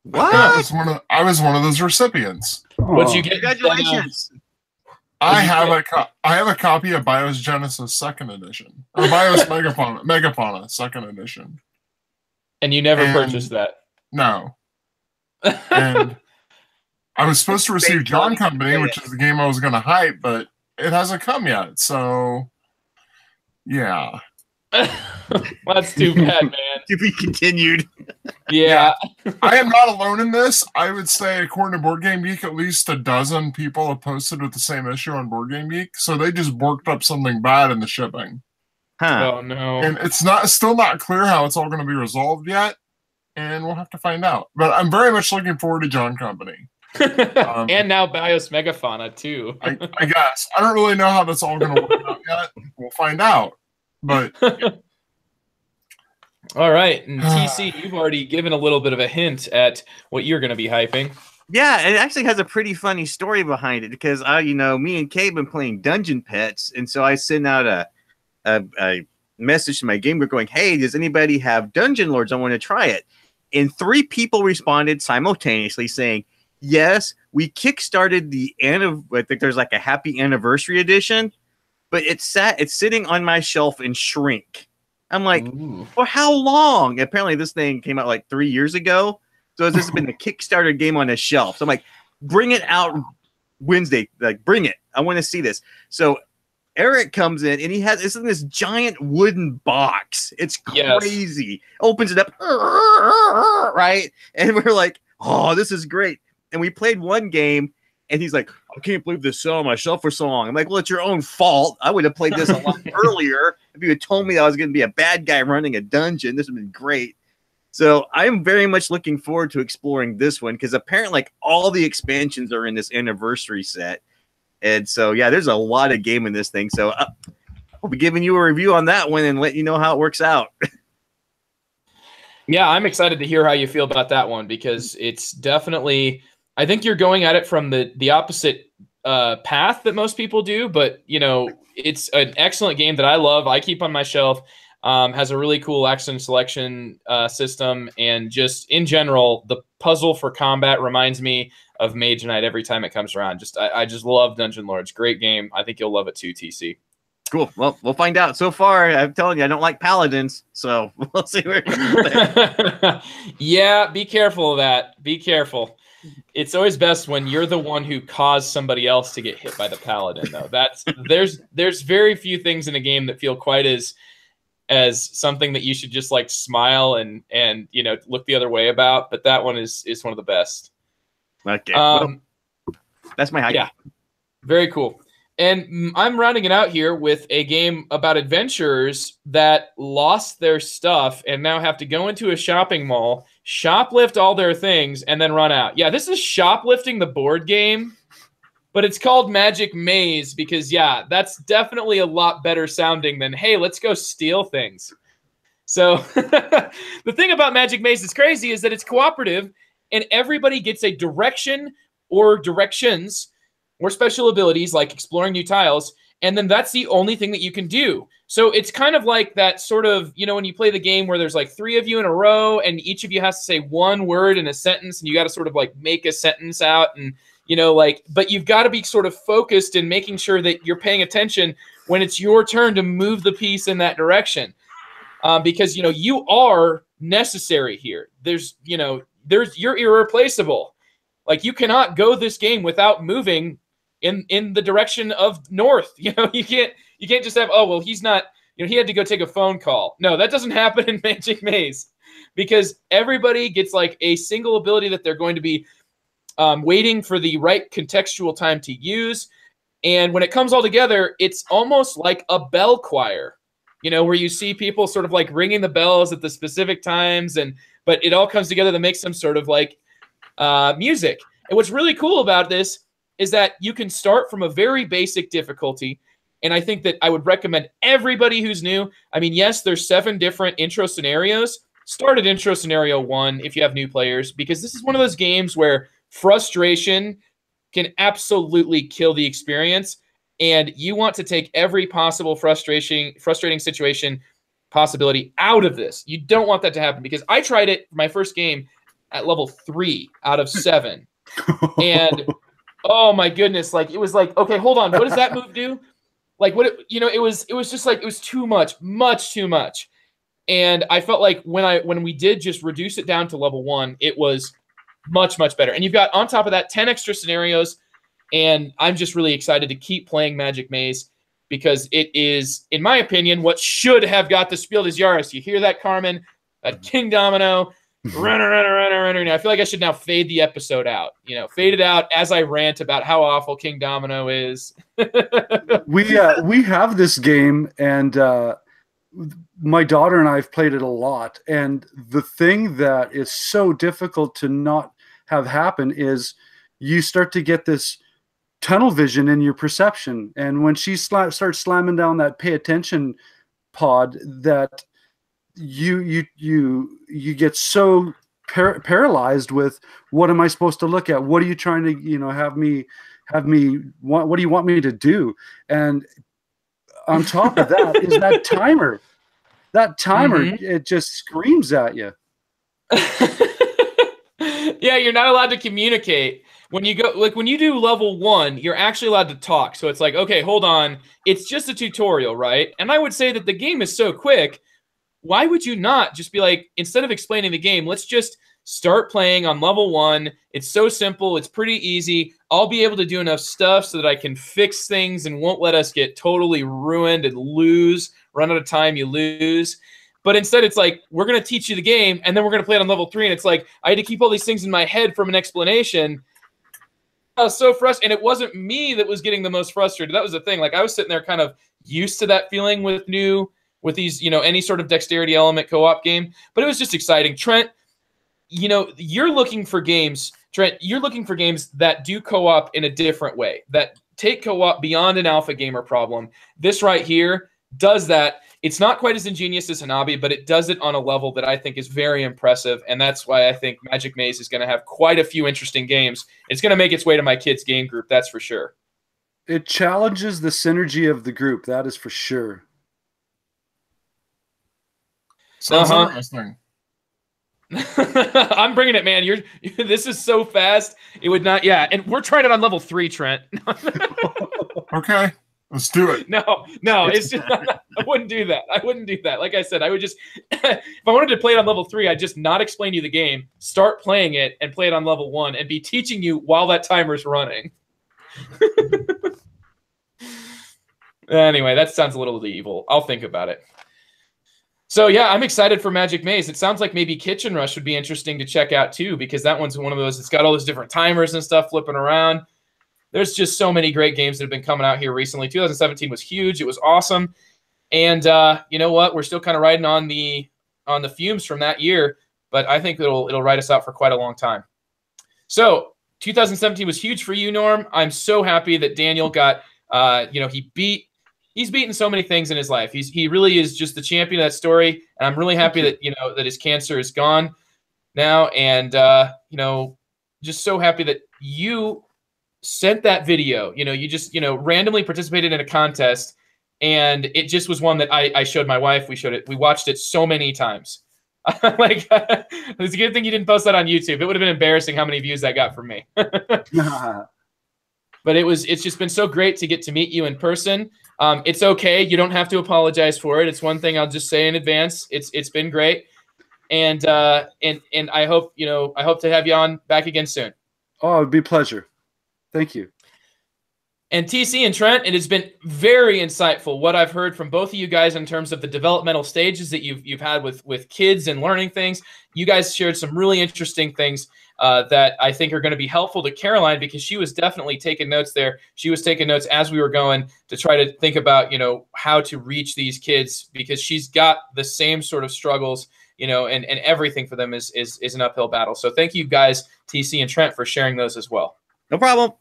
What? I was one of those recipients. What'd you get? Congratulations. I have a copy of BIOS Genesis 2nd Edition. Or BIOS Megafauna 2nd Edition. And you never purchased that? No. And I was supposed to receive John Company, which is the game I was going to hype, but it hasn't come yet. So, yeah. Well, that's too bad, man. To be continued. Yeah. I am not alone in this. I would say, according to Board Game Geek, at least a dozen people have posted with the same issue on Board Game Geek. So they just borked up something bad in the shipping. Huh. Oh, no. And it's still not clear how it's all going to be resolved yet. And we'll have to find out. But I'm very much looking forward to John Company. And now BIOS Megafauna, too. I guess. I don't really know how that's all going to work out yet. We'll find out. But all right, and TC, you've already given a little bit of a hint at what you're going to be hyping. Yeah, it actually has a pretty funny story behind it because me and Kate have been playing Dungeon Pets, and so I sent out a message to my game group going, "Hey, does anybody have Dungeon Lords? I want to try it." And 3 people responded simultaneously saying, "Yes, we kickstarted the end of. I think there's like a happy anniversary edition." But it's sitting on my shelf in shrink. I'm like, for how long? Apparently this thing came out like 3 years ago. So this has been a Kickstarter game on a shelf. So I'm like, bring it out Wednesday. Like, bring it. I want to see this. So Eric comes in and it's in this giant wooden box. It's crazy. Yes. Opens it up, right? And we're like, oh, this is great. And we played one game. And he's like, I can't believe this sat on my shelf for so long. I'm like, well, it's your own fault. I would have played this a lot earlier. If you had told me I was going to be a bad guy running a dungeon, this would have been great. So I'm very much looking forward to exploring this one because apparently like all the expansions are in this anniversary set. And so, yeah, there's a lot of game in this thing. So I'll be giving you a review on that one and let you know how it works out. Yeah, I'm excited to hear how you feel about that one, because it's definitely, I think you're going at it from the opposite path that most people do, but you know, it's an excellent game that I love. I keep on my shelf. Has a really cool action selection system, and just in general, the puzzle for combat reminds me of Mage Knight every time it comes around. I just love Dungeon Lords. Great game. I think you'll love it too, TC. Cool. Well, we'll find out. So far, I'm telling you, I don't like paladins, so we'll see where it goes. Yeah, be careful of that. Be careful. It's always best when you're the one who caused somebody else to get hit by the paladin, though. There's very few things in a game that feel quite as something that you should just like smile and you know, look the other way about. But that one is one of the best. Okay. Well, that's my high. Yeah. Very cool. And I'm rounding it out here with a game about adventurers that lost their stuff and now have to go into a shopping mall, shoplift all their things, and then run out. Yeah, this is Shoplifting the board game, but it's called Magic Maze because, yeah, that's definitely a lot better sounding than, hey, let's go steal things. So the thing about Magic Maze that's crazy is that it's cooperative and everybody gets a direction or directions or special abilities like exploring new tiles, and then that's the only thing that you can do. So it's kind of like that sort of, you know, when you play the game where there's like 3 of you in a row and each of you has to say one word in a sentence and you got to sort of like make a sentence out, and, you know, like, but you've got to be sort of focused in making sure that you're paying attention when it's your turn to move the piece in that direction. Because, you know, you are necessary here. You're irreplaceable. Like, you cannot go this game without moving in the direction of north. You know, you can't just have, oh, well, he's not, you know, he had to go take a phone call. No, that doesn't happen in Magic Maze, because everybody gets like a single ability that they're going to be waiting for the right contextual time to use. And when it comes all together, it's almost like a bell choir, you know, where you see people sort of like ringing the bells at the specific times, but it all comes together to make some sort of like music. And what's really cool about this is that you can start from a very basic difficulty. And I think that I would recommend everybody who's new. I mean, yes, there's 7 different intro scenarios. Start at intro scenario 1 if you have new players, because this is one of those games where frustration can absolutely kill the experience. And you want to take every possible frustrating situation possibility out of this. You don't want that to happen, because I tried it for my first game at level 3 out of 7. And oh my goodness, like it was like, okay, hold on, what does that move do? Like it was just like, it was too much too much. And I felt like when we did just reduce it down to level 1, it was much better. And you've got on top of that 10 extra scenarios, and I'm just really excited to keep playing Magic Maze, because it is, in my opinion, what should have got the Spiel des Jahres. You hear that, Carmen? That King Domino. Runner. I feel like I should now fade the episode out. You know, fade it out as I rant about how awful King Domino is. We have this game, and my daughter and I have played it a lot. And the thing that is so difficult to not have happen is you start to get this tunnel vision in your perception. And when she starts slamming down that pay attention pod, that you get so paralyzed with, what am I supposed to look at? What are you trying to, you know, have me what do you want me to do? And on top of that is that timer. It just screams at you. Yeah, you're not allowed to communicate. When you go, like when you do level 1, you're actually allowed to talk. So it's like, okay, hold on. It's just a tutorial, right? And I would say that the game is so quick. Why would you not just be like, instead of explaining the game, let's just start playing on level 1. It's so simple. It's pretty easy. I'll be able to do enough stuff so that I can fix things and won't let us get totally ruined and run out of time, you lose. But instead it's like, we're going to teach you the game, and then we're going to play it on level 3. And it's like, I had to keep all these things in my head from an explanation. I was so frustrated. And it wasn't me that was getting the most frustrated. That was the thing. Like, I was sitting there kind of used to that feeling with these, you know, any sort of dexterity element co-op game, but it was just exciting. Trent, you know, you're looking for games that do co-op in a different way, that take co-op beyond an alpha gamer problem. This right here does that. It's not quite as ingenious as Hanabi, but it does it on a level that I think is very impressive, and that's why I think Magic Maze is going to have quite a few interesting games. It's going to make its way to my kids' game group, that's for sure. It challenges the synergy of the group, that is for sure. Sounds interesting. I'm bringing it, man. This is so fast. It would not, yeah. And we're trying it on level 3, Trent. Okay, let's do it. No, it's just I wouldn't do that. I wouldn't do that. Like I said, I would just if I wanted to play it on level 3, I'd just not explain you the game, start playing it, and play it on level 1, and be teaching you while that timer's running. Anyway, that sounds a little evil. I'll think about it. So yeah, I'm excited for Magic Maze. It sounds like maybe Kitchen Rush would be interesting to check out too, because that one's one of those, it's got all those different timers and stuff flipping around. There's just so many great games that have been coming out here recently. 2017 was huge. It was awesome. And you know what? We're still kind of riding on the fumes from that year, but I think it'll ride us out for quite a long time. So 2017 was huge for you, Norm. I'm so happy that Daniel got, he's beaten so many things in his life. He really is just the champion of that story. And I'm really happy that, that his cancer is gone now. And, just so happy that you sent that video. You just, randomly participated in a contest, and it just was one that I showed my wife. We watched it so many times. Like, it's a good thing you didn't post that on YouTube. It would have been embarrassing how many views that got from me. But it's just been so great to get to meet you in person. It's okay. You don't have to apologize for it. It's one thing I'll just say in advance. It's been great. And I hope, I hope to have you on back again soon. Oh, it'd be a pleasure. Thank you. And TC and Trent, it has been very insightful what I've heard from both of you guys in terms of the developmental stages that you've had with kids and learning things. You guys shared some really interesting things that I think are going to be helpful to Caroline, because she was definitely taking notes there. She was taking notes as we were going to try to think about, how to reach these kids, because she's got the same sort of struggles, and everything for them is an uphill battle. So thank you guys, TC and Trent, for sharing those as well. No problem.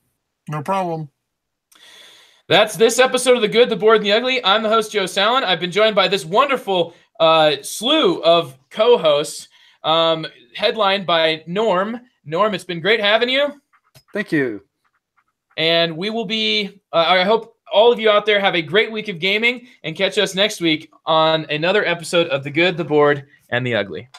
No problem. That's this episode of The Good, the Bored, and the Ugly. I'm the host, Joe Sallin. I've been joined by this wonderful slew of co-hosts, headlined by Norm. Norm, it's been great having you. Thank you. And we will be, I hope all of you out there have a great week of gaming, and catch us next week on another episode of The Good, the Bored, and the Ugly.